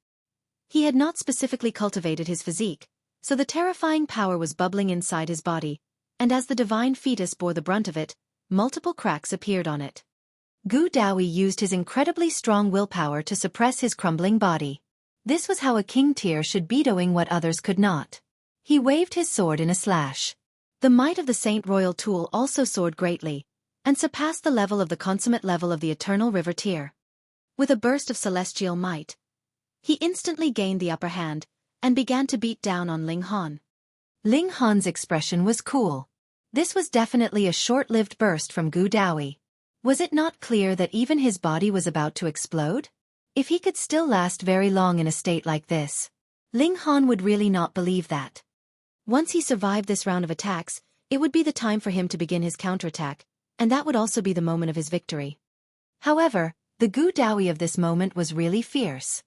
[SPEAKER 1] He had not specifically cultivated his physique, so the terrifying power was bubbling inside his body, and as the divine fetus bore the brunt of it, multiple cracks appeared on it. Gu Dawi used his incredibly strong willpower to suppress his crumbling body. This was how a king tier should be doing what others could not. He waved his sword in a slash. The might of the Saint Royal tool also soared greatly, and surpassed the level of the consummate level of the Eternal River tier. With a burst of celestial might, he instantly gained the upper hand, and began to beat down on Ling Han. Ling Han's expression was cool. This was definitely a short-lived burst from Gu Daoyi. Was it not clear that even his body was about to explode? If he could still last very long in a state like this, Ling Han would really not believe that. Once he survived this round of attacks, it would be the time for him to begin his counterattack, and that would also be the moment of his victory. However, the Gu Daoyi of this moment was really fierce.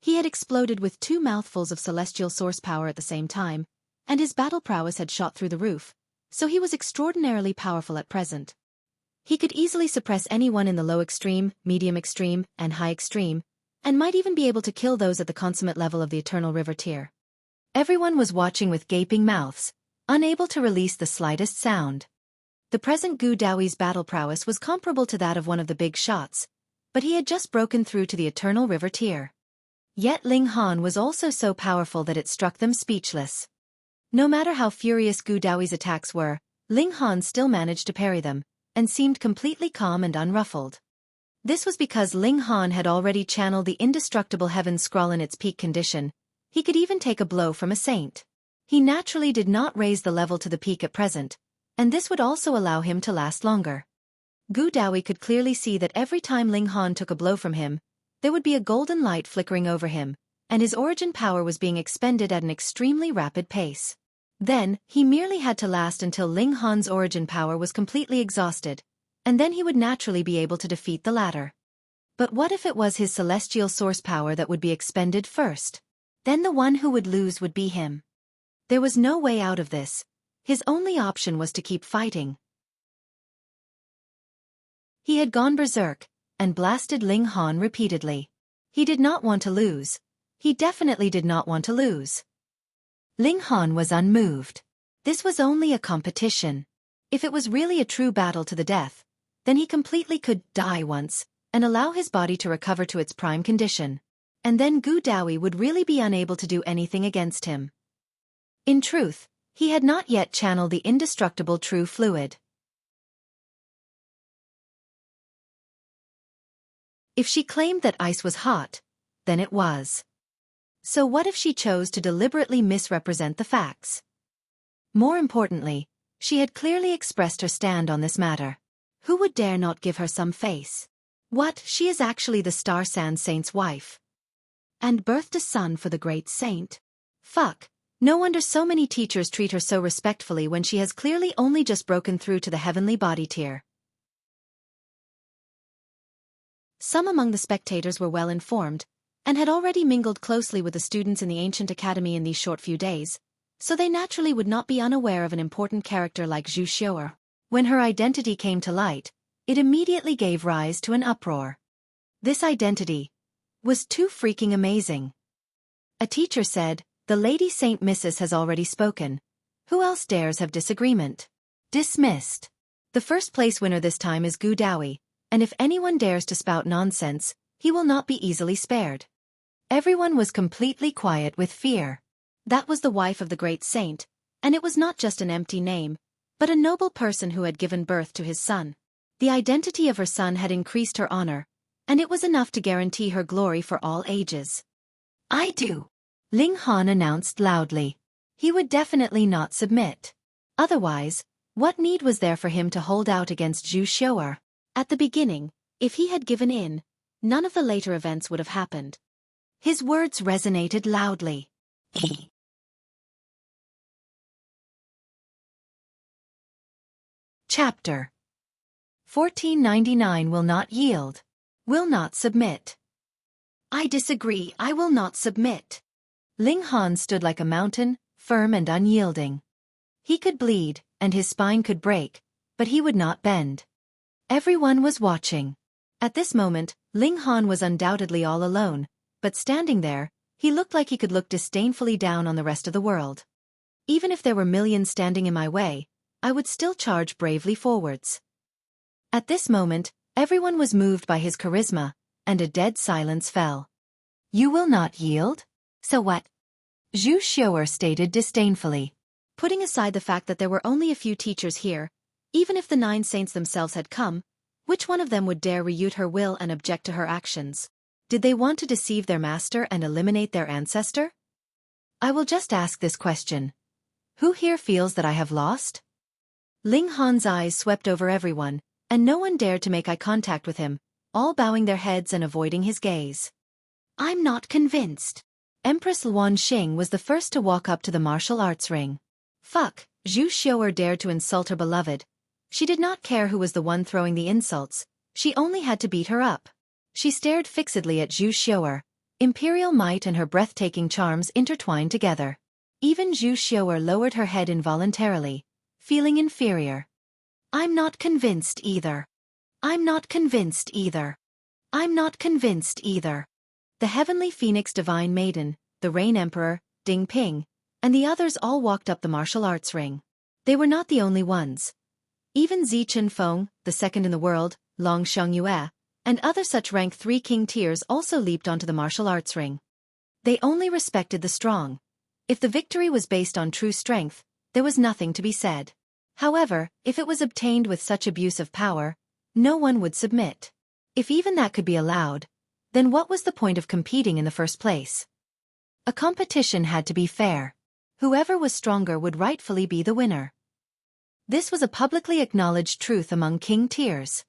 [SPEAKER 1] He had exploded with 2 mouthfuls of celestial source power at the same time, and his battle prowess had shot through the roof, so he was extraordinarily powerful at present. He could easily suppress anyone in the low extreme, medium extreme, and high extreme, and might even be able to kill those at the consummate level of the Eternal River tier. Everyone was watching with gaping mouths, unable to release the slightest sound. The present Gu Daoyi's battle prowess was comparable to that of one of the big shots, but he had just broken through to the Eternal River tier. Yet Ling Han was also so powerful that it struck them speechless. No matter how furious Gu Daoyi's attacks were, Ling Han still managed to parry them, and seemed completely calm and unruffled. This was because Ling Han had already channeled the indestructible heaven scroll in its peak condition. He could even take a blow from a saint. He naturally did not raise the level to the peak at present, and this would also allow him to last longer. Gu Daoyi could clearly see that every time Ling Han took a blow from him, there would be a golden light flickering over him, and his origin power was being expended at an extremely rapid pace. Then, he merely had to last until Ling Han's origin power was completely exhausted, and then he would naturally be able to defeat the latter. But what if it was his celestial source power that would be expended first? Then the one who would lose would be him. There was no way out of this. His only option was to keep fighting. He had gone berserk, and blasted Ling Han repeatedly. He did not want to lose. He definitely did not want to lose. Ling Han was unmoved. This was only a competition. If it was really a true battle to the death, then he completely could die once, and allow his body to recover to its prime condition. And then Gu Daoyi would really be unable to do anything against him. In truth, he had not yet channeled the indestructible true fluid. If she claimed that ice was hot, then it was. So what if she chose to deliberately misrepresent the facts? More importantly, she had clearly expressed her stand on this matter. Who would dare not give her some face? What, she is actually the Star Sand Saint's wife. And birthed a son for the great saint? Fuck. No wonder so many teachers treat her so respectfully when she has clearly only just broken through to the heavenly body tier. Some among the spectators were well informed, and had already mingled closely with the students in the ancient academy in these short few days, so they naturally would not be unaware of an important character like Zhu Xiaofan. When her identity came to light, it immediately gave rise to an uproar. This identity was too freaking amazing. A teacher said, "The Lady Saint Mrs. has already spoken. Who else dares have disagreement?" Dismissed. The first place winner this time is Gu Daoyi, and if anyone dares to spout nonsense, he will not be easily spared. Everyone was completely quiet with fear. That was the wife of the great saint, and it was not just an empty name, but a noble person who had given birth to his son. The identity of her son had increased her honor, and it was enough to guarantee her glory for all ages. "I do," Ling Han announced loudly. He would definitely not submit. Otherwise, what need was there for him to hold out against Zhu Xiaofan? At the beginning, if he had given in, none of the later events would have happened. His words resonated loudly. Chapter 1499 Will not yield. Will not submit. I disagree, I will not submit. Ling Han stood like a mountain, firm and unyielding. He could bleed, and his spine could break, but he would not bend. Everyone was watching. At this moment, Ling Han was undoubtedly all alone, but standing there, he looked like he could look disdainfully down on the rest of the world. Even if there were millions standing in my way, I would still charge bravely forwards. At this moment, everyone was moved by his charisma, and a dead silence fell. You will not yield? So what? Zhu Xiaofan stated disdainfully. Putting aside the fact that there were only a few teachers here, even if the 9 saints themselves had come, which one of them would dare refute her will and object to her actions? Did they want to deceive their master and eliminate their ancestor? I will just ask this question. Who here feels that I have lost? Ling Han's eyes swept over everyone, and no one dared to make eye contact with him, all bowing their heads and avoiding his gaze. I'm not convinced. Empress Luan Xing was the first to walk up to the martial arts ring. Fuck, Zhu Xiu'er dared to insult her beloved. She did not care who was the one throwing the insults, she only had to beat her up. She stared fixedly at Zhu Xiu'er, imperial might and her breathtaking charms intertwined together. Even Zhu Xiu'er lowered her head involuntarily, feeling inferior. I'm not convinced either. I'm not convinced either. I'm not convinced either. The Heavenly Phoenix Divine Maiden, the Rain Emperor, Ding Ping, and the others all walked up the martial arts ring. They were not the only ones. Even Zi Chunfeng, the second in the world, Long Xiangyue, and other such rank 3 king tiers also leaped onto the martial arts ring. They only respected the strong. If the victory was based on true strength, there was nothing to be said. However, if it was obtained with such abuse of power, no one would submit. If even that could be allowed, then what was the point of competing in the first place? A competition had to be fair. Whoever was stronger would rightfully be the winner. This was a publicly acknowledged truth among king tiers.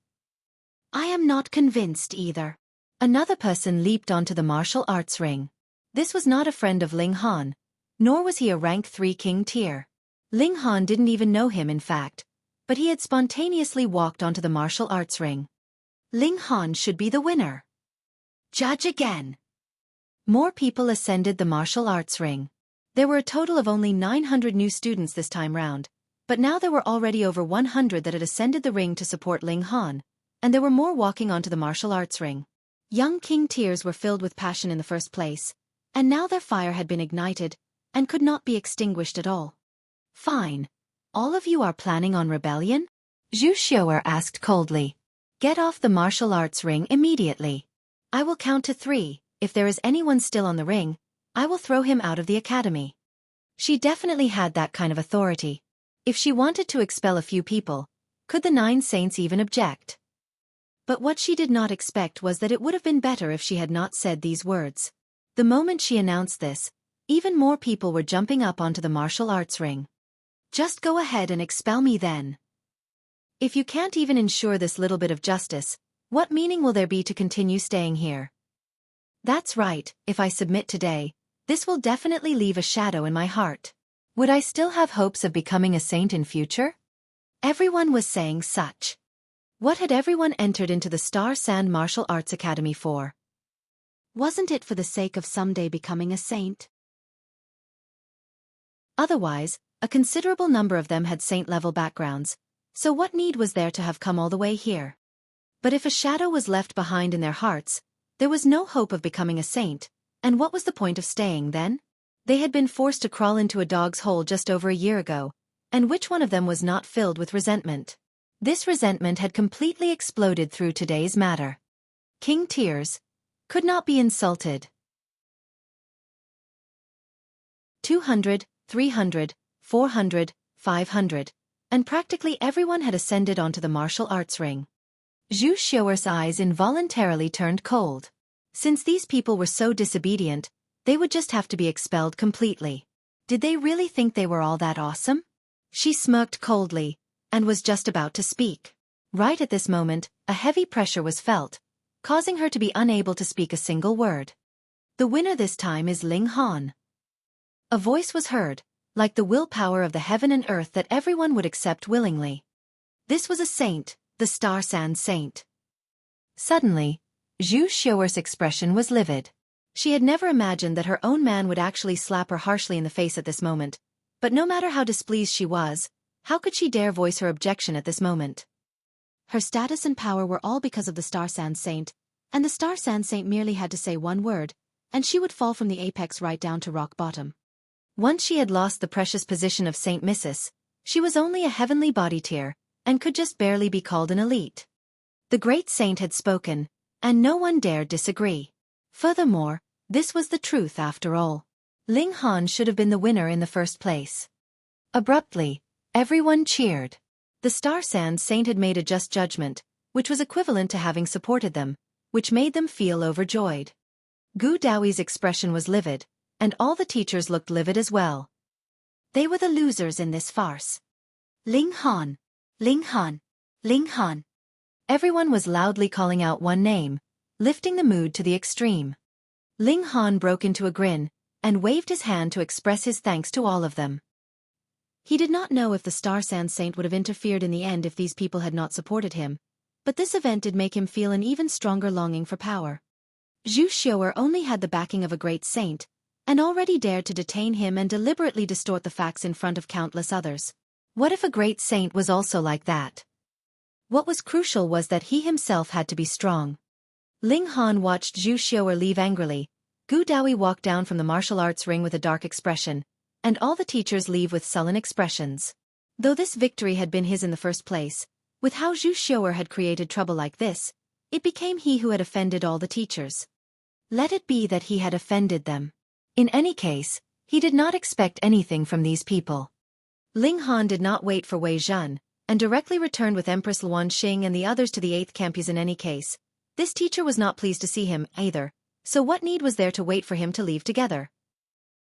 [SPEAKER 1] I am not convinced either. Another person leaped onto the martial arts ring. This was not a friend of Ling Han, nor was he a rank 3 king tier. Ling Han didn't even know him in fact, but he had spontaneously walked onto the martial arts ring. Ling Han should be the winner. Judge again. More people ascended the martial arts ring. There were a total of only 900 new students this time round, but now there were already over 100 that had ascended the ring to support Ling Han, and there were more walking onto the martial arts ring. Young king tiers were filled with passion in the first place, and now their fire had been ignited, and could not be extinguished at all. Fine. All of you are planning on rebellion? Zhu Xiu'er asked coldly. Get off the martial arts ring immediately. I will count to 3, if there is anyone still on the ring, I will throw him out of the academy. She definitely had that kind of authority. If she wanted to expel a few people, could the 9 saints even object? But what she did not expect was that it would have been better if she had not said these words. The moment she announced this, even more people were jumping up onto the martial arts ring. Just go ahead and expel me then. If you can't even ensure this little bit of justice, what meaning will there be to continue staying here? That's right, if I submit today, this will definitely leave a shadow in my heart. Would I still have hopes of becoming a saint in future? Everyone was saying such. What had everyone entered into the Star Sand Martial Arts Academy for? Wasn't it for the sake of someday becoming a saint? Otherwise, a considerable number of them had saint-level backgrounds, so what need was there to have come all the way here? But if a shadow was left behind in their hearts, there was no hope of becoming a saint, and what was the point of staying then? They had been forced to crawl into a dog's hole just over a year ago, and which one of them was not filled with resentment? This resentment had completely exploded through today's matter. King Tears could not be insulted. 200, 300, 400, 500, and practically everyone had ascended onto the martial arts ring. Zhu Xiu'er's eyes involuntarily turned cold. Since these people were so disobedient, they would just have to be expelled completely. Did they really think they were all that awesome? She smirked coldly, and was just about to speak. Right at this moment, a heavy pressure was felt, causing her to be unable to speak a single word. The winner this time is Ling Han. A voice was heard, like the willpower of the heaven and earth that everyone would accept willingly. This was a saint, the Star Sand Saint. Suddenly, Zhu Xiu'er's expression was livid. She had never imagined that her own man would actually slap her harshly in the face at this moment, but no matter how displeased she was, how could she dare voice her objection at this moment? Her status and power were all because of the Star Sand Saint, and the Star Sand Saint merely had to say one word, and she would fall from the apex right down to rock bottom. Once she had lost the precious position of Saint Mrs., she was only a heavenly body tier, and could just barely be called an elite. The great saint had spoken, and no one dared disagree. Furthermore, this was the truth after all. Ling Han should have been the winner in the first place. Abruptly, everyone cheered. The Star Sand Saint had made a just judgment, which was equivalent to having supported them, which made them feel overjoyed. Gu Daoi's expression was livid, and all the teachers looked livid as well. They were the losers in this farce. Ling Han! Ling Han! Ling Han! Everyone was loudly calling out one name, lifting the mood to the extreme. Ling Han broke into a grin, and waved his hand to express his thanks to all of them. He did not know if the Star Sand Saint would have interfered in the end if these people had not supported him, but this event did make him feel an even stronger longing for power. Zhu Xiu'er only had the backing of a great saint, and already dared to detain him and deliberately distort the facts in front of countless others. What if a great saint was also like that? What was crucial was that he himself had to be strong. Ling Han watched Zhu Xiu'er leave angrily. Gu Daoui walked down from the martial arts ring with a dark expression, and all the teachers leave with sullen expressions. Though this victory had been his in the first place, with how Zhu Xiu'er had created trouble like this, it became he who had offended all the teachers. Let it be that he had offended them. In any case, he did not expect anything from these people. Ling Han did not wait for Wei Zhen, and directly returned with Empress Luan Xing and the others to the 8th campus. In any case, this teacher was not pleased to see him, either, so what need was there to wait for him to leave together?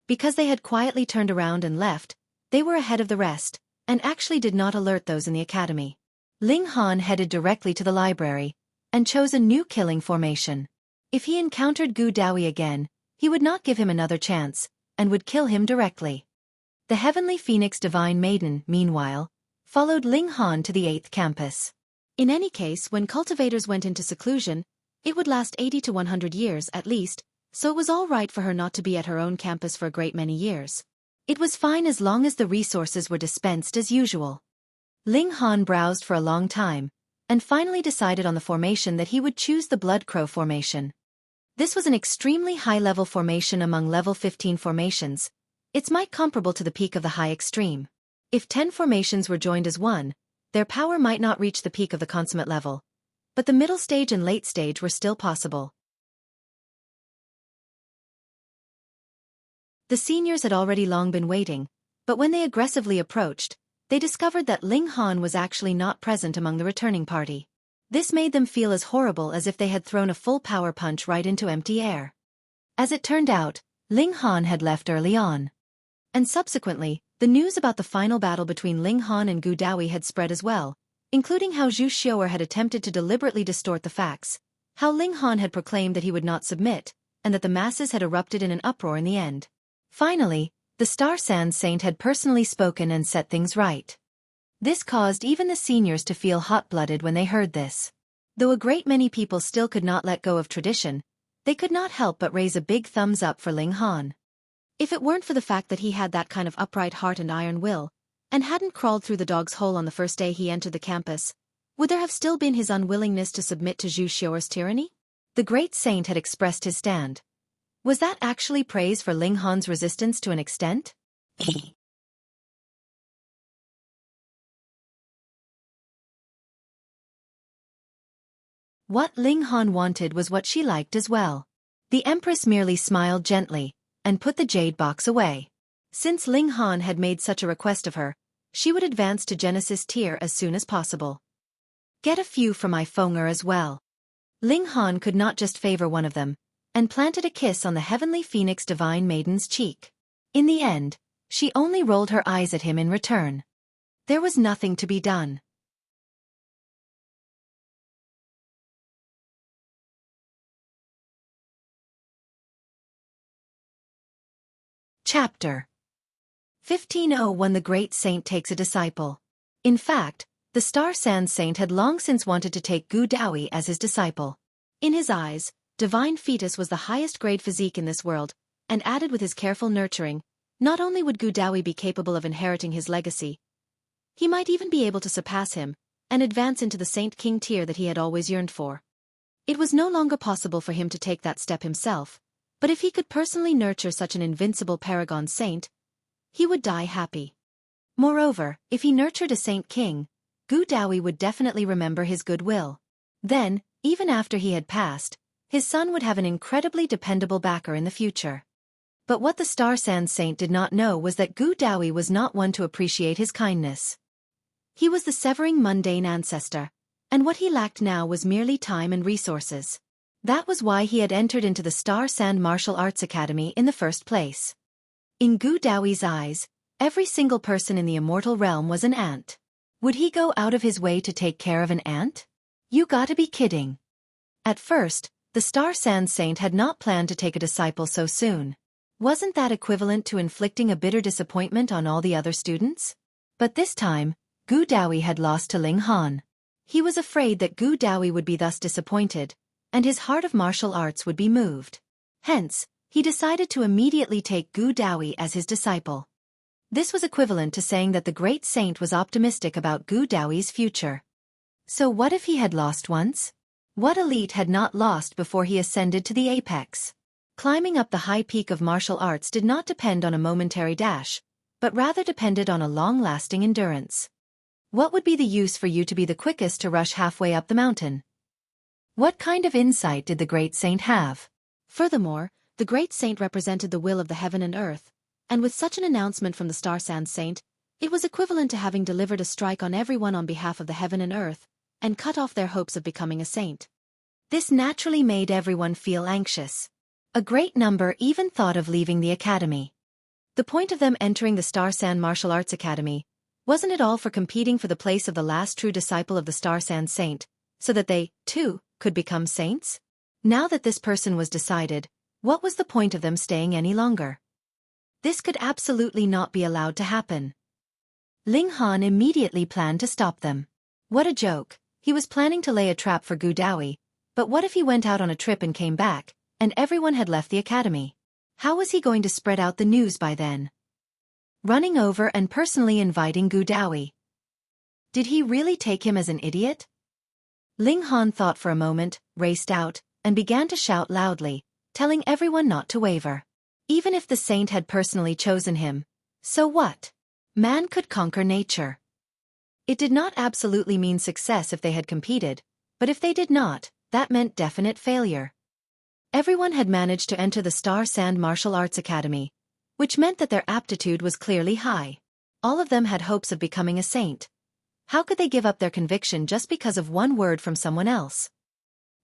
[SPEAKER 1] Because they had quietly turned around and left, they were ahead of the rest, and actually did not alert those in the academy. Ling Han headed directly to the library, and chose a new killing formation. If he encountered Gu Daoui again, he would not give him another chance, and would kill him directly. The Heavenly Phoenix Divine Maiden, meanwhile, followed Ling Han to the 8th campus. In any case, when cultivators went into seclusion, it would last 80 to 100 years at least, so it was all right for her not to be at her own campus for a great many years. It was fine as long as the resources were dispensed as usual. Ling Han browsed for a long time, and finally decided on the formation that he would choose the Blood Crow formation. This was an extremely high-level formation among level 15 formations. It's might comparable to the peak of the high extreme. If 10 formations were joined as one, their power might not reach the peak of the consummate level, but the middle stage and late stage were still possible. The seniors had already long been waiting, but when they aggressively approached, they discovered that Ling Han was actually not present among the returning party. This made them feel as horrible as if they had thrown a full power punch right into empty air. As it turned out, Ling Han had left early on. And subsequently, the news about the final battle between Ling Han and Gu Daoui had spread as well, including how Zhu Xiu'er had attempted to deliberately distort the facts, how Ling Han had proclaimed that he would not submit, and that the masses had erupted in an uproar in the end. Finally, the Star Sand Saint had personally spoken and set things right. This caused even the seniors to feel hot-blooded when they heard this. Though a great many people still could not let go of tradition, they could not help but raise a big thumbs up for Ling Han. If it weren't for the fact that he had that kind of upright heart and iron will, and hadn't crawled through the dog's hole on the first day he entered the campus, would there have still been his unwillingness to submit to Zhu Xiu'er's tyranny? The great saint had expressed his stand. Was that actually praise for Ling Han's resistance to an extent? What Ling Han wanted was what she liked as well. The Empress merely smiled gently, and put the jade box away. Since Ling Han had made such a request of her, she would advance to Genesis tier as soon as possible. Get a few for my Feng'er as well. Ling Han could not just favor one of them, and planted a kiss on the Heavenly Phoenix Divine Maiden's cheek. In the end, she only rolled her eyes at him in return. There was nothing to be done. Chapter 15:01 The Great Saint Takes a Disciple. In fact, the Star Sand Saint had long since wanted to take Gu Daoui as his disciple. In his eyes, Divine Fetus was the highest grade physique in this world, and added with his careful nurturing, not only would Gu Daoui be capable of inheriting his legacy, he might even be able to surpass him, and advance into the Saint King tier that he had always yearned for. It was no longer possible for him to take that step himself, but if he could personally nurture such an invincible paragon saint, he would die happy. Moreover, if he nurtured a Saint King, Gu Daoui would definitely remember his goodwill. Then, even after he had passed, his son would have an incredibly dependable backer in the future. But what the Star Sand Saint did not know was that Gu Daoui was not one to appreciate his kindness. He was the severing mundane ancestor, and what he lacked now was merely time and resources. That was why he had entered into the Star Sand Martial Arts Academy in the first place. In Gu Daoi's eyes, every single person in the immortal realm was an ant. Would he go out of his way to take care of an ant? You gotta be kidding. At first, the Star Sand Saint had not planned to take a disciple so soon. Wasn't that equivalent to inflicting a bitter disappointment on all the other students? But this time, Gu Daoyi had lost to Ling Han. He was afraid that Gu Daoyi would be thus disappointed, and his heart of martial arts would be moved. Hence, he decided to immediately take Gu Daoyi as his disciple. This was equivalent to saying that the great saint was optimistic about Gu Daoyi's future. So what if he had lost once? What elite had not lost before he ascended to the apex? Climbing up the high peak of martial arts did not depend on a momentary dash, but rather depended on a long-lasting endurance. What would be the use for you to be the quickest to rush halfway up the mountain? What kind of insight did the great saint have? Furthermore, the great saint represented the will of the heaven and earth, and with such an announcement from the Star Sand Saint, it was equivalent to having delivered a strike on everyone on behalf of the heaven and earth, and cut off their hopes of becoming a saint. This naturally made everyone feel anxious. A great number even thought of leaving the academy. The point of them entering the Star Sand Martial Arts Academy wasn't it all for competing for the place of the last true disciple of the Star Sand Saint, so that they, too, could become saints? Now that this person was decided, what was the point of them staying any longer? This could absolutely not be allowed to happen. Ling Han immediately planned to stop them. What a joke. He was planning to lay a trap for Gu Daoyi, but what if he went out on a trip and came back, and everyone had left the academy? How was he going to spread out the news by then? Running over and personally inviting Gu Daoyi. Did he really take him as an idiot? Ling Han thought for a moment, raced out, and began to shout loudly, telling everyone not to waver. Even if the saint had personally chosen him, so what? Man could conquer nature. It did not absolutely mean success if they had competed, but if they did not, that meant definite failure. Everyone had managed to enter the Star Sand Martial Arts Academy, which meant that their aptitude was clearly high. All of them had hopes of becoming a saint. How could they give up their conviction just because of one word from someone else?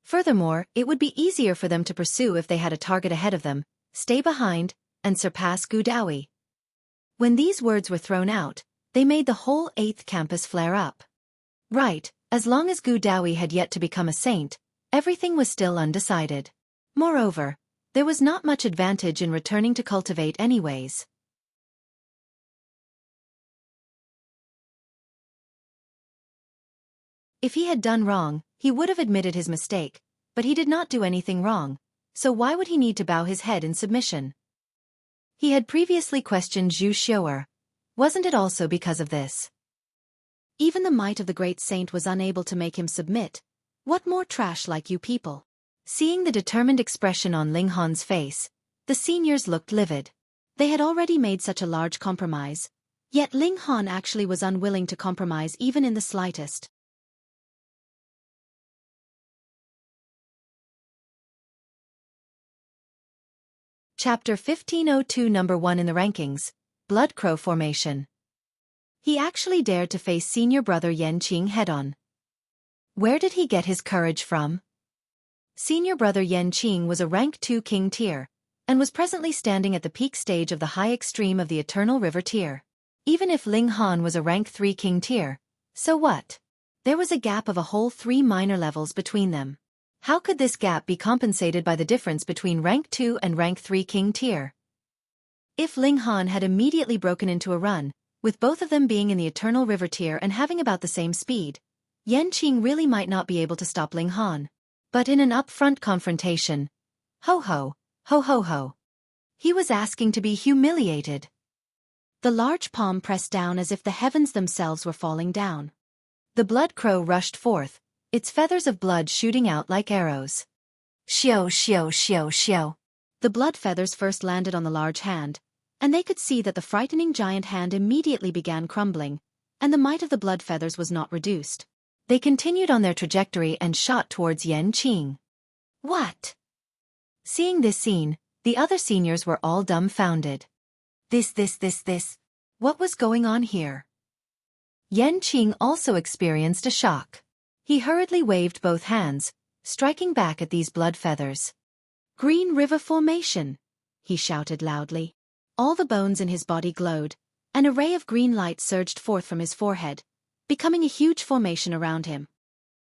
[SPEAKER 1] Furthermore, it would be easier for them to pursue if they had a target ahead of them, stay behind, and surpass Gu Daoyi. When these words were thrown out, they made the whole 8th campus flare up. Right, as long as Gu Daoyi had yet to become a saint, everything was still undecided. Moreover, there was not much advantage in returning to cultivate anyways. If he had done wrong, he would have admitted his mistake, but he did not do anything wrong, so why would he need to bow his head in submission? He had previously questioned Zhu Xiu'er. Wasn't it also because of this? Even the might of the great saint was unable to make him submit. What more trash like you people? Seeing the determined expression on Ling Han's face, the seniors looked livid. They had already made such a large compromise, yet Ling Han actually was unwilling to compromise even in the slightest. Chapter 1502 Number 1 in the rankings, Blood Crow Formation. He actually dared to face senior brother Yan Qing head-on. Where did he get his courage from? Senior brother Yan Qing was a rank 2 king tier, and was presently standing at the peak stage of the high extreme of the Eternal River tier. Even if Ling Han was a rank 3 king tier, so what? There was a gap of a whole 3 minor levels between them. How could this gap be compensated by the difference between rank 2 and rank 3 king tier? If Ling Han had immediately broken into a run, with both of them being in the Eternal River tier and having about the same speed, Yan Qing really might not be able to stop Ling Han. But in an upfront confrontation, ho ho, ho ho ho. He was asking to be humiliated. The large palm pressed down as if the heavens themselves were falling down. The blood crow rushed forth, its feathers of blood shooting out like arrows. Xiao xiao xiao xiao. The blood feathers first landed on the large hand, and they could see that the frightening giant hand immediately began crumbling, and the might of the blood feathers was not reduced. They continued on their trajectory and shot towards Yan Qing. What? Seeing this scene, the other seniors were all dumbfounded. This. What was going on here? Yan Qing also experienced a shock. He hurriedly waved both hands, striking back at these blood feathers. Green River Formation, he shouted loudly. All the bones in his body glowed. An array of green light surged forth from his forehead, becoming a huge formation around him.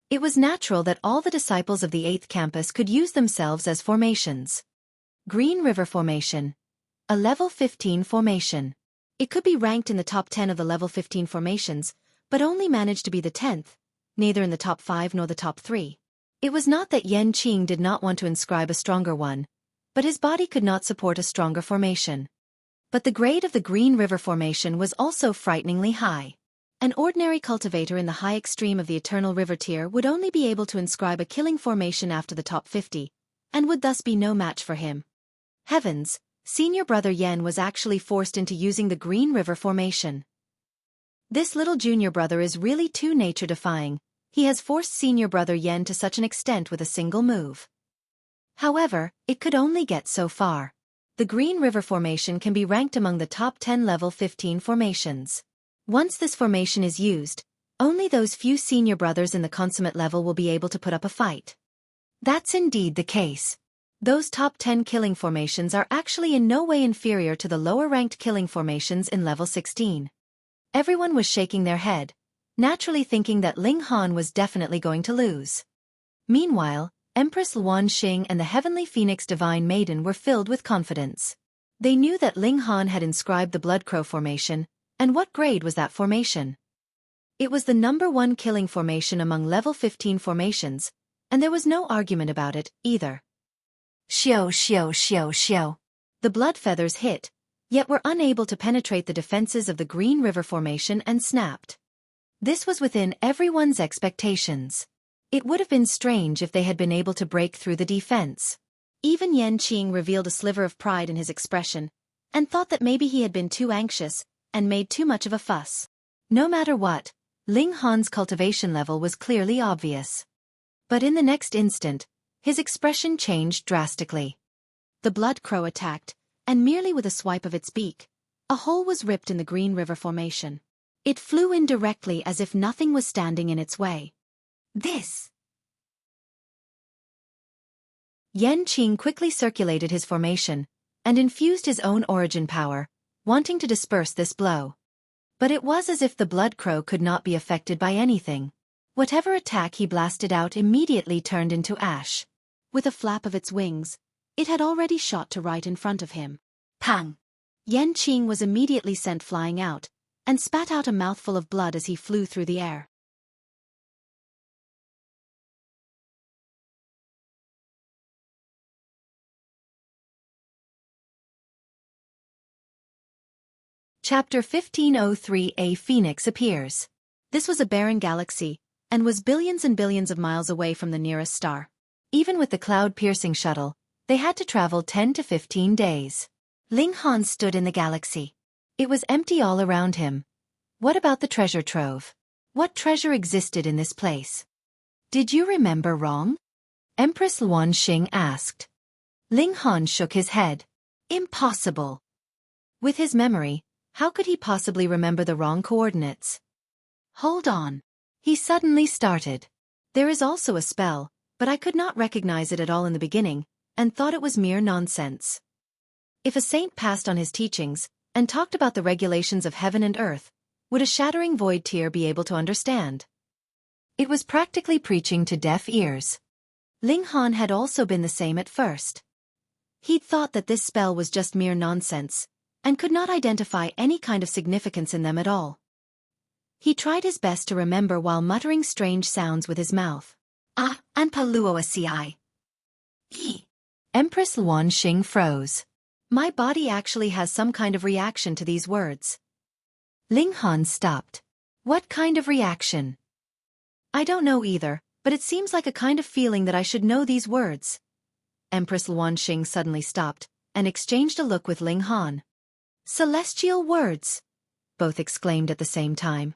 [SPEAKER 1] It was natural that all the disciples of the 8th campus could use themselves as formations. Green River Formation. A level 15 formation. It could be ranked in the top 10 of the level 15 formations, but only managed to be the 10th, neither in the top 5 nor the top 3. It was not that Yan Qing did not want to inscribe a stronger one, but his body could not support a stronger formation. But the grade of the Green River Formation was also frighteningly high. An ordinary cultivator in the high extreme of the Eternal River tier would only be able to inscribe a killing formation after the top 50, and would thus be no match for him. Heavens, senior brother Yen was actually forced into using the Green River Formation. This little junior brother is really too nature-defying. He has forced senior brother Yen to such an extent with a single move. However, it could only get so far. The Green River Formation can be ranked among the top 10 level 15 formations. Once this formation is used, only those few senior brothers in the consummate level will be able to put up a fight. That's indeed the case. Those top 10 killing formations are actually in no way inferior to the lower-ranked killing formations in level 16. Everyone was shaking their head, naturally thinking that Ling Han was definitely going to lose. Meanwhile, Empress Luan Xing and the Heavenly Phoenix Divine Maiden were filled with confidence. They knew that Ling Han had inscribed the Blood Crow formation, and what grade was that formation? It was the number 1 killing formation among level 15 formations, and there was no argument about it, either. Xiao xiao xiao xiao. The blood feathers hit, yet were unable to penetrate the defenses of the Green River Formation and snapped. This was within everyone's expectations. It would have been strange if they had been able to break through the defense. Even Yan Qing revealed a sliver of pride in his expression, and thought that maybe he had been too anxious, and made too much of a fuss. No matter what, Ling Han's cultivation level was clearly obvious. But in the next instant, his expression changed drastically. The blood crow attacked, and merely with a swipe of its beak, a hole was ripped in the Green River Formation. It flew in directly as if nothing was standing in its way. This! Yan Qing quickly circulated his formation, and infused his own origin power, wanting to disperse this blow. But it was as if the blood crow could not be affected by anything. Whatever attack he blasted out immediately turned into ash. With a flap of its wings, it had already shot to right in front of him. Pang! Yan Qing was immediately sent flying out, and spat out a mouthful of blood as he flew through the air. Chapter 1503 A Phoenix Appears. This was a barren galaxy, and was billions and billions of miles away from the nearest star. Even with the cloud-piercing shuttle, they had to travel 10 to 15 days. Ling Han stood in the galaxy. It was empty all around him. What about the treasure trove? What treasure existed in this place? Did you remember wrong? Empress Luan Xing asked. Ling Han shook his head. Impossible. With his memory, how could he possibly remember the wrong coordinates? Hold on. He suddenly started. There is also a spell, but I could not recognize it at all in the beginning, and thought it was mere nonsense. If a saint passed on his teachings, and talked about the regulations of heaven and earth, would a shattering void tear be able to understand? It was practically preaching to deaf ears. Ling Han had also been the same at first. He'd thought that this spell was just mere nonsense, and could not identify any kind of significance in them at all. He tried his best to remember while muttering strange sounds with his mouth. Ah, Anpaluoci. Empress Luan Xing froze. My body actually has some kind of reaction to these words. Ling Han stopped. What kind of reaction? I don't know either, but it seems like a kind of feeling that I should know these words. Empress Luan Xing suddenly stopped, and exchanged a look with Ling Han. Celestial words! Both exclaimed at the same time.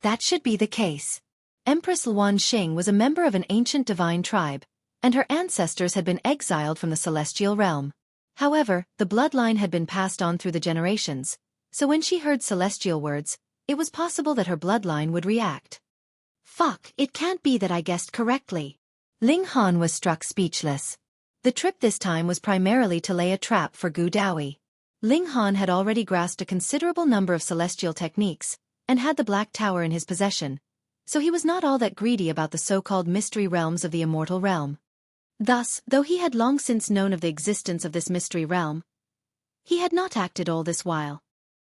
[SPEAKER 1] That should be the case. Empress Luan Xing was a member of an ancient divine tribe, and her ancestors had been exiled from the celestial realm. However, the bloodline had been passed on through the generations, so when she heard celestial words, it was possible that her bloodline would react. Fuck, it can't be that I guessed correctly. Ling Han was struck speechless. The trip this time was primarily to lay a trap for Gu Daoyi. Ling Han had already grasped a considerable number of celestial techniques, and had the Black Tower in his possession, so he was not all that greedy about the so-called mystery realms of the immortal realm. Thus, though he had long since known of the existence of this mystery realm, he had not acted all this while.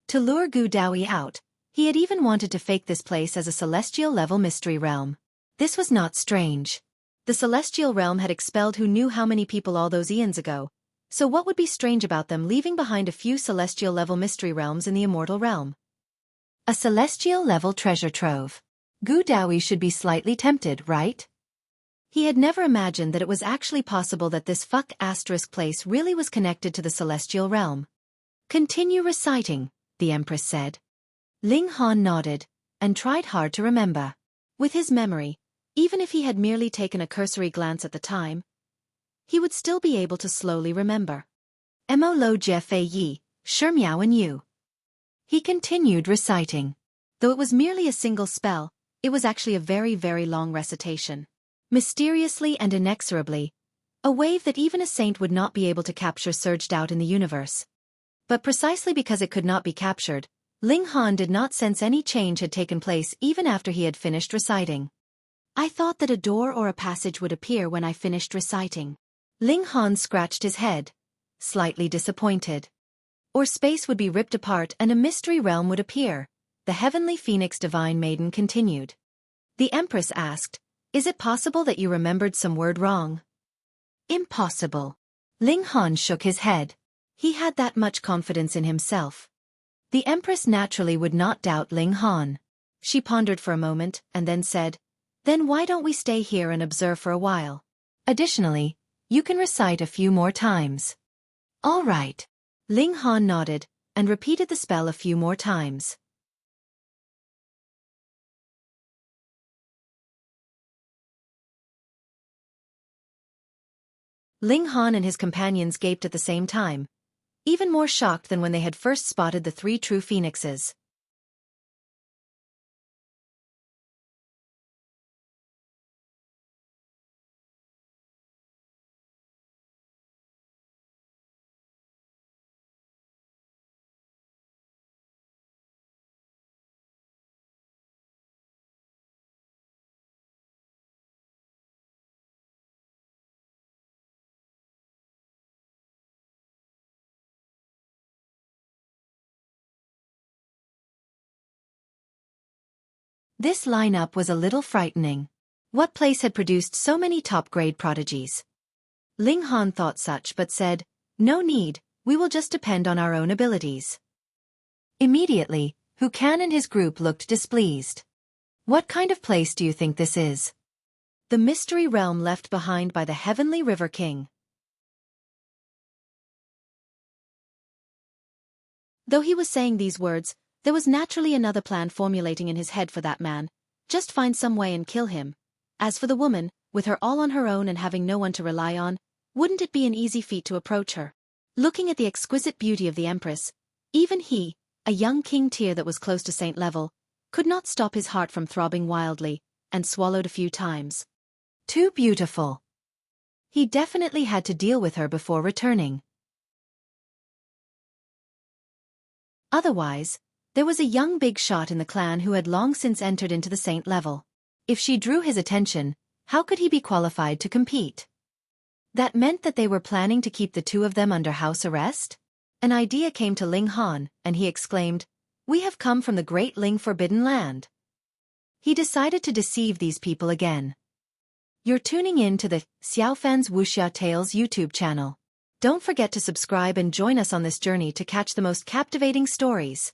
[SPEAKER 1] To lure Gu Daoyi out, he had even wanted to fake this place as a celestial-level mystery realm. This was not strange. The celestial realm had expelled who knew how many people all those eons ago, so what would be strange about them leaving behind a few celestial-level mystery realms in the immortal realm? A celestial-level treasure trove. Gu Daoyi should be slightly tempted, right? He had never imagined that it was actually possible that this place really was connected to the celestial realm. Continue reciting, the Empress said. Ling Han nodded, and tried hard to remember. With his memory, even if he had merely taken a cursory glance at the time, he would still be able to slowly remember. Mo lo jie fei yi, shi miao and yu. He continued reciting. Though it was merely a single spell, it was actually a very, very long recitation. Mysteriously and inexorably, a wave that even a saint would not be able to capture surged out in the universe. But precisely because it could not be captured, Ling Han did not sense any change had taken place even after he had finished reciting. I thought that a door or a passage would appear when I finished reciting. Ling Han scratched his head, slightly disappointed. Or space would be ripped apart and a mystery realm would appear, the heavenly phoenix divine maiden continued. The Empress asked, "Is it possible that you remembered some word wrong?" Impossible. Ling Han shook his head. He had that much confidence in himself. The Empress naturally would not doubt Ling Han. She pondered for a moment and then said, "Then why don't we stay here and observe for a while? Additionally, you can recite a few more times." All right. Ling Han nodded and repeated the spell a few more times. Ling Han and his companions gaped at the same time, even more shocked than when they had first spotted the three true phoenixes. This lineup was a little frightening. What place had produced so many top-grade prodigies? Ling Han thought such but said, "No need, we will just depend on our own abilities." Immediately, Hu Kan and his group looked displeased. "What kind of place do you think this is?" "The mystery realm left behind by the Heavenly River King." Though he was saying these words, there was naturally another plan formulating in his head for that man. Just find some way and kill him. As for the woman, with her all on her own and having no one to rely on, wouldn't it be an easy feat to approach her? Looking at the exquisite beauty of the Empress, even he, a young king tier that was close to saint level, could not stop his heart from throbbing wildly, and swallowed a few times. Too beautiful. He definitely had to deal with her before returning. Otherwise, there was a young big shot in the clan who had long since entered into the saint level. If she drew his attention, how could he be qualified to compete? That meant that they were planning to keep the two of them under house arrest? An idea came to Ling Han, and he exclaimed, "We have come from the great Ling Forbidden Land." He decided to deceive these people again. You're tuning in to the Xiaofan's Wuxia Tales YouTube channel. Don't forget to subscribe and join us on this journey to catch the most captivating stories.